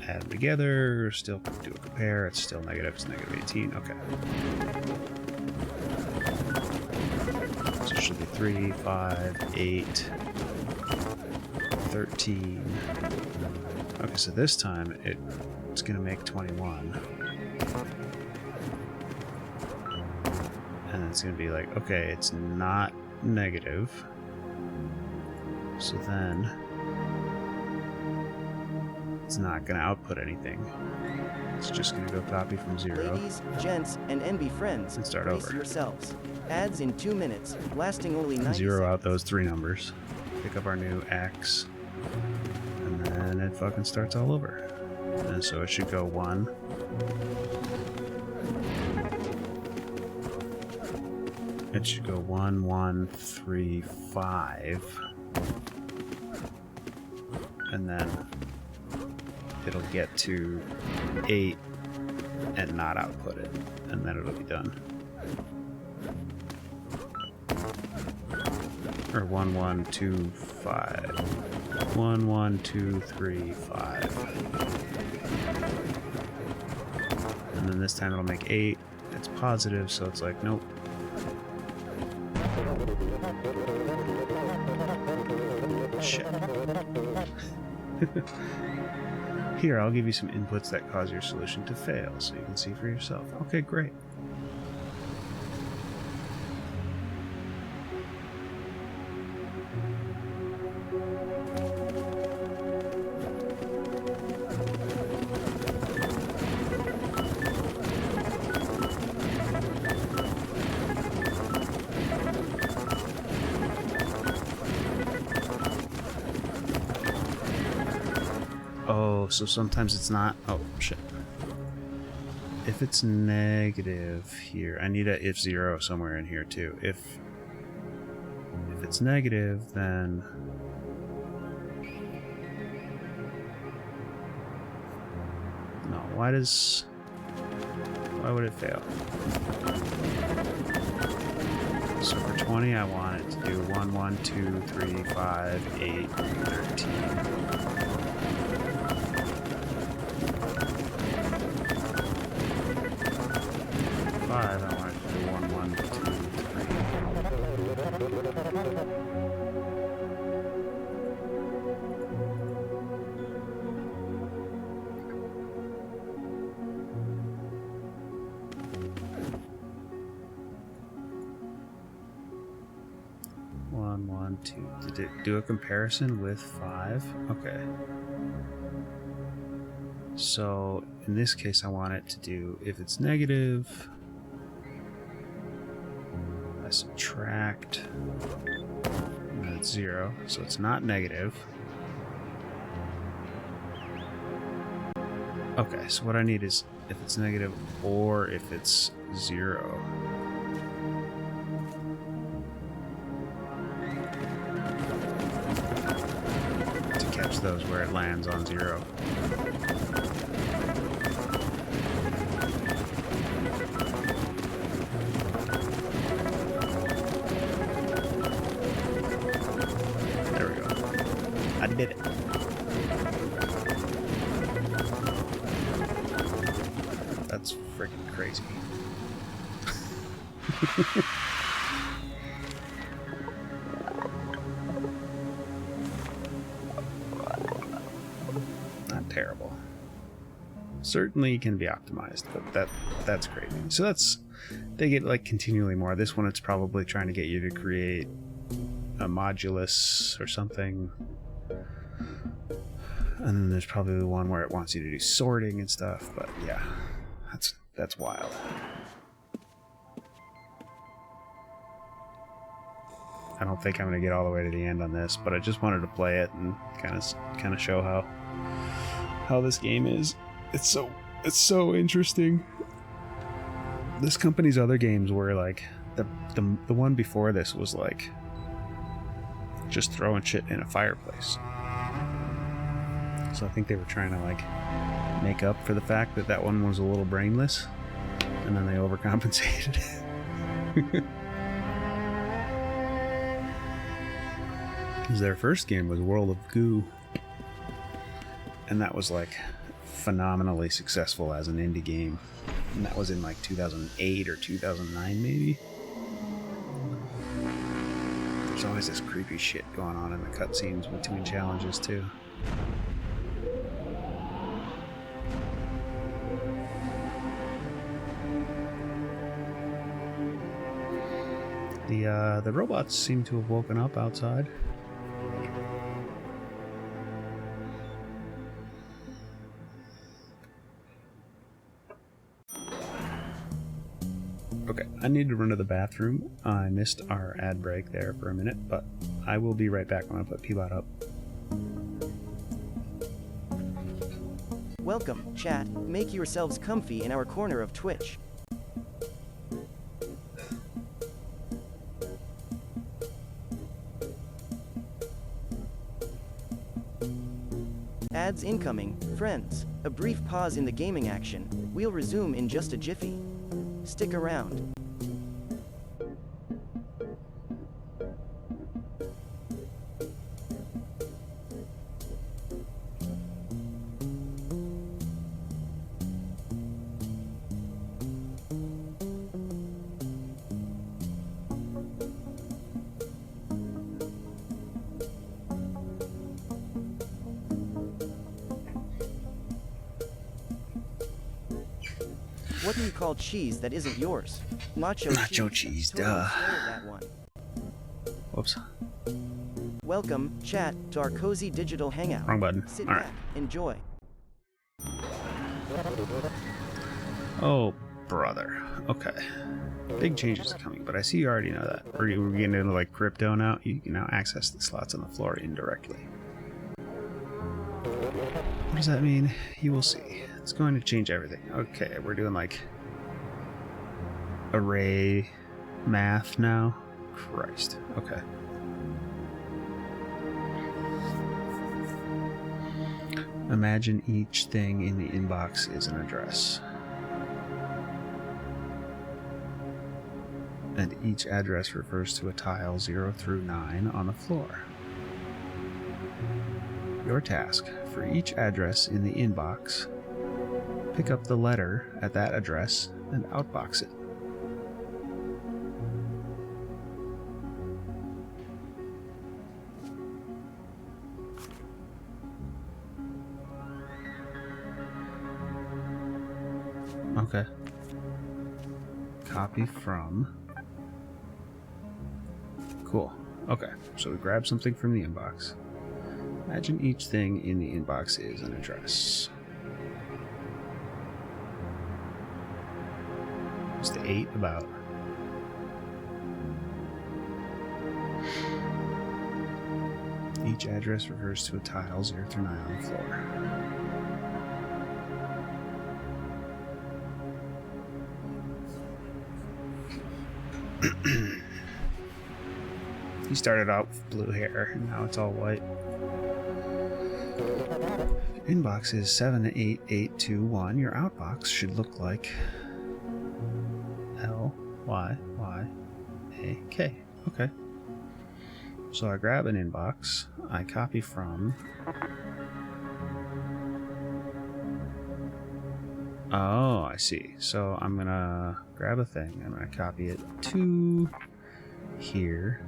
Speaker 2: Add them together, still do a compare, it's still negative, it's negative 18, okay. So it should be 3, 5, 8, 13. Okay, so this time it's gonna make 21. And it's gonna be like, okay, it's not negative. So then it's not going to output anything. It's just going to go copy from 0.
Speaker 1: Ladies, gents, and NB friends,
Speaker 2: And start
Speaker 1: brace
Speaker 2: over.
Speaker 1: yourselves. Ads in 2 minutes, lasting only 90
Speaker 2: Zero out
Speaker 1: seconds.
Speaker 2: those 3 numbers. Pick up our new X. And then it fucking starts all over. And so it should go 1. It should go 1, 1, 3, 5. And then it'll get to 8 and not output it, and then it'll be done. Or 1, 1, 2, 5. 1, 1, 2, 3, 5. And then this time it'll make 8. It's positive, so it's like, nope. Shit. Here, I'll give you some inputs that cause your solution to fail so you can see for yourself. Okay, great. so sometimes it's not. Oh, shit. If it's negative here, I need a if 0 somewhere in here too. If it's negative, then no. Why would it fail? So for 20, I want it to do 1, 1, 2, 3, 5, 8, 13. 5, I want it to do 1, 1, 2, 1, 1, 2. Did it do a comparison with 5? Okay. So in this case, I want it to do, if it's negative, I subtract, and then it's 0, so it's not negative. Okay, so what I need is if it's negative or if it's 0. To catch those where it lands on 0. There we go. I did it. That's freaking crazy. Not terrible. Certainly can be optimized, but that's crazy. So they get like continually more. This one, it's probably trying to get you to create a modulus or something. And then there's probably the one where it wants you to do sorting and stuff, but yeah, that's wild. I don't think I'm gonna get all the way to the end on this, but I just wanted to play it and kind of show how this game is. It's so interesting. This company's other games were like the one before this was like just throwing shit in a fireplace. So I think they were trying to like make up for the fact that that one was a little brainless, and then they overcompensated. Because their first game was World of Goo, and that was like phenomenally successful as an indie game, and that was in like 2008 or 2009 maybe. There's always this creepy shit going on in the cutscenes between challenges too. The robots seem to have woken up outside. Okay, I need to run to the bathroom. I missed our ad break there for a minute, but I will be right back when I put P-Bot up.
Speaker 1: Welcome, chat. Make yourselves comfy in our corner of Twitch. Ads incoming, friends. A brief pause in the gaming action. We'll resume in just a jiffy. Stick around. What do you call cheese that isn't yours?
Speaker 2: Nacho cheese,
Speaker 1: Totally
Speaker 2: duh.
Speaker 1: stole that one.
Speaker 2: Whoops.
Speaker 1: Welcome, chat, to our cozy digital hangout.
Speaker 2: Wrong button.
Speaker 1: Sit
Speaker 2: All right.
Speaker 1: back, enjoy.
Speaker 2: Oh, brother. Okay. Big changes are coming, but I see you already know that. We're getting into like crypto now. You can now access the slots on the floor indirectly. What does that mean? You will see. It's going to change everything. Okay, we're doing like array math now. Christ. Okay. Imagine each thing in the inbox is an address. And each address refers to a tile 0 through 9 on the floor. Your task: for each address in the inbox, pick up the letter at that address and outbox it. Okay. Copy from. Cool. Okay, so we grab something from the inbox. Imagine each thing in the inbox is an address. What's the 8 about? Each address refers to a tile 0 through 9 on the floor. He started out with blue hair, and now it's all white. Inbox is 78821. Your outbox should look like LYYAK. Okay. So I grab an inbox, I copy from. Oh, I see. So I'm gonna grab a thing, I'm gonna copy it to here.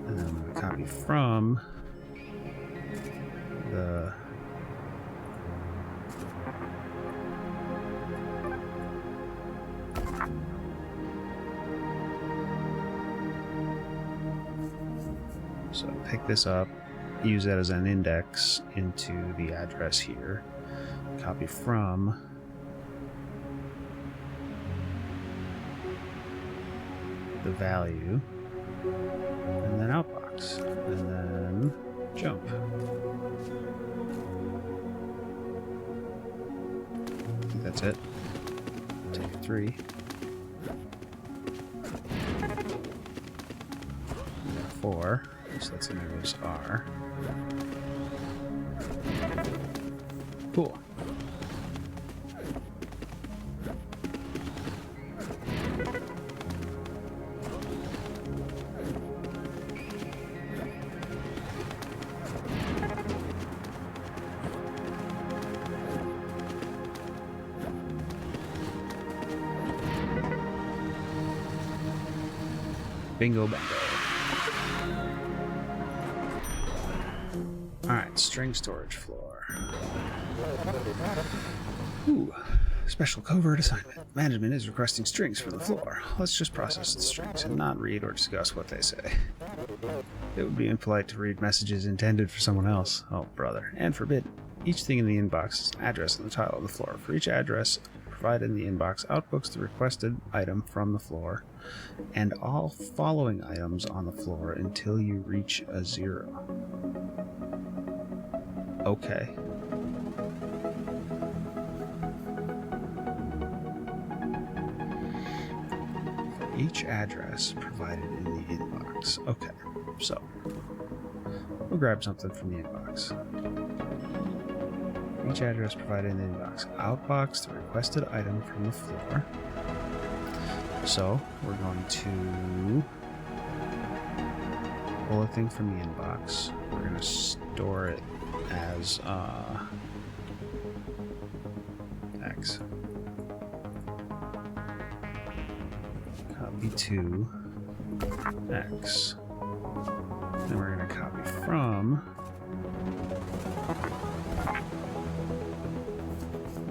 Speaker 2: And then I'm going to copy from the so pick this up, use that as an index into the address here, copy from the value, and then outbox, and then jump. I think that's it. Take 3. 4. So that's going to go as R. Cool. Bingo bango. Alright, string storage floor. Ooh, special covert assignment. Management is requesting strings from the floor. Let's just process the strings and not read or discuss what they say. It would be impolite to read messages intended for someone else. Oh, brother. And forbidden. Each thing in the inbox is an address on the tile of the floor. For each address provided in the inbox, outbooks the requested item from the floor, and all following items on the floor until you reach a 0. Okay. For each address provided in the inbox. Okay, so we'll grab something from the inbox. Each address provided in the inbox. Outbox the requested item from the floor. So we're going to pull a thing from the inbox. We're going to store it as X. Copy to X. Then we're going to copy from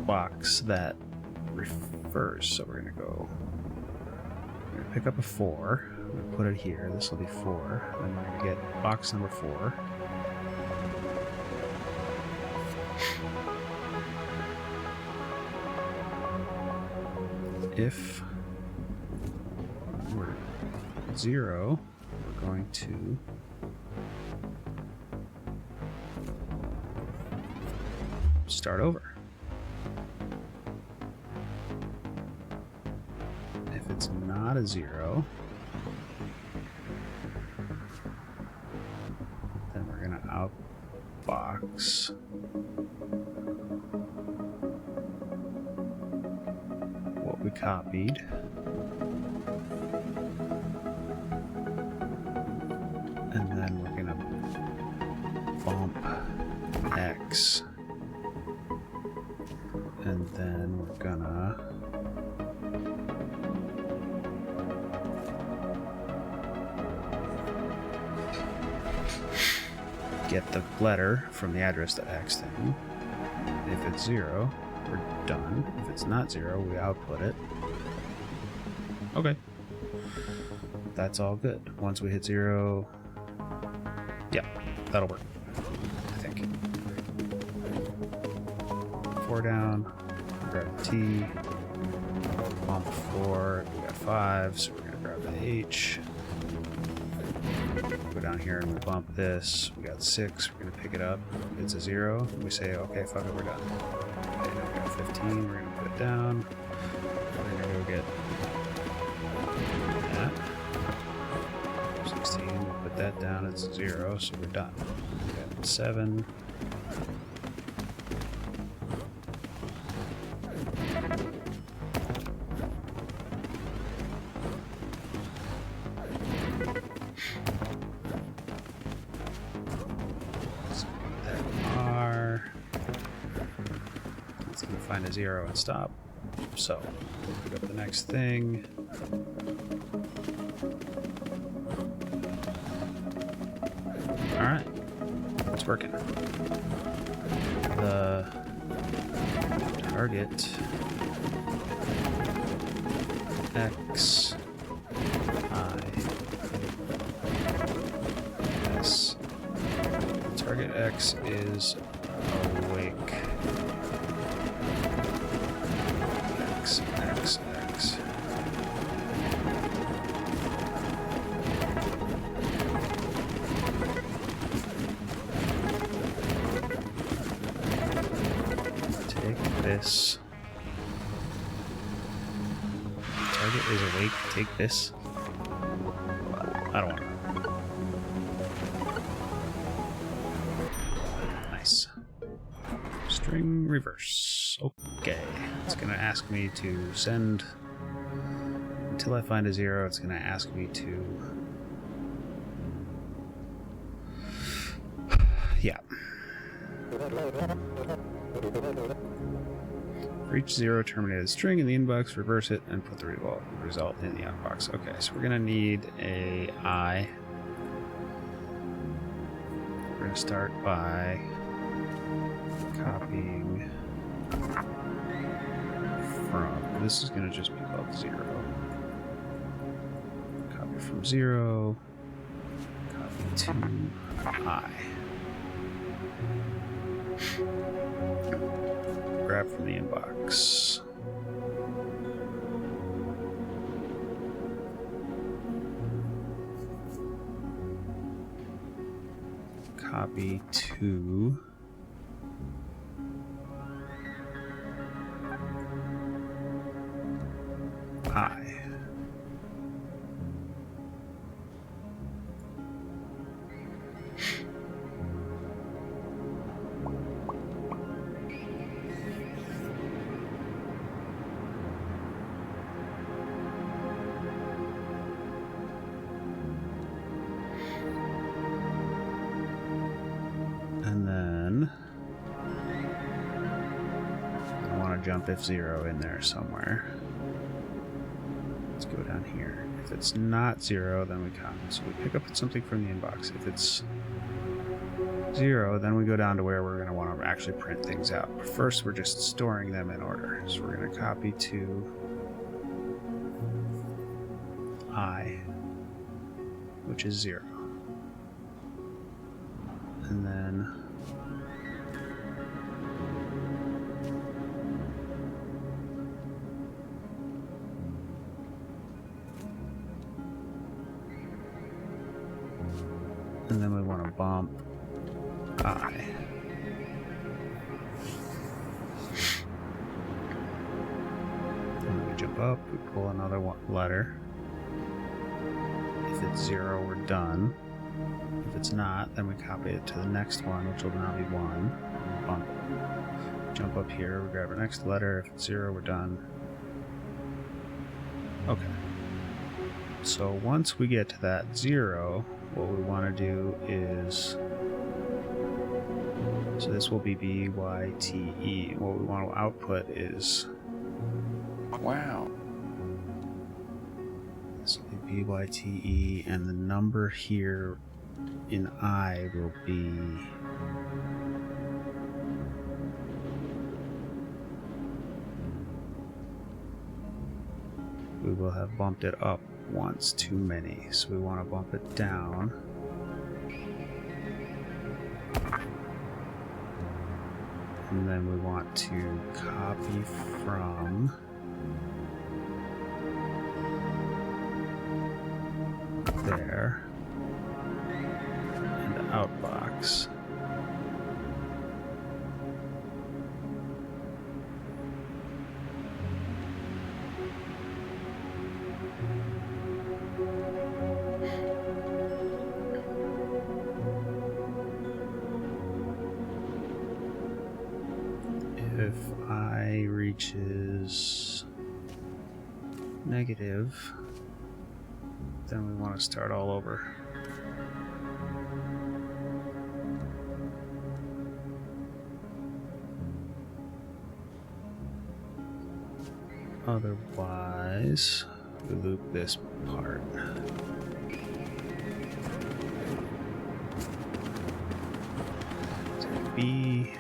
Speaker 2: box that refers. So we're going to go, we're going to pick up a 4, we're going to put it here, this will be 4, then we're going to get box number 4. If we're 0, we're going to start over. If it's not a 0, then we're gonna outbox what we copied. And then we're gonna bump X. And then we're gonna get the letter from the address.x thing. If it's 0, we're done. If it's not 0, we output it. Okay. That's all good. Once we hit 0, yeah, that'll work, I think. 4 down, grab the T, bump 4, we got 5, so we're gonna grab the H. Go down here and we bump this, we got 6, we're gonna pick it up, it's a 0, and we say, okay, fuck it, we're done. Okay, now we got 15, we're gonna put it down, we're gonna go get that. 16, we put that down, it's a 0, so we're done. We got 7. Find a 0 and stop. So pick up the next thing. Alright. It's working. The target X I S. The target X is awake. X. Take this. Target is awake. Take this. I don't want to. Nice. String reverse. Okay. It's going to ask me to send. Until I find a 0, it's going to ask me to. Yeah. For each 0 terminated string in the inbox, reverse it and put the result in the outbox. Okay, so we're going to need a I. We're going to start by copying from. This is going to just be called 0. Copy from 0. Copy to I. Grab from the inbox. Copy to I. And then I want to jump if0 in there somewhere. Let's go down here. If it's not 0, then we come. So we pick up something from the inbox. If it's 0, then we go down to where we're going to want to actually print things out. But first, we're just storing them in order. So we're going to copy to I, which is 0. And then we want to bump I. jump up, we pull another letter. If it's 0, we're done. If it's not, then we copy it to the next one, which will now be 1. Bump it. Jump up here, we grab our next letter. If it's 0, we're done. Okay. So once we get to that 0, what we want to do is... So this will be B-Y-T-E. What we want to output is...
Speaker 6: Wow.
Speaker 2: This will be B-Y-T-E, and the number here in I will be... We will have bumped it up once too many, so we want to bump it down. And then we want to copy from there and outbox. If I reaches negative, then we want to start all over. Otherwise, we loop this part. So B.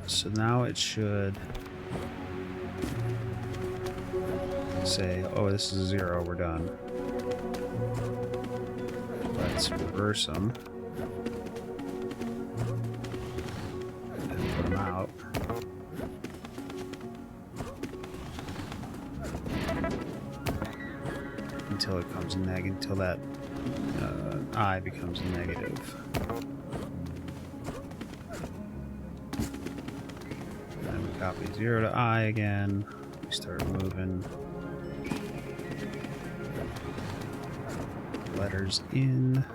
Speaker 2: So now it should say, oh, this is 0, we're done. Let's reverse them and put them out. Until it comes until that I becomes negative. Copy 0 to I again. We start moving letters in.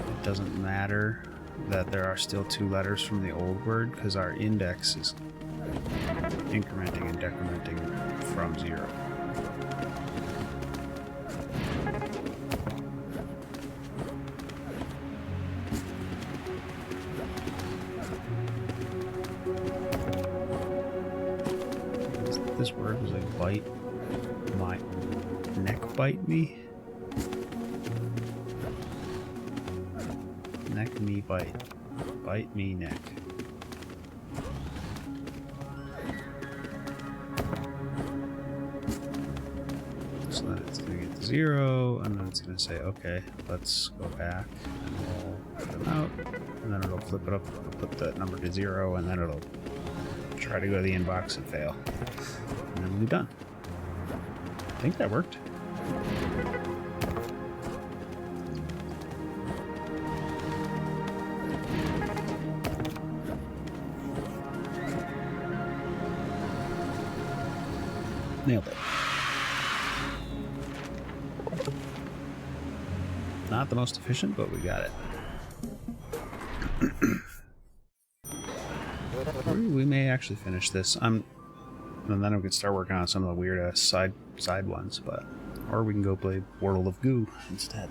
Speaker 2: It doesn't matter that there are still 2 letters from the old word because our index is incrementing and decrementing from 0. This word was like bite my neck, bite me, neck me bite me neck. So then it's gonna get to 0, and then it's gonna say, okay, let's go back and we'll put them out, and then it'll flip it up, put the number to 0, and then it'll try to go to the inbox and fail. And then we'll be done. I think that worked. Nailed it. Not the most efficient, but we got it. We may actually finish this. And then we can start working on some of the weird side ones, or we can go play World of Goo instead.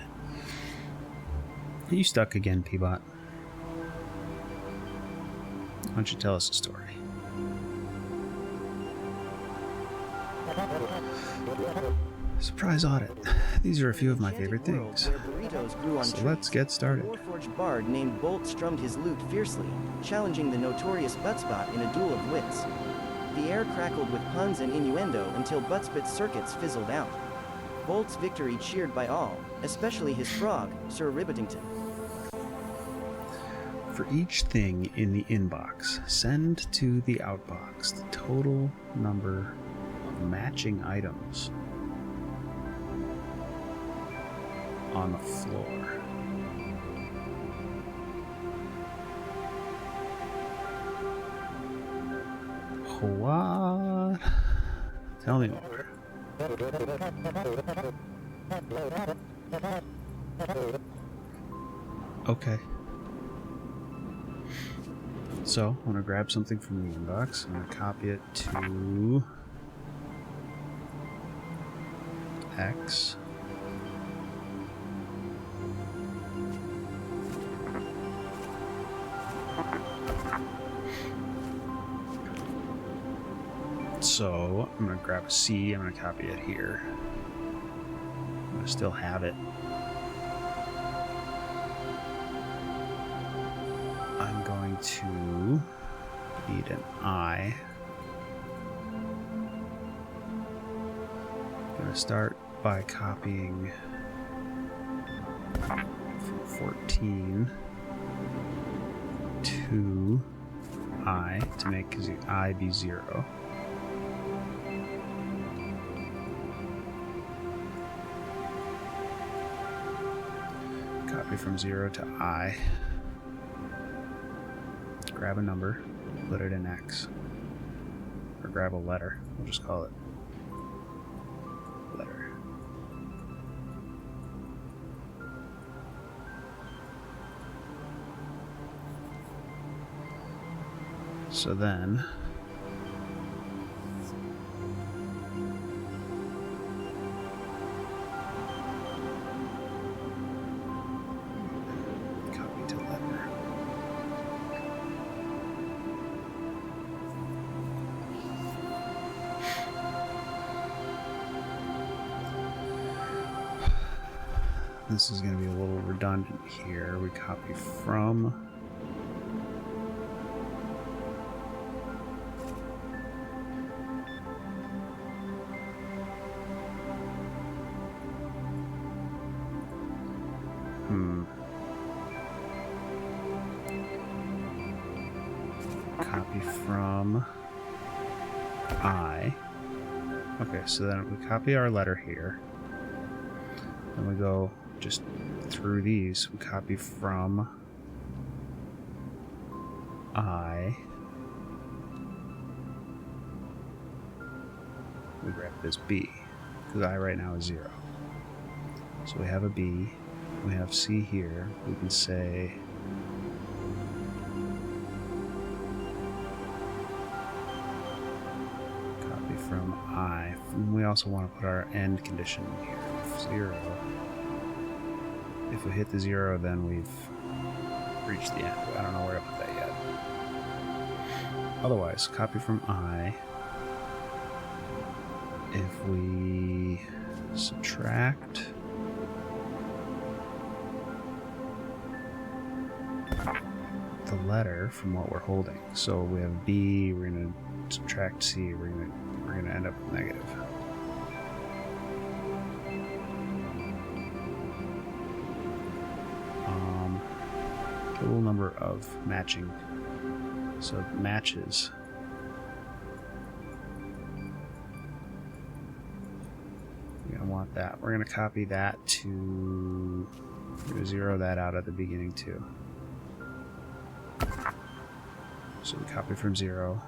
Speaker 2: Are you stuck again, P-Bot? Why don't you tell us a story? Surprise audit. These are a few of my favorite things. So let's get started.
Speaker 1: A Warforged bard named Bolt strummed his lute fiercely, challenging the notorious Buttspot in a duel of wits. The air crackled with puns and innuendo until Buttspot's circuits fizzled out. Bolt's victory cheered by all, especially his frog, Sir Ribbitington.
Speaker 2: For each thing in the inbox, send to the outbox the total number of matching items on the floor. What? Tell me more. Okay. So, I'm going to grab something from the inbox. I'm going to copy it to X. So, I'm going to grab a C. I'm going to copy it here. I'm going to still have it. I'm going to need an I. I'm going to start by copying from 14 to I to make I be 0. Copy from 0 to I. Grab a number, put it in X. Or grab a letter. We'll just call it letter. So then copy to letter. This is going to be a little redundant here. We copy from copy from I. Okay, so then we copy our letter here. Then we go just through these. We copy from I. We grab this B, because I right now is 0. So we have a B. We have C here. We can say copy from I. And we also want to put our end condition here. If 0. If we hit the 0, then we've reached the end. I don't know where to put that yet. Otherwise, copy from I. If we subtract the letter from what we're holding, so we have B, we're going to subtract C, we're going to end up with negative. Total number of matching, so matches. We're going to want that. We're going to copy that to, we're going to 0 that out at the beginning too. So we copy from 0,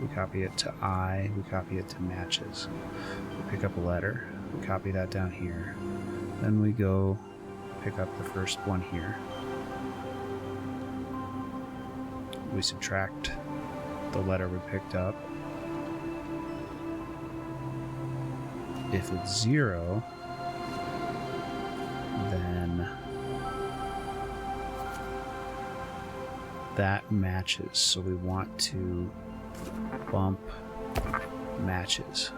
Speaker 2: we copy it to I, we copy it to matches. We pick up a letter, we copy that down here. Then we go pick up the first one here. We subtract the letter we picked up. If it's 0, then that matches. So we want to bump matches.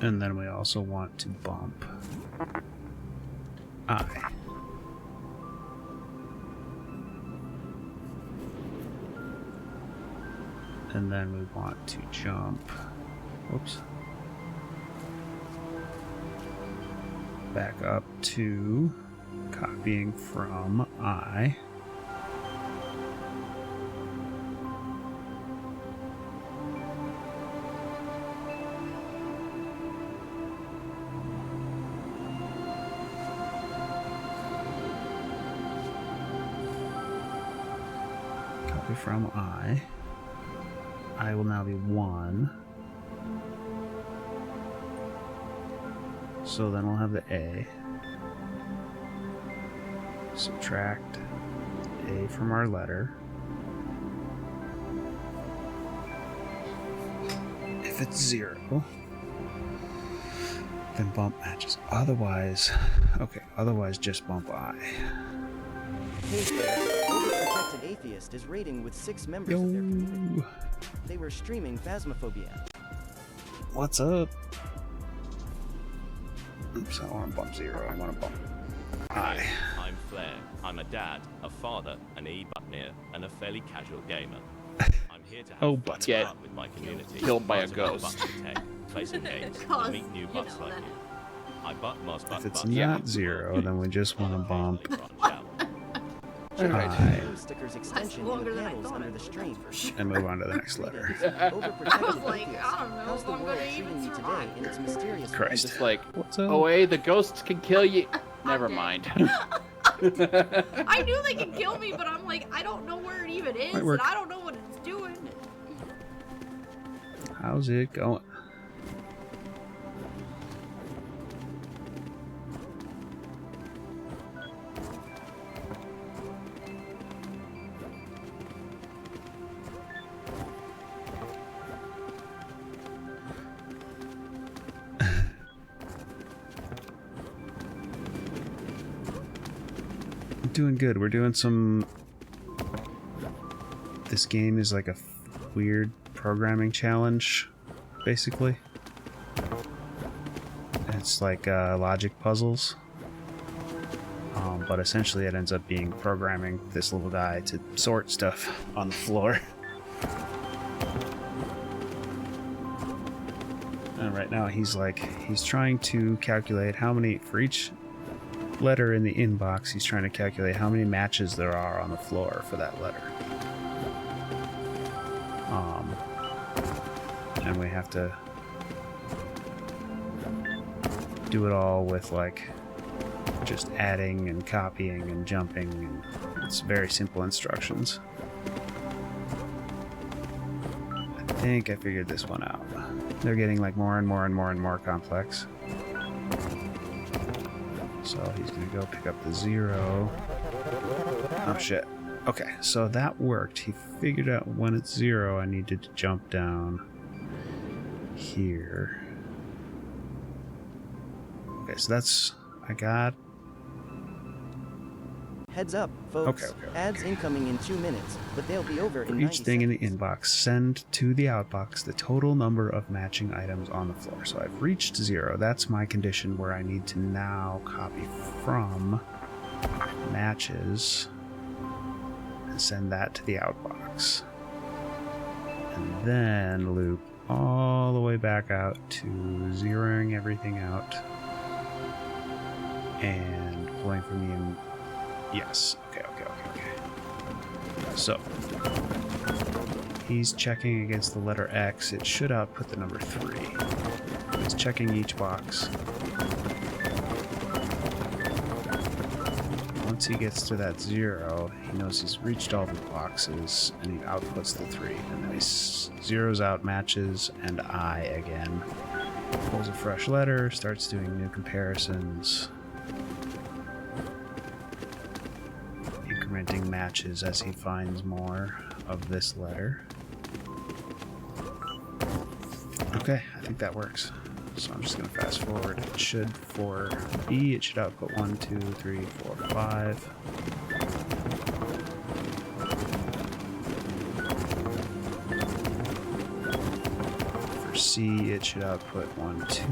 Speaker 2: And then we also want to bump I. And then we want to jump, whoops, back up to copying from I. Copy from I. I will now be 1. So then we'll have the A. Subtract A from our letter. If it's 0, then bump matches. Otherwise, okay, otherwise just bump I.
Speaker 1: Hey there, Overprotected Atheist is raiding with 6 members of their community.
Speaker 2: Yo,
Speaker 1: They were streaming Phasmophobia.
Speaker 2: what's up? Oops, I don't want to bump 0, I want to bump I.
Speaker 4: I'm Flair. I'm a dad, a father, an e-buttoneer, and a fairly casual gamer. I'm here to have
Speaker 2: Oh,
Speaker 4: fun
Speaker 2: butts.
Speaker 4: and fun with my community.
Speaker 6: Killed by a
Speaker 4: Part of my
Speaker 6: ghost.
Speaker 4: Butts for Tech, play some games,
Speaker 9: Cause,
Speaker 4: and meet new butts like you. I butt most
Speaker 2: If
Speaker 4: butt
Speaker 2: it's
Speaker 4: butts.
Speaker 2: not 0, then we just want to bump
Speaker 1: Check out
Speaker 2: I.
Speaker 1: the blue stickers extension in
Speaker 9: longer
Speaker 1: the
Speaker 9: than I
Speaker 1: panels
Speaker 9: thought
Speaker 1: under
Speaker 9: it
Speaker 1: the
Speaker 9: was,
Speaker 1: stream.
Speaker 9: that's for sure.
Speaker 2: and move on to the next letter.
Speaker 1: Overprotected
Speaker 9: I was like,
Speaker 1: Atheist.
Speaker 9: I don't know
Speaker 1: How's
Speaker 9: if
Speaker 1: the
Speaker 9: I'm
Speaker 1: world
Speaker 9: gonna
Speaker 1: treating
Speaker 9: even
Speaker 1: you today
Speaker 9: survive.
Speaker 1: in its mysterious
Speaker 2: Christ.
Speaker 6: Just like,
Speaker 2: What's up?
Speaker 6: oh, hey, the ghosts can kill you. Never
Speaker 9: dead.
Speaker 6: mind.
Speaker 9: I knew they could kill me, but I'm like, I don't know where it even is,
Speaker 2: Might
Speaker 9: and
Speaker 2: work.
Speaker 9: I don't know what it's doing.
Speaker 2: How's it going? Doing good. We're doing some. This game is like a weird programming challenge, basically. It's like logic puzzles. But essentially it ends up being programming this little guy to sort stuff on the floor. And right now he's trying to calculate how many, for each letter in the inbox, he's trying to calculate how many matches there are on the floor for that letter. And we have to do it all with like just adding and copying and jumping, and it's very simple instructions. I think I figured this one out. They're getting like more and more and more and more complex. So he's gonna go pick up the 0. Oh shit. Okay, so that worked. He figured out when it's 0 I needed to jump down here. Okay, so that's, I got,
Speaker 1: Heads up, folks.
Speaker 2: Okay.
Speaker 1: Ads incoming in 2 minutes, but they'll be over
Speaker 2: for
Speaker 1: in
Speaker 2: each
Speaker 1: 90
Speaker 2: thing in the
Speaker 1: seconds.
Speaker 2: inbox, send to the outbox the total number of matching items on the floor. So I've reached 0. That's my condition where I need to now copy from matches and send that to the outbox. And then loop all the way back out to zeroing everything out and pulling from the in. Yes. Okay. So he's checking against the letter X. It should output the number 3. He's checking each box. Once he gets to that 0, he knows he's reached all the boxes, and he outputs the 3. And then he zeroes out matches and I again. Pulls a fresh letter, starts doing new comparisons. Incrementing matches as he finds more of this letter. Okay, I think that works. So I'm just going to fast forward. It should, for B, it should output 1, 2, 3, 4, 5. For C, it should output 1, 2,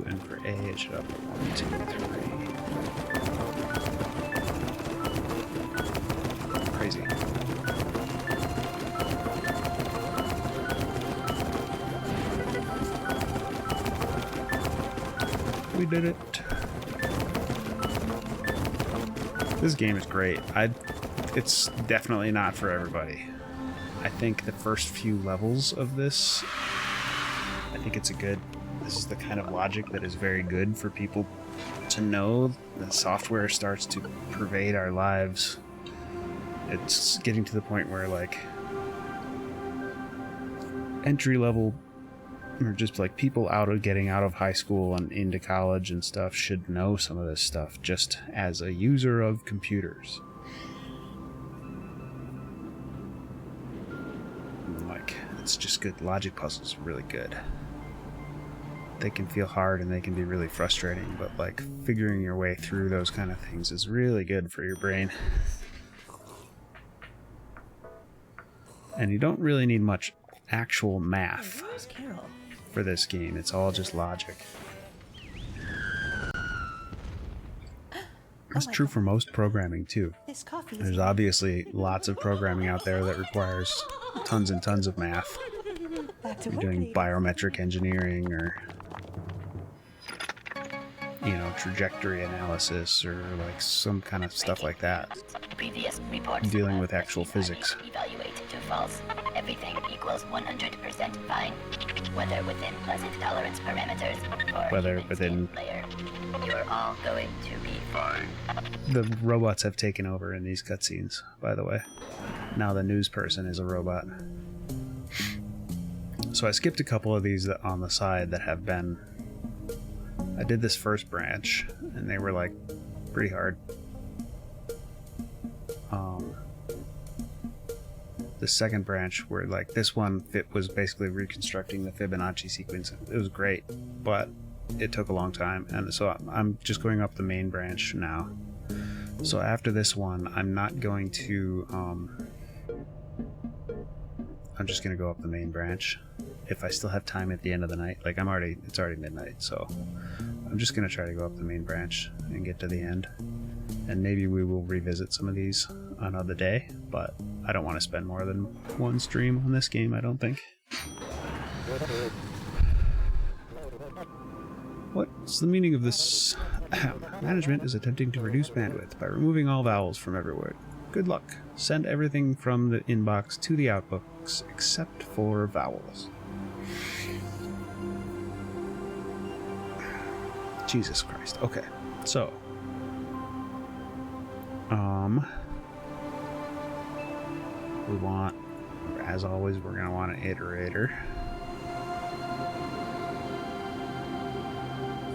Speaker 2: and for A, it should output 1, 2, 3. Crazy. We did it. This game is great. It's definitely not for everybody. I think the first few levels of this, I think this is the kind of logic that is very good for people to know. The software starts to pervade our lives. It's getting to the point where, like, entry level, or just like people getting out of high school and into college and stuff should know some of this stuff just as a user of computers. Like, it's just good. Logic puzzles are really good. They can feel hard and they can be really frustrating, but like figuring your way through those kind of things is really good for your brain. And you don't really need much actual math
Speaker 3: Where's Carol?
Speaker 2: for this game. It's all just logic. That's true for most programming too.
Speaker 3: This coffee is
Speaker 2: There's obviously lots of programming out there that requires tons and tons of math.
Speaker 3: back to
Speaker 2: You're
Speaker 3: work,
Speaker 2: doing
Speaker 3: ladies.
Speaker 2: biometric engineering or, you know, trajectory analysis or like some kind of stuff like that.
Speaker 5: Previous reports
Speaker 2: Dealing
Speaker 5: of
Speaker 2: with actual
Speaker 5: machine learning
Speaker 2: physics.
Speaker 5: Evaluate to false. Everything equals 100% fine. Whether within pleasant tolerance parameters or
Speaker 2: Whether
Speaker 5: human
Speaker 2: within-
Speaker 5: skin layer, you're all going to be fine.
Speaker 2: The robots have taken over in these cutscenes, by the way. Now the news person is a robot. So I skipped a couple of these on the side that have been... I did this first branch, and they were like pretty hard. The second branch, where like this one was basically reconstructing the Fibonacci sequence. It was great, but it took a long time, and so I'm just going up the main branch now. So after this one, I'm not going to. I'm just gonna go up the main branch. If I still have time at the end of the night, like it's already midnight, so I'm just gonna try to go up the main branch and get to the end. And maybe we will revisit some of these another day, but I don't want to spend more than one stream on this game, I don't think. What's the meaning of this? Management is attempting to reduce bandwidth by removing all vowels from everywhere. Good luck. Send everything from the inbox to the outbox except for vowels. Jesus Christ. Okay. So, we want, as always, we're going to want an iterator.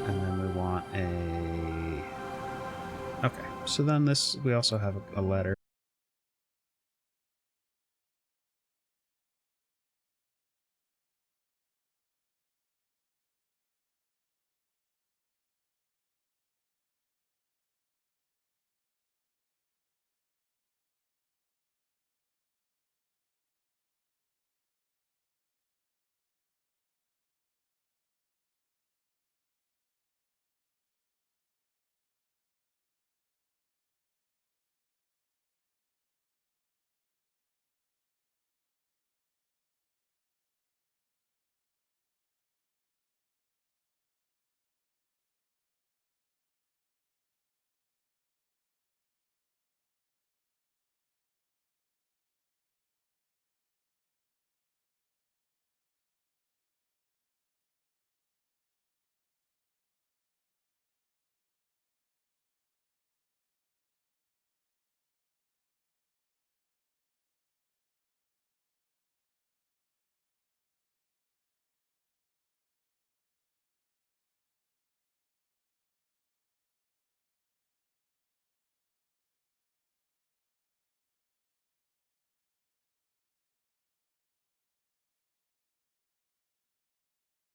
Speaker 2: And then we want a... Okay, so then we also have a letter.